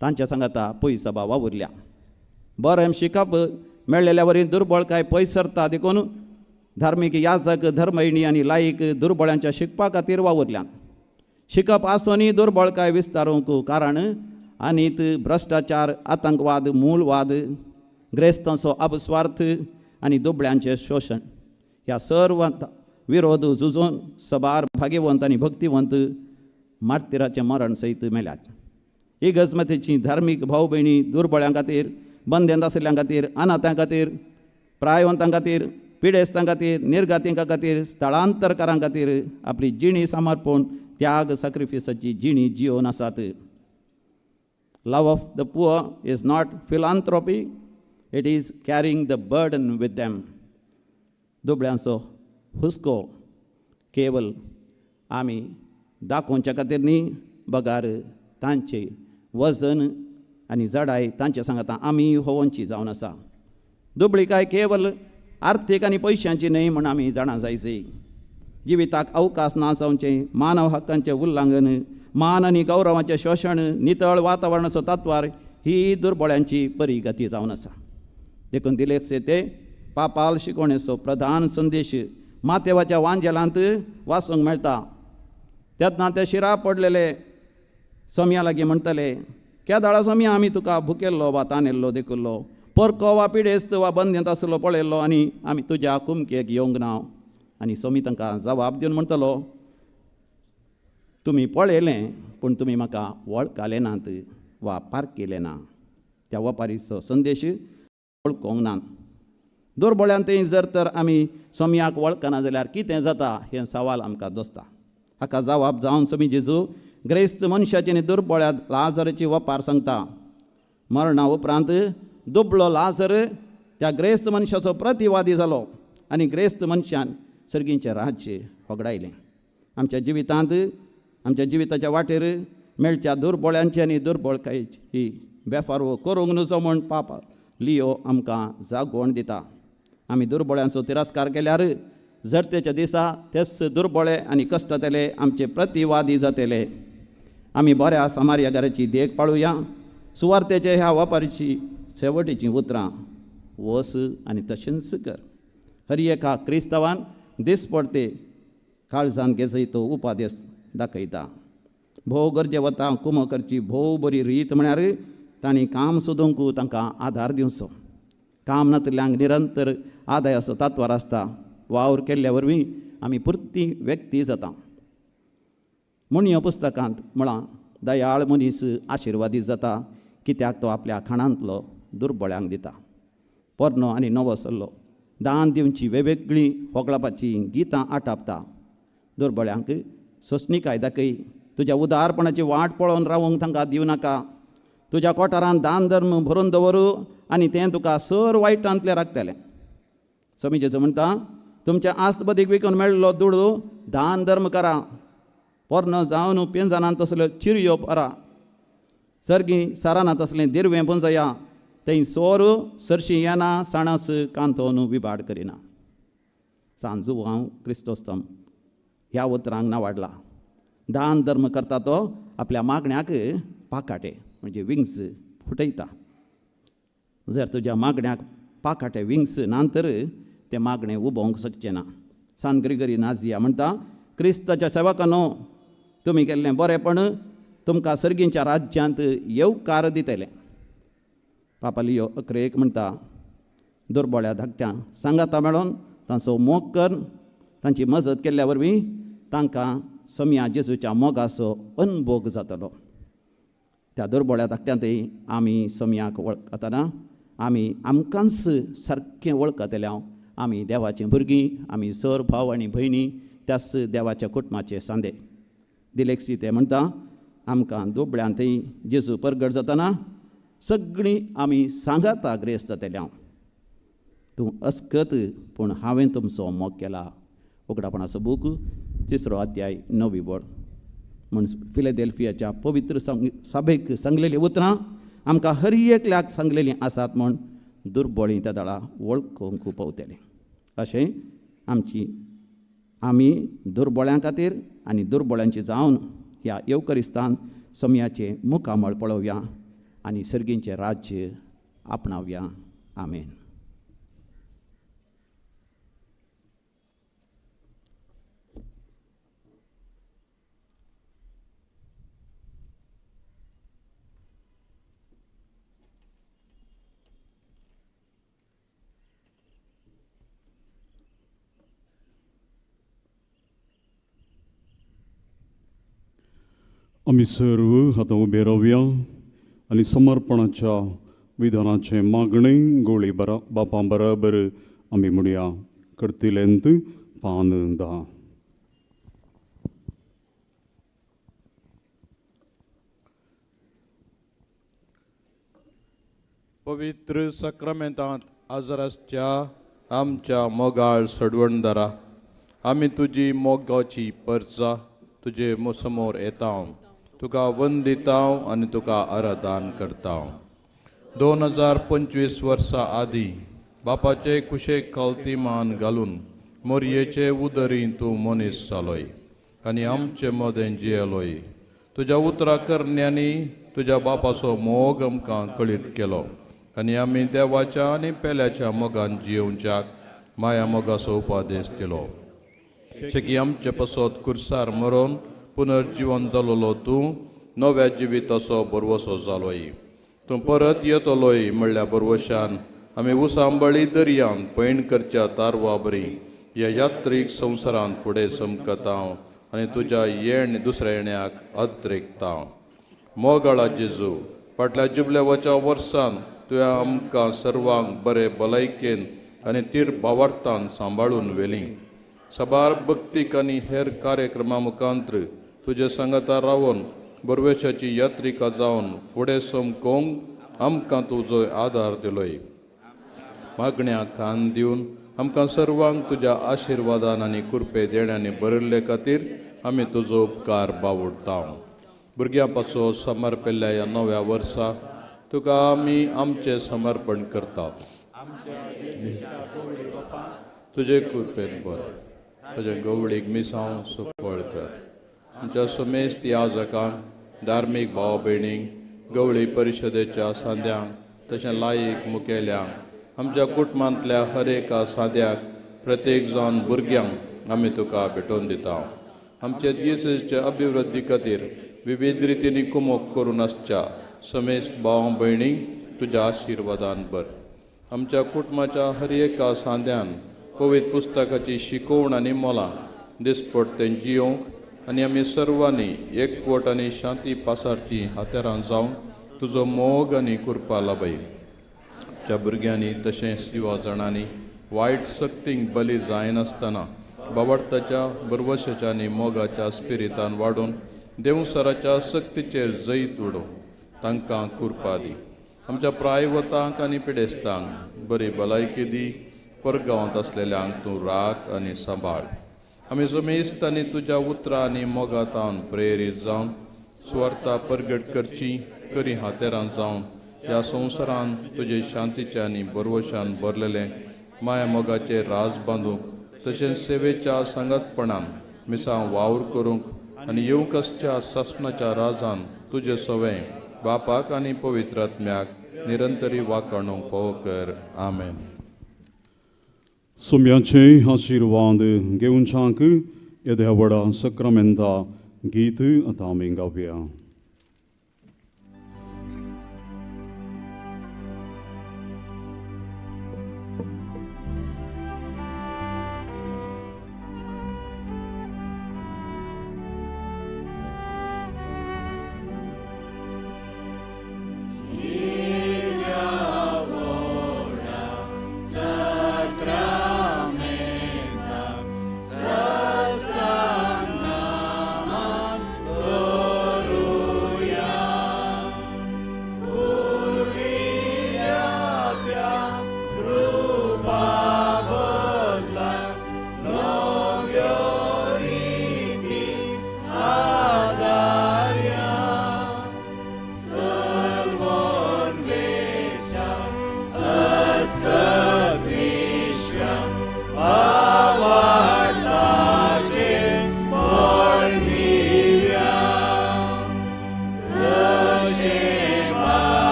तांच्या सांगता पयस सभा वावुरल्या. बरें शिकप मेळ्ळेल्या वरी दुर्बळकाय पयस सरता. देखून धार्मीक याजक, धर्मयणी आनी लायक दुर्बळ्यांच्या शिकपा खातीर वावुरल्या. शिकप आसोनी दुर्बळकाय विस्तारूंक कारण आनीत भ्रश्टाचार, आतंकवाद, मूलवाद, ग्रेस्तांचो अपस्वार्थ आनी दुबळ्यांचें शोशण ह्या सर्वांत विरोध झुजोवन सबार भाग्यवंत आनी भक्तिवंत मार्तिराचें मरण सयत मेल्यात. इगर्जमतेची धार्मीक भाव भयणी दुर्बळ्यां खातीर, बंदेंत आशिल्ल्यां खातीर, अनाथां खातीर, प्रायवंतां खातीर, पिडेस्तां खातीर निर्गातीं खातीर स्थळांतरकारां खातीर आपली जिणी समर्पण त्याग सॅक्रिफिसाची जिणी जिवन आसात. Love of the poor is not philanthropy, it is caring the burden with them. दुबळ्यांचो हुस्को केवल आमी दाखोवच्या खातीर न्ही, बगार तांचे वजन आनी जडाय तांचे सांगाता आमी होवनची जावन आसा. दुबळीकाय केवल आर्थीक आनी पयशांची न्हय म्हण आमी जाणा जायची. जिविताक अवकाश ना जावचें, मानव हक्कांचें उल्लंघन, मान आनी गौरवाचें शोशण, नितळ वातावरणाचो तत्वार ही दुर्बळ्यांची बरी गती जावन आसा. देखून दिलेसे ते पापाल शिकवणेचो प्रधान संदेश मातेवाच्या वांजेलांत वाचूंक मेळटा. तेन्ना ते शिरा पडलेले सोम्या लागीं म्हणटले, केदाळा सोम्या आमी तुका भुकेल्लो वा तानेल्लो देखुल्लो, परको वा पिडेस्त वा बंदेंत आसलो पळयल्लो आनी आमी तुज्या कुमकेक येवंक ना. आनी सोमी तांकां जबाब दिवन म्हणटलो, तुमी पळयलें पूण तुमी म्हाका वळखले नात वा पारकिले ना. त्या वपारीचो संदेश वळखोंक ना. दुर्बळ्यांतय जर तर आमी सोम्याक वळखना जाल्यार कितें जाता हें सवाल आमकां दोसता. हाका जबाब जावन सोमी जेजू ग्रेस्त मनशाची आनी दुर्बळ्या लाजराची वपार सांगता. मरणा उपरांत दुबळो लाजर त्या ग्रेस्त मनशाचो प्रतिवादी जालो आनी ग्रेस्त मनशान सर्गींचें राज्य होगडायलें. आमच्या जिवितांत आमच्या जिविताच्या वाटेर मेळच्या दुर्बळ्यांची आनी दुर्बळकायेची ही बेफारवो करूंक नजो म्हण पाप लियो आमकां जागोवण दिता. आमी दुर्बळ्यांचो तिरस्कार केल्यार जरतेच्या दिसा तेच दुर्बळे आनी कश्टतले आमचे प्रतिवादी जातले. आमी बऱ्या समार्यागाराची देख पाळुया. सुवार्तेचे ह्या वापारीची शेवटीची उतरां वस आनी तशेंच कर. हर एका क्रिस्तावान दिसपडते काळजान घेजयतो उपादेश दाखयता. भोव गरजे वता कुमो करची भोव बरी रीत म्हळ्यार तांणी काम सोदूंक तांकां आदार दिवचो. काम नातल्यांक निरंतर आदायाचो तात्वार आसता. वावर केल्ल्या वरवीं आमी पुर्ती व्यक्ती जाता. मुणयो पुस्तकांत म्हळां दयाळ मनीस आशिर्वादीत जाता कित्याक तो आपल्या खाणांतलो दुर्बळ्यांक दिता. पोरनो आनी नवो सल्लो दान दिवची वेगवेगळी होगळापाची गितां आटापता. दुर्बळ्यांक सोंसणीकाय दाखय. तुज्या उदारपणाची वाट पळोवन रावूंक तांकां दिवं नाका. तुज्या कोठारांत दान धर्म भरून दवरू आनी तें तुका सर वायटांतलें राखतलें. स्वामी जेजू म्हणटा, तुमच्या आस्तबदीक विकून मेळिल्लो दुडू दान धर्म करा. पोरनो जावन पेंजानांत तसल्यो चिरयो परा. सर्गी साराना तसलें दिरवें पुंजया. थंय सोर सरशी येना साणस कांतोन विबाड करिना. सांजू हांव क्रिस्तोस्तम ह्या उतरांक नावाडला. दान धर्म करता तो आपल्या मागण्याक पाकाटे म्हणजे विंग्स फुटयता. जर तुज्या मागण्याक पाकाटे विंग्स नांतर तें मागणें उबोवंक शकचें ना. सान ग्रिगरी नाजिया म्हणटा, क्रिस्ताच्या सेवकांनो, तुमी केल्लें बरेपण तुमकां सर्गींच्या राज्यांत येवकार दितलें. पापा लियो 11 म्हणटा, दुर्बळ्या धाकट्यांक सांगाता मेळोन तांचो मोग कर. तांची मजत केल्ल्या वरवीं तांकां सोम्या जेजूच्या मोगाचो अनुभव जातलो. त्या दुर्बळ्या धाकट्यांतय आमी सोम्याक वळखतना आमी आमकांच सारकें वळखतल्या आमी देवाचीं भुरगीं, आमी सर भाव आनी भयणी त्याच देवाच्या कुटुंबाचे सांदे. दिलेक्सी ते म्हणटा, आमकां दुबळ्यांतय जेजू परगट जातना सगळीं आमी सांगाता ग्रेस्त जातल्या. तूं अस्कत पूण हांवें तुमचो मोग केला. उगडापणाचो बूक 3रो अध्याय 9वी बोड. म्हण फिलेडेल्फियाच्या पवित्र सभेक सांगलेलीं उतरां आमकां हर एकल्याक सांगलेलीं आसात म्हण दुर्बळीं त्या दळा वळखूंक पावतलें. अशें आमी दुर्बळ्यां खातीर आनी दुर्बळ्यांची जावन ह्या येवकरिस्तान सोम्याचें मुखामळ पळोवया आनी सर्गींचें राज्य आपणावया. आमेन. आमी सर्व आतां उबे रावया आनी समर्पणाच्या विधानाचे मागणे गोळी बापा बरोबर आमी म्हणया. करतिलेंत पान 10. पवित्र सक्रामेंतांत आजाराच्या आमच्या मोगाळ सडवणदारा आमी तुजी मोगाची परजा तुजे समोर येता, तुका वंदिता आनी तुका आराधन करता. 2025 वर्सां आदीं बापाचे कुशेक खालतीमान घालून मोरयेचे उदरी तूं मनीस जालोय आनी आमचे मदें जियेलोय. तुज्या उतरां करण्यांनी तुज्या बापाचो मोग आमकां कळीत केलो आनी आमी देवाच्या आनी पेल्याच्या मोगान जियोवच्याक माया मोगाचो उपादेश दिलो. की आमचे पासत कुर्सार मरोन पुनर्जीवन जालोलो तूं नव्या जिविताचो बरवसो जालोय. तूं परत येतलोय म्हणल्यार बरवशान आमी उसांबळी दर्यांत पैण करच्या तारवा बरी ह्या यात्रीक संवसारांत फुडें समकता आनी तुज्या दुसऱ्या येण्याक अद्रेकता. मोगाळा जेजू, फाटल्या जुबलेवाच्या वर्सान तुवें आमकां सर्वांक बरे भलायकेन आनी तीर भावार्थान सांबाळून व्हेली. सबार भक्तीक आनी हेर कार्यक्रमां मुखांत्र तुजे सांगाता रावन बरवेशाची यात्रिका जावन फुडें समकोवंक आमकां तुजो आदार दिलोय. मागण्या कान दिवन आमकां सर्वांक तुज्या आशिर्वादान आनी कृपे देण्यांनी भरिल्ले खातीर आमी तुजो उपकार बावडटा. भुरग्यां पासो समर्पिल्ल्या ह्या नव्या वर्सा तुका आमी आमचें समर्पण करतात. तुजे कृपेन बर तुजे गवळीक मिसांव सुफळ कर. आमच्या समेस्त याजकांक, धार्मीक भाव भयणींक, गवळी परिशदेच्या सांद्यांक तशें लायीक मुखेल्यांक, आमच्या कुटुंबांतल्या हर एका सांद्याक, प्रत्येक जावन भुरग्यांक आमी तुका भेटोवन दिता. आमचे दिसाचे अभिवृद्धी खातीर विविध रितींनी कुमोक करून आसच्या समेस्त भाव भयणींक तुज्या आशिर्वादान बर. आमच्या कुटुंबाच्या हर एका सांद्यान पवित्र पुस्तकाची शिकवण आनी मोलां दिसपडतें जियोवंक आनी आमी सर्वांनी एकवट आनी शांती पासारची हातेरां जावन तुजो मोग आनी कृपा लाभय. आमच्या भुरग्यांनी तशेंच युवा जाणांनी वायट सक्तींक बली जायनासतना बाबार्थाच्या बरवशाच्या आनी मोगाच्या स्पिरितान वाडून देवसराच्या सक्तीचेर जैत उडोव तांकां कृपा दी. आमच्या प्रायवतांक आनी पिडेस्तांक बरी भलायकी दी. परगांवांत आसलेल्यांक तूं राख आनी सांबाळ. आमी समेस्त आनी तुज्या उतरां आनी मोगातान प्रेरीत जावन स्वार्था परगट करची करी हातेरां जावन ह्या संवसारांत तुजे शांतीच्या आनी बरवशान भरलेलें माया मोगाचें राज बांदूंक तशेंच सेवेच्या सांगतपणान मिसांव वावर करूंक आनी येवंक आसच्या शासनाच्या राजान तुजे सवें बापाक आनी पवित्र आत्म्याक निरंतरी वाखाणूंक फोव कर. आमेन. सोम्याचे आशिर्वाद घेवच्याक येद्या व्हडा सक्रामेंता गीत आतां आमी गावया. Sacramenta,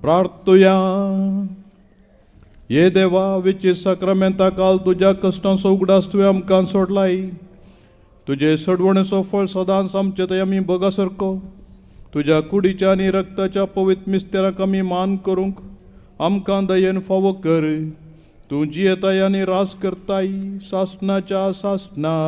प्रार्थुया. ये देवा विचे सक्रामेंता काल तुज्या कश्टांचो उगडास तुवें आमकां सोडलाय. तुजे सडवणेचो फळ सदांच आमचे थंय आमी बगा सारको. तुज्या कुडीच्या आनी रक्ताच्या पवित्र मिस्तेराक आमी मान करूंक आमकां दयेन फावो कर. तूं जियेताय आनी रास करताय सासणाच्या सासणा.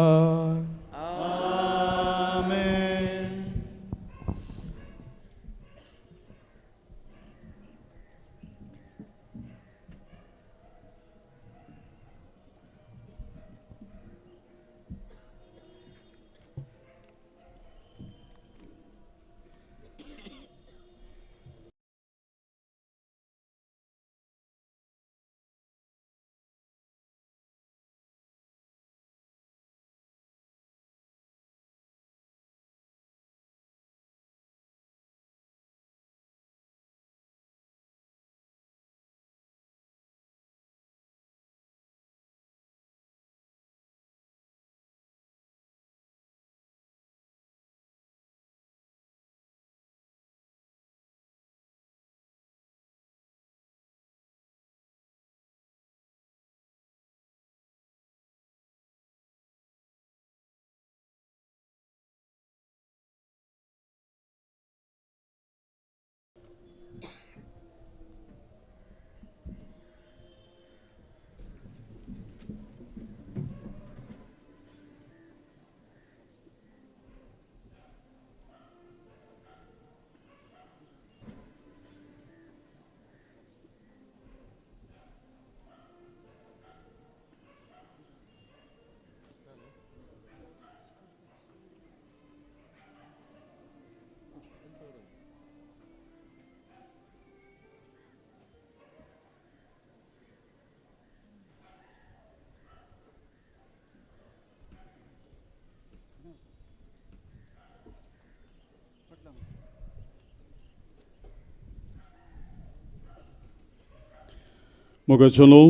मोगाचलो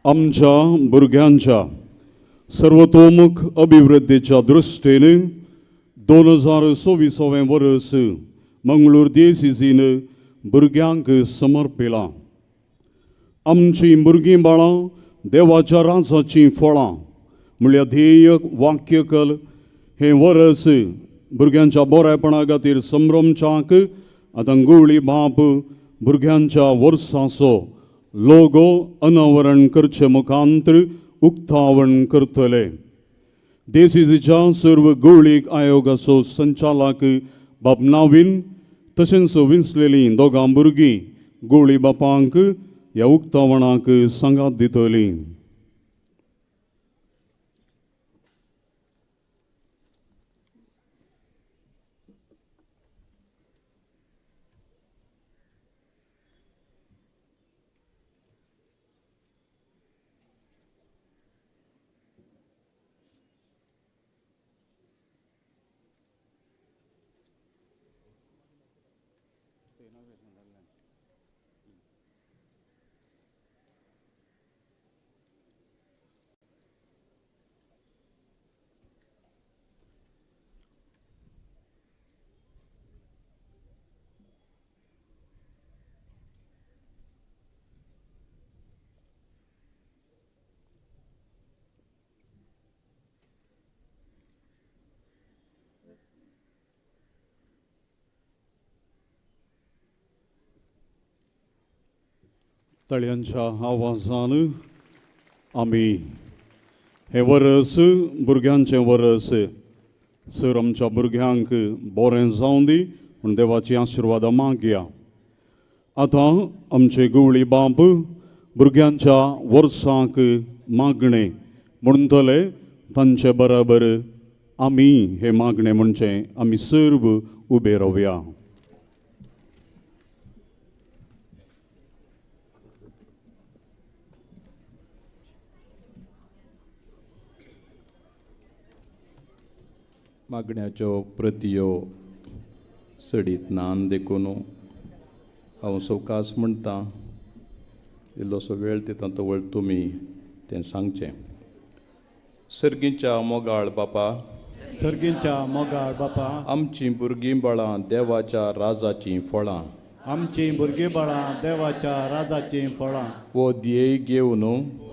आमच्या भुरग्यांच्या सर्वतोमुख अभिवृद्धीच्या दृश्टीन 2026 वर्स मंगळूर दियेसीसीन भुरग्यांक समर्पिलां. आमची भुरगीं बाळां देवाच्या राजाची फळां म्हळ्यार ध्येय वाक्यकल हे वर्स भुरग्यांच्या बरेपणा खातीर संभ्रमच्याक आतां गवळी बाप भुरग्यांच्या वर्साचो लोगो अनावरण करचे मुखांतर उक्तावण करतले. देसीसीच्या सर्व गवळीक आयोगाचो संचालक बाब नावीन तशेंच विंचलेलीं दोगां भुरगीं गवळी बापांक ह्या उक्तावणाक सांगात दितलीं. तळयांच्या आवाजान आमी हे वर्स भुरग्यांचें वर्स सर आमच्या भुरग्यांक बरें जावं दी म्हूण देवाची आशिर्वाद मागया. आतां आमचे गवळी बाप भुरग्यांच्या वर्साक मागणे म्हणटले तांचे बरोबर आमी हे मागणे म्हणचे आमी सर्व उबे रावया. मागण्याच्यो प्रतयो सडीत नान देखून हांव सवकास म्हणटा इल्लोसो वेळ दिता तो वळ तुमी तें सांगचें. सर्गीच्या मोगाळ बापा, सर्गीच्या मोगाळ बापा, आमचीं भुरगीं बाळां देवाच्या राजाचीं फळां आमची भुरगीं बाळां देवाच्या राजाची फळां वो ध्येय घेवन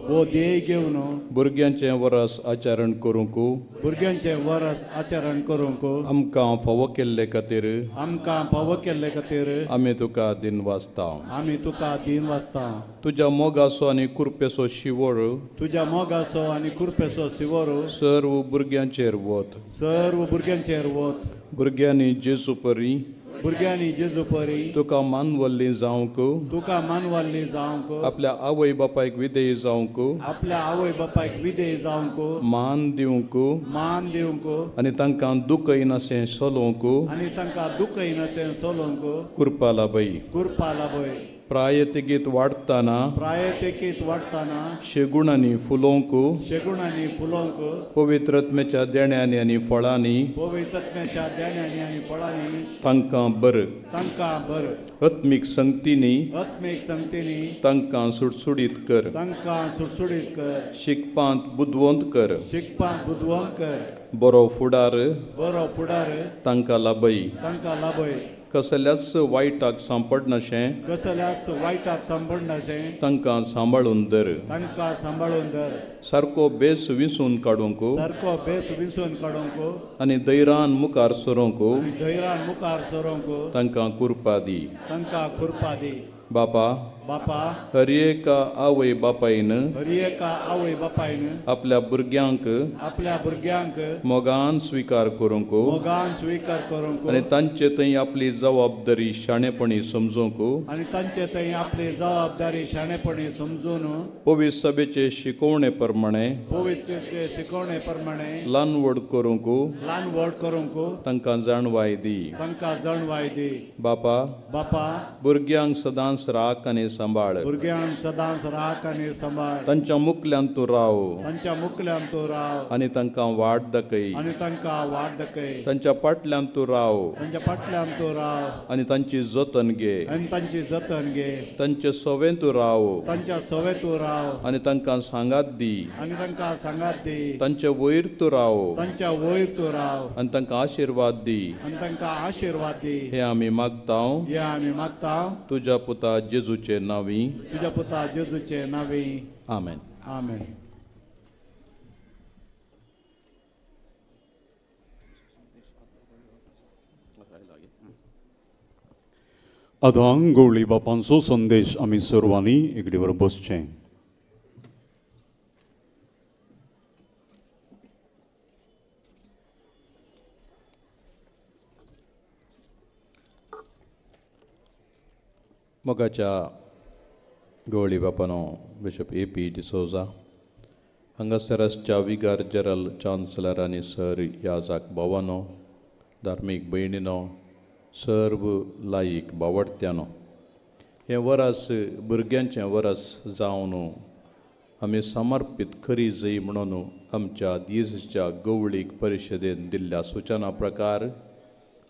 वो ध्येय घेवन भुरग्यांचें वरस आचरण करूंक भुरग्यांचें वरस आचरण करूंक आमकां फावो केल्ले खातीर आमकां फावो केल्ले खातीर आमी तुका दिन वाजता. आमी तुका दिन वाजता. तुज्या मोगाचो आनी कुरपेचो शिवोर तुज्या मोगाचो आनी कुरपेचो शिवोर सर्व भुरग्यांचेर वत. सर्व भुरग्यांचेर वत. भुरग्यांनी जेजू परी भुरग्यांनी जेजू परी तुका मानवल्ली जावंक तुका मानवल्ली जावंक आपल्या आवय बापायक विधेय जावंक आपल्या आवय बापायक विधेय जावंक मान दिवंक आनी तांकां दुख येनाशें चलोवंक आनी तांकां दुख येनाशें चलोवंक कृपा लाभय. कृपा लाभय. प्रायतेकीत वाडटाना प्रायतेकीत वाडटाना शेगुणांनी फुलोवंक शेगुणांनी फुलोवंक पवित्रत्म्याच्या देण्यांनी आनी फळांनी पवित्रत्म्याच्या देण्यांनी आनी फळांनी तांकां बर. तांकां बर. आत्मीक संगतींनी आत्मीक संगतींनी तांकां सुटसुडीत कर. तांकां सुटसुडीत कर. शिकपांत बुदवंत कर. शिकपांत बुदवंत कर. बरो फुडार बरो फुडार तांकां लाभय. तांकां लाभय. कसल्याच वायटाक सांपडनाशें कसल्याच वायटाक सांपडनाशें तांकां सांबाळून दर. तांकां सांबाळून दर. सारको बेस विंसून काडूंक सारको बेस विंसून काडूंक आनी दैरान मुखार सरोंक धैर्यान मुखार सरोंक तांकां कृपा दी. तांकां कृपा दी. बापा बापा हर एका आवय बापायन हर एका आवय बापायन आपल्या भुरग्यांक मोगान स्विकार करूंक मोगान स्विकार करूंक आनी तांचे थंय आपली जबाबदारी शाणेपणी समजूंक आनी तांचे थंय आपली जबाबदारी शाणेपणी समजून पवित्र सभेचे शिकवणे प्रमाणे पवित्रचे शिकवणे प्रमाणे ल्हान व्हड करूंक तांकां जाणवाय दी. तांकां जाणवाय दी. बापा बापा भुरग्यांक सदांच राख आनी सांबाळ. भुरग्यांक सदांच राख आनी सांबाळ. तांच्या मुखल्यान तूं राव. तांच्या मुखल्यान तूं राव. आनी तांकां वाट दाखय. आनी तांकां वाट दाखय. तांच्या फाटल्यान तूं राव. तांच्या फाटल्यान तूं राव. आनी तांची जतन घे. आनी तांची जतन घे. तांचे सवें तूं राव. तांच्या सवे तूं राव. आनी तांकां सांगात दी. आनी तांकां सांगात दी. तांचे वयर तूं राव. तांच्या वयर तूं राव. आनी तांकां आशिर्वाद दी. आनी तांकां आशिर्वाद दी. हे आमी मागतां. हे आमी मागतां. तुज्या पुता जेजूचे नांवी. तुज्या पुता जेजूचे नांवी. आमेन. आमेन. आतां गवळी बापांचो संदेश आमी सर्वांनी एकडे बसचें. मोगाच्या गवळी बापानो बिशप A.P. डिसोजा हांगासरच्या विगार जनरल चान्सलर आनी सर याजाक भावानो धार्मीक भयणीनो सर्व लायक बावडत्यानो हें वरस भुरग्यांचें वरस जावन आमी समर्पीत करी जई म्हणून आमच्या दिसच्या गवळीक परिशदेन दिल्ल्या सुचना प्रकार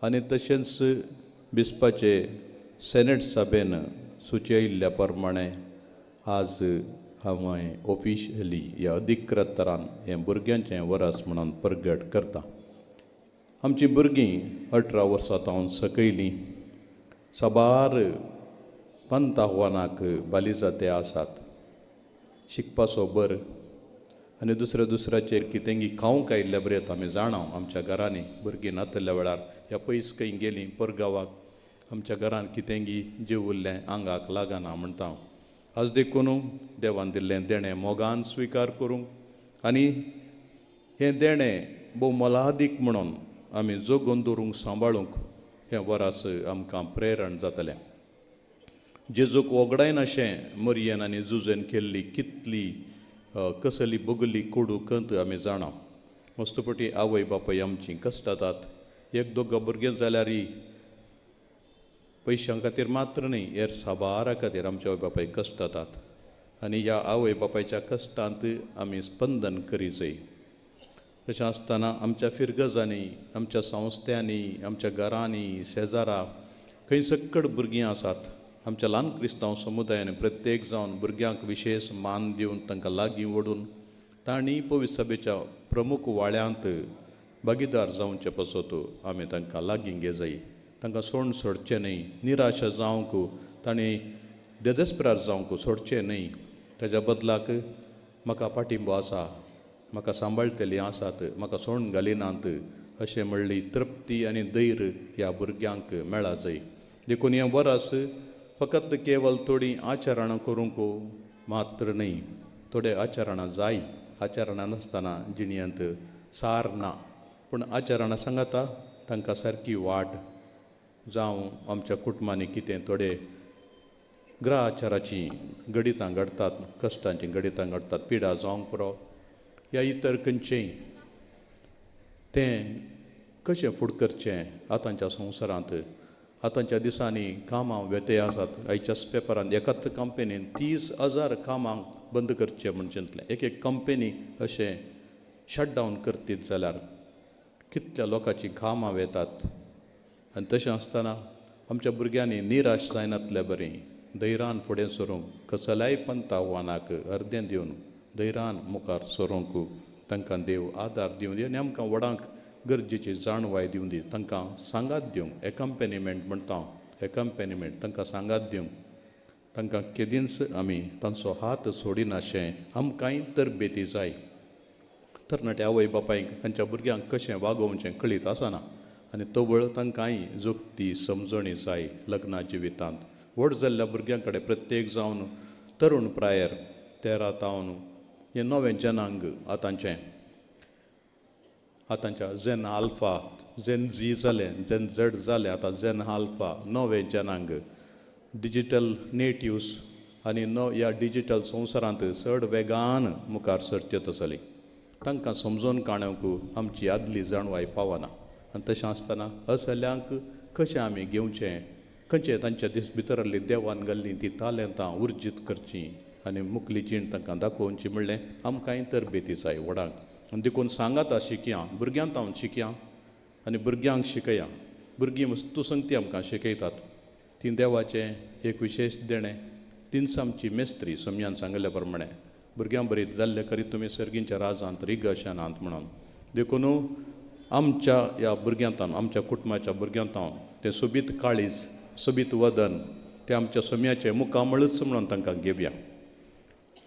आनी तशेंच बिस्पाचे सेनेट सभेन सुचयिल्ल्या प्रमाणे आज हांवें ऑफिशियली ह्या अधिकृत तरान हें भुरग्यांचें वरस म्हणून प्रगट करता. आमची भुरगीं 18 वर्सां तावन सकयलीं साबार पंत आव्हानाक बालिजाते आसात. शिकपाचो बर आनी दुसऱ्याचेर कितेंगी खावंक आयिल्ल्या बरें आमी जाणां. आमच्या घरांनी भुरगीं नातल्या वेळार ह्या पयस खंय गेलीं परगांवाक आमच्या घरांत कितेंगी जीव उरलें आंगाक लागना म्हणटा. आज देखून देवान दिल्लें देणें मोगान स्विकार करूंक आनी हें देणें भोव मोलादीक म्हणून आमी जगोवन दवरूंक सांबाळूंक हें वरस आमकां प्रेरण जातलें. जेजूक वगडायन अशें मरयेन आनी जुजेन केल्ली कितली कसली बगली कोडू कंत आमी जाणा. मस्तपटी आवय बापाय आमचीं कश्टातात. एक दोगां भुरगें जाल्यारय पयशां खातीर मात्र न्ही हेर साबारा खातीर आमचे आवय बापाय कश्टातात आनी ह्या आवय बापायच्या कश्टांत आमी स्पंदन करी जाय. तशें आसतना आमच्या फिरगजांनी आमच्या संस्थांनी आमच्या घरांनी शेजारा खंय सक्कड भुरगीं आसात. आमच्या ल्हान क्रिस्तांव समुदायान प्रत्येक जावन भुरग्यांक विशेश मान दिवन तांकां लागीं ओडून तांणी पवित्र सभेच्या प्रमुख वाड्यांत भागीदार जावचे पासत आमी तांकां लागीं घे जाय. तांकां सोडून सोडचें न्ही, निराश जावंक तांणी डेस्परार जावंक सोडचें न्ही. ताच्या बदलाक म्हाका पाठिंबो आसा, म्हाका सांबाळटलीं आसात, म्हाका सोडून घालिनात अशें म्हणली तृप्ती आनी धैर्य ह्या भुरग्यांक मेळा जाय. देखून हें वर्स फकत केवळ थोडीं आचरणां करूंक मात्र न्ही, थोडे आचरणां जाय. आचरणां नासतना जिणेंत सार ना, पूण आचरणां सांगता तांकां सारकी वाट जावं आमच्या कुटुंबांनी कितें थोडे ग्रहाचाराची गणितां घडटात, कश्टांची गणितां घडटात, पिडा जावंक पुरो या इतर खंयचेंय तें कशें फुडें करचें. आतांच्या संवसारांत आतांच्या दिसांनी कामां व्यतय आसात. आयच्याच पेपरांत एकाच कंपनीन 30,000 कामांक बंद करचें म्हण चिंतलें. एक कंपनी अशें शटडावन करतीत जाल्यार कितल्या लोकांची कामां वेतात. आनी तशें आसतना आमच्या भुरग्यांनी निराश जायनातलें बरें, धैर्यान फुडें सरूंक, कसल्याय पंथ आव्हानाक अर्दें दिवन धैर्यान मुखार सरूंक तांकां देव आदार दिवं दी आनी आमकां वडांक गरजेची जाणवाय दिवं दी. तांकां सांगात दिवंक, एकम्पॅनिमेंट म्हणटा एकम्पॅनिमेंट तांकां सांगात दिवंक, तांकां केदींच आमी तांचो हात सोडिनाशें आमकांय तरबेती जाय. तरणाट्या आवय बापायक तांच्या भुरग्यांक कशें वागोवचें कळीत आसना आनी तवळ तांकांय जोगती समजणी जाय लग्ना जिवितांत. व्हड जाल्ल्या भुरग्यां कडेन प्रत्येक जावन तरूण प्रायर 13 तावन हें नवें जनांग आतांच्या झेन आल्फा, झेन झी जालें, झेन झेड जालें, आतां झेन आल्फा नवें जनांग डिजिटल नेटिव्स आनी ह्या डिजिटल संवसारांत चड वेगान मुखार सरचेत आसलीं. तांकां समजोवन काणूंक आमची आदली जाणवाय पावना. आनी तशें आसतना असल्यांक कशें आमी घेवचें, खंयचें तांच्या भितरली देवान घाल्लीं ती तालेंतां उर्जीत करचीं आनी मुखली जीण तांकां दाखोवची म्हणलें आमकांय तरबेती जाय वडांक. आनी देखून सांगाता शिकया, भुरग्यांक हांव शिकया आनी भुरग्यांक शिकया. भुरगीं वस्तू संगती आमकां शिकयतात. ती देवाचें एक विशेश देणें. तिनसांजची मेस्त्री सम्यान सांगल्या प्रमाणे भुरग्यां बरी जाल्ले करी तुमी सर्गींच्या राजांत रिगशनांत म्हणून. देखून आमच्या ह्या भुरग्यांतान, आमच्या कुटुंबाच्या भुरग्यांतान तें सोबीत काळीज, सोबीत वदन तें आमच्या सम्याचें मुखामळच म्हणून तांकां घेवया.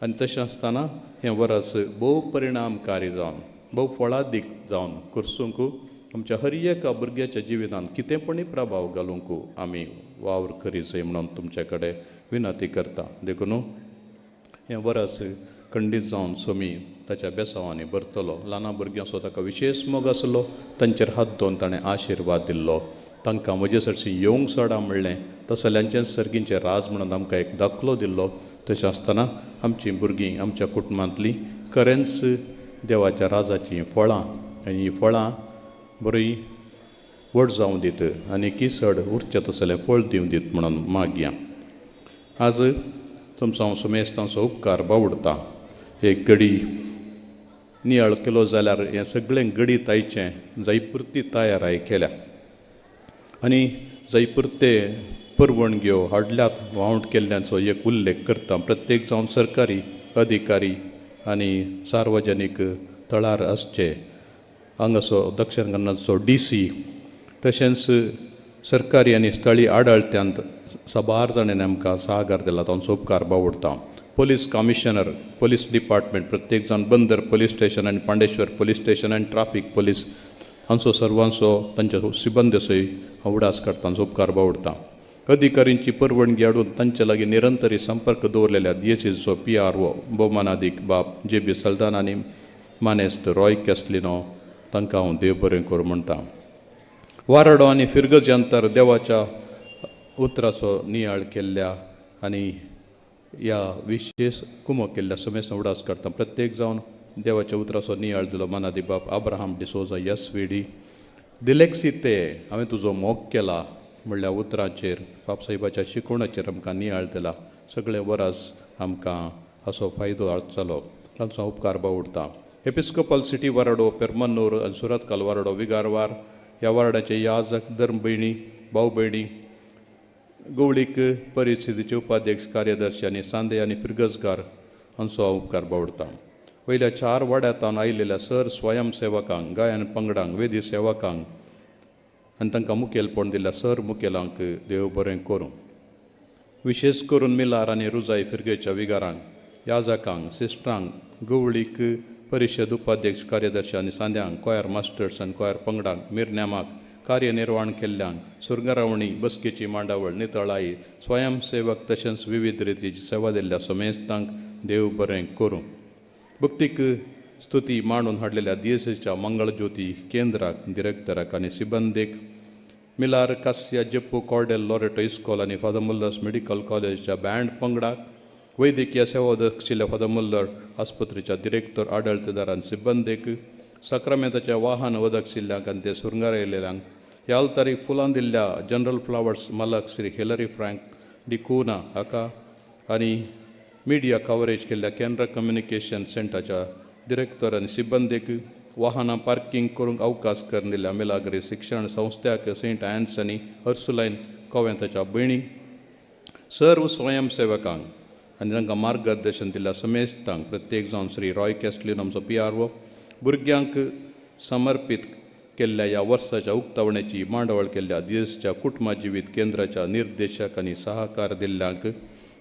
आनी तशें आसतना हें वर्स भोव परिणामकारी जावन, भोव फळादीक जावन करसूंक आमच्या हर एका भुरग्याच्या जिवितांत कितेंपणी प्रभाव घालूंक आमी वावर करी जाय म्हणून तुमचे कडेन विनंती करता. देखून हें वर्स खंडीत जावन सोमी ताच्या बेसांवांनी भरतलो. ल्हान भुरग्यांचो ताका विशेश मोग आसलो, तांचेर हात दवरून ताणें आशिर्वाद दिल्लो. तांकां म्हजे सरशी येवंक सोडा म्हणलें, तसल्यांचें सर्गींचें राज म्हणून आमकां एक दाखलो दिल्लो. तशें आसतना आमचीं भुरगीं आमच्या कुटुंबांतलीं खरेंच देवाच्या राजाचीं फळां आनी हीं फळां बरीं व्हड जावं दीत आनी किसड उरचें तसलें फळ दिवं दीत म्हणून मागया. आज तुमचो हांव सुमेस्तांचो उपकार बावडटा. एक घडी नियाळ केलो जाल्यार हें सगळें घडीत आयचें जायपुरती तयाराय केल्या आनी जायपुरते परवणग्यो हाडल्यात वावंट केल्ल्यांचो एक उल्लेख करता. प्रत्येक जावन सरकारी अधिकारी आनी सार्वजनीक थळार आसचे. हांगासो दक्षिण कन्नडचो DC, तशेंच सरकारी आनी स्थळी आडाळत्यांत साबार जाणांनी आमकां सहकार दिला, तांचो उपकार बावडटा. पोलीस कमिशनर, पोलीस डिपार्टमेंट, प्रत्येक जावन बंदर पोलीस स्टेशन आनी पांडेश्वर पोलीस स्टेशन आनी ट्राफीक पोलीस हांचो सर्वांचो तांच्या सिबंदसय हांव उडास काडटा, तांचो उपकार बावडटा. अधिकाऱ्यांची परवणगी हाडून तांचे लागीं निरंतरी संपर्क दवरलेल्या DHSचो PRO भोवमानादीक बाब JB सल्दान आनी मानेस्त रॉय कॅस्टलिनो तांकां हांव देव बरें करूं म्हणटा. वाराडो आनी फिरगज अंतर देवाच्या उतराचो नियाळ केल्ल्या आनी ह्या विशेश कुमो केल्ल्या समेस्त उडास काडटा. प्रत्येक जावन देवाच्या उतराचो नियाळ दिलो. मानादी बाब आब्राहाम डिसोजा SVD दिलेक्सिते हांवें तुजो मोग केला म्हणल्या उतराचेर बाबसाहेबाच्या शिकवणाचेर आमकां नियाळ दिला. सगळे वरास आमकां हाचो फायदो जालो, तांचो उपकार बावडटा. एपिस्कोपल सिटी वाराडो, पेरमन्नूर आनी सुरतकाल वाराडो, विगारवार ह्या वाराडाचे याजक, धर्म भयणी, भाव भयणी, गवळीक परिस्थितीचे उपाध्यक्ष, कार्यदर्शी आनी सांदे आनी फिरगजगार हांचो हांव उपकार बावडटा. वयल्या 4 वाड्यांतान आयिल्ल्या सर स्वयंसेवकांक, गायन पंगडांक, वेदी सेवकांक आनी तांकां मुखेलपण दिल्या सर मुखेलांक देव बरें करूं. विशेश करून मिलार आनी रुजाई फिरगेच्या विगारांक, याजकांक, सिस्टरांक, गवळीक, परिशद उपाध्यक्ष, कार्यदर्शी आनी सांद्यांक, कॉयर मास्टर्स आनी कॉयर पंगडांक, मिरनेमाक, कार्यनिर्वाण केल्ल्यांक, सुरगारावणी, बसकेची मांडावळ, नितळाई, स्वयंसेवक तशेंच विविध रितीची सेवा दिल्ल्या समेस्तांक देव बरें करूं. भक्तीक स्तुती मांडून हाडलेल्या DSSच्या मंगळज्योती केंद्राक, डिरेक्टराक आनी सिबंदेक, मिलार कासिया जप्पू कॉर्डेल लॉरेटो इस्कॉल आनी फादर मुल्लर्स मेडिकल कॉलेजच्या बँड पंगडाक, वैद्यकीय सेवा दक्षिल्या फादर मुल्लर आस्पत्रेच्या डिरेक्टर, आडळतेदार आनी सिबंदेक, सक्रामेंताच्या वाहन वदक्षिल्ल्यांक आनी ते सुरंगार येयलेल्यांक, ह्या अल्तारीक फुलां दिल्ल्या जनरल फ्लावर्स मालक श्री हिलरी फ्रँक डिकोना हाका आनी मिडिया कवरेज केल्ल्या कॅनरा कम्युनिकेशन सेंटरच्या डिरेक्टर आनी सिबंदेक, वाहनां पार्किंग करूंक अवकाश करून दिल्ल्या मिलाग्री शिक्षण संस्थ्याक, सेंट एन्स आनी हर्सुलायन कॉवेंताच्या भयणींक, सर्व स्वयंसेवकांक आनी तांकां मार्गदर्शन दिल्ल्या समेस्तांक, प्रत्येक जावन श्री रॉय कॅस्टलीन आमचो PRO, भुरग्यांक समर्पीत केल्ल्या ह्या वर्साच्या उक्तावणेची मांडवळ केल्ल्या DSSच्या कुटुंब जिवीत केंद्राच्या निर्देशक आनी सहकार दिल्ल्यांक,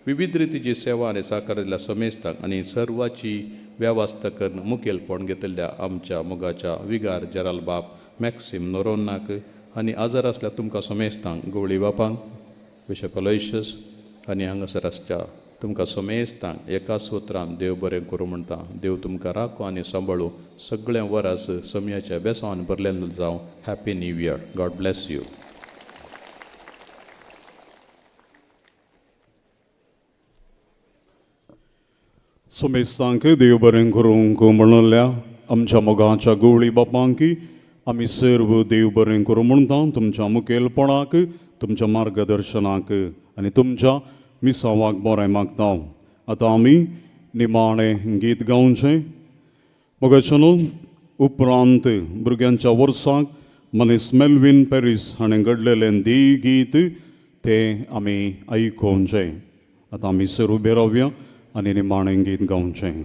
विविध रितीची सेवा आनी सहकार दिल्ल्या समेस्तांक आनी सर्वाची वेवस्था करून मुखेलपण घेतिल्ल्या आमच्या मोगाच्या विगार जराल बाब मॅक्सिम नोरोनाक आनी आजार आसल्या तुमकां समेस्तांक, गवळी बापांक, बिशप अलोयशस आनी हांगासर आसच्या तुमकां समेस्तांक एका सुत्रान देव बरें करूं म्हणटा. देव तुमकां राखो आनी सांबाळूं. सगळें वरास समयाच्या बेसांवान भरलें जावं. Happy new year. God bless you. समेस्तांक देव बरें करूंक म्हणल्या आमच्या मोगाच्या गवळी बापांक आमी सर्व देव बरें करूं म्हणटा. तुमच्या मुखेलपणाक, तुमच्या मार्गदर्शनाक आनी तुमच्या मिसावाक बरें मागता. आतां आमी निमाणें गीत गावचें. मोगाच्या उपरांत भुरग्यांच्या वर्साक मनीस मेल्विन पॅरीस हाणें घडलेलें दी गीत तें आमी आयकोवचें. आतां आमी सर्व उबे रावया आनी निमाणें गीत गावचें.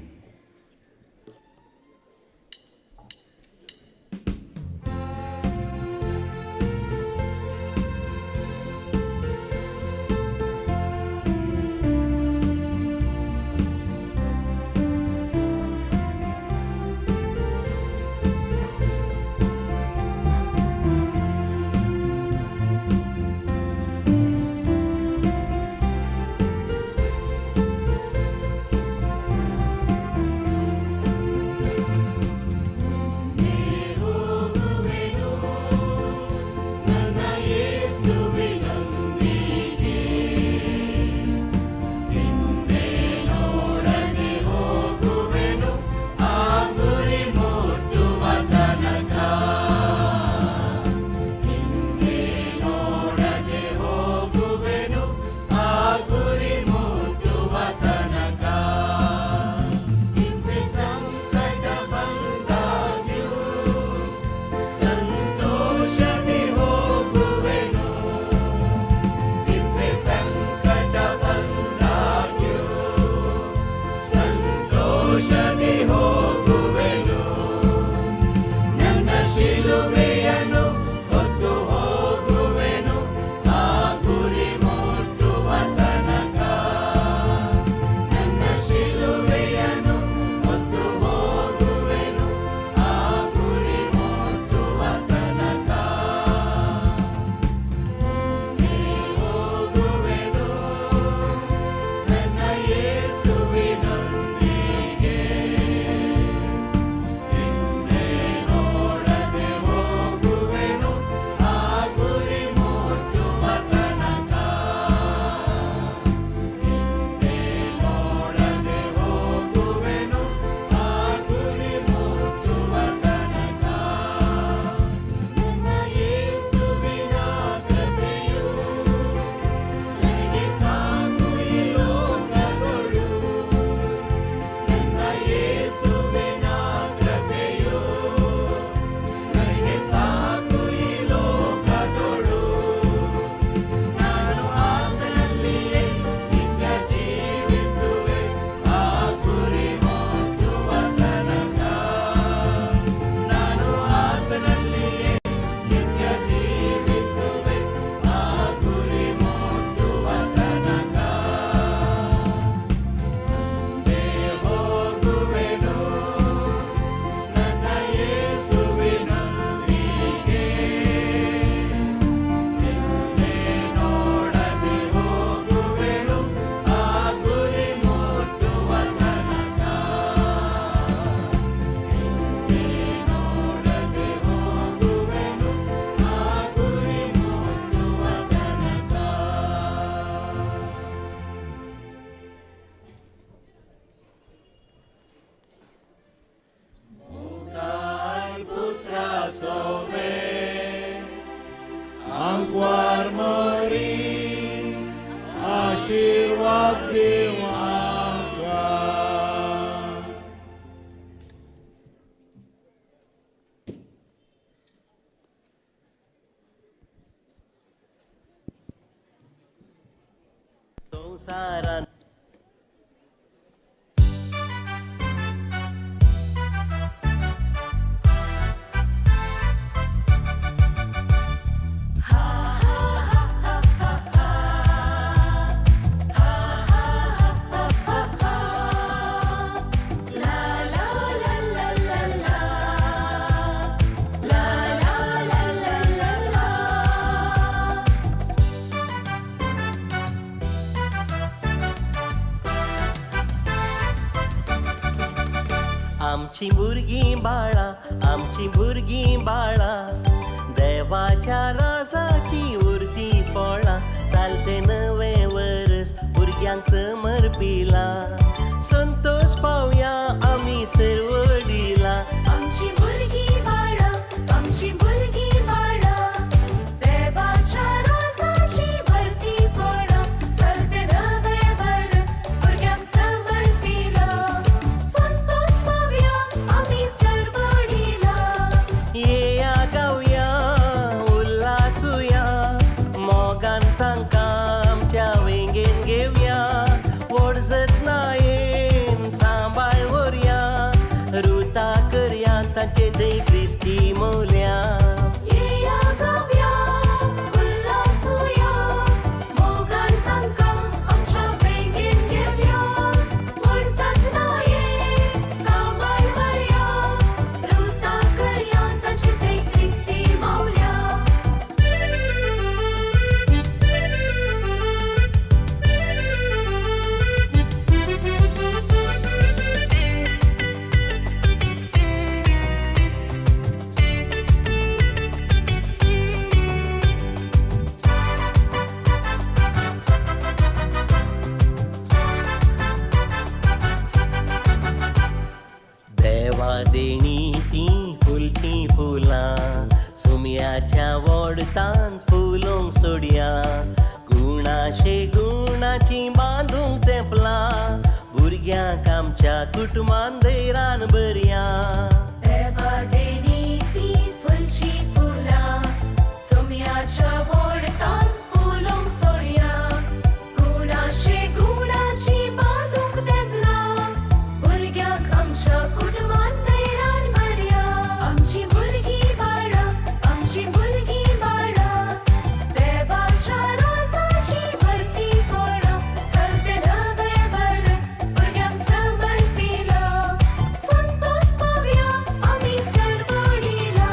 आंकवार मरी आशीर्वाद देव आमकां. संसारान आमची भुरगीं बाळां आमची भुरगीं बाळां देवाच्या राजाची उरती फळां सालते नवे वरस भुरग्यांक समर्पिलां संतोष पावया आमी सर्व दिला. आमची भुरगीं बाळां आमची भुरगीं बाळां देवाच्या रोजाची भरती फळां चलते नवे वरस भुरग्यांक समर्पिलां संतोष पावया आमी सर्व दिला. येया गावया उल्हासूया मोगान तांकां आमच्या वेंगेन घेवया व्हड जतनायेन सांबाळ व्हरया रुता करया तांचे दय क्रिस्ती मौल्या. येया गावया उल्हासूया मोगान तांकां आमच्या वेंगेन घेवया व्हड जतनायेन सांबाळ व्हरया रुता करया तांचे दय क्रिस्ती मौल्या. देवा देणी ती फुलती फुलां सुम्याच्या वोडतान फुलोंक सोडया गुणाशे गुणाची बांदूंक तेंपलां भुरग्यांक आमच्या कुटुंबान धैरान बरया. देवा देणी ती फुलची फुलां सोम्याच्या वोडतान फुलोंक सोडया गुणाशे गुणाची बांदूंक तेंपलां भुरग्यांक आमच्या कुटुंबान धैर्यान बरया. आमची भुरगीं बाळां आमची भुरगीं बाळां देवाच्या रोजाची भरती फळां चलते नवे वरस भुरग्यांक समर्पिलां संतोष पावया आमी सर्व दिला.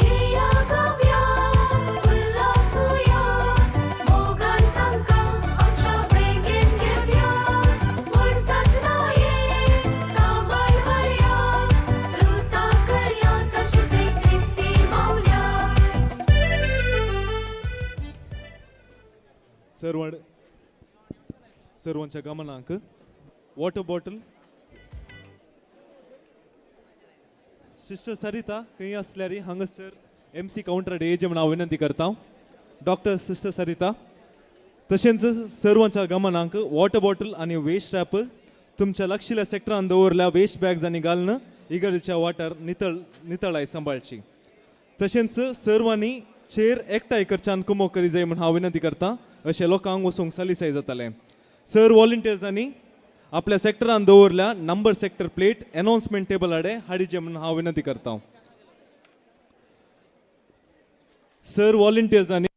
येया गावया उल्हासूया मोगान तांकां आमच्या वेंगेन घेवया व्हड जतनायेन सांबाळ व्हरया रुता करया तांचे दय क्रिस्ती मौल्या. सर्वांच्या गमनांक वॉटर बॉटल सिस्टर सरिता खंय असल्यार हांगासर MC काउंटर येजे म्हण हांव विनंती करता. डॉक्टर सिस्टर सरिता तशेंच सर्वांच्या गमनांक वॉटर बॉटल आनी वेस्ट रॅप तुमच्या लक्षिल्ल्या सेक्टरान दवरल्या वेस्ट बॅग्स आनी घालून इगर्जेच्या वाठार नितळाय सांबाळची. तशेंच सर्वांनी चेर एकठांय करच्यान कुमो करी जाय म्हण हांव विनंती करता अशें लोकांक वचूंक सलिसाय जातालें. सर वॉलंटियर्सांनी आपल्या सेक्टरान दवरल्या number sector plate announcement table आडे हाडिचे म्हण हांव विनंती करता. सर वॉलंटियर्सांनी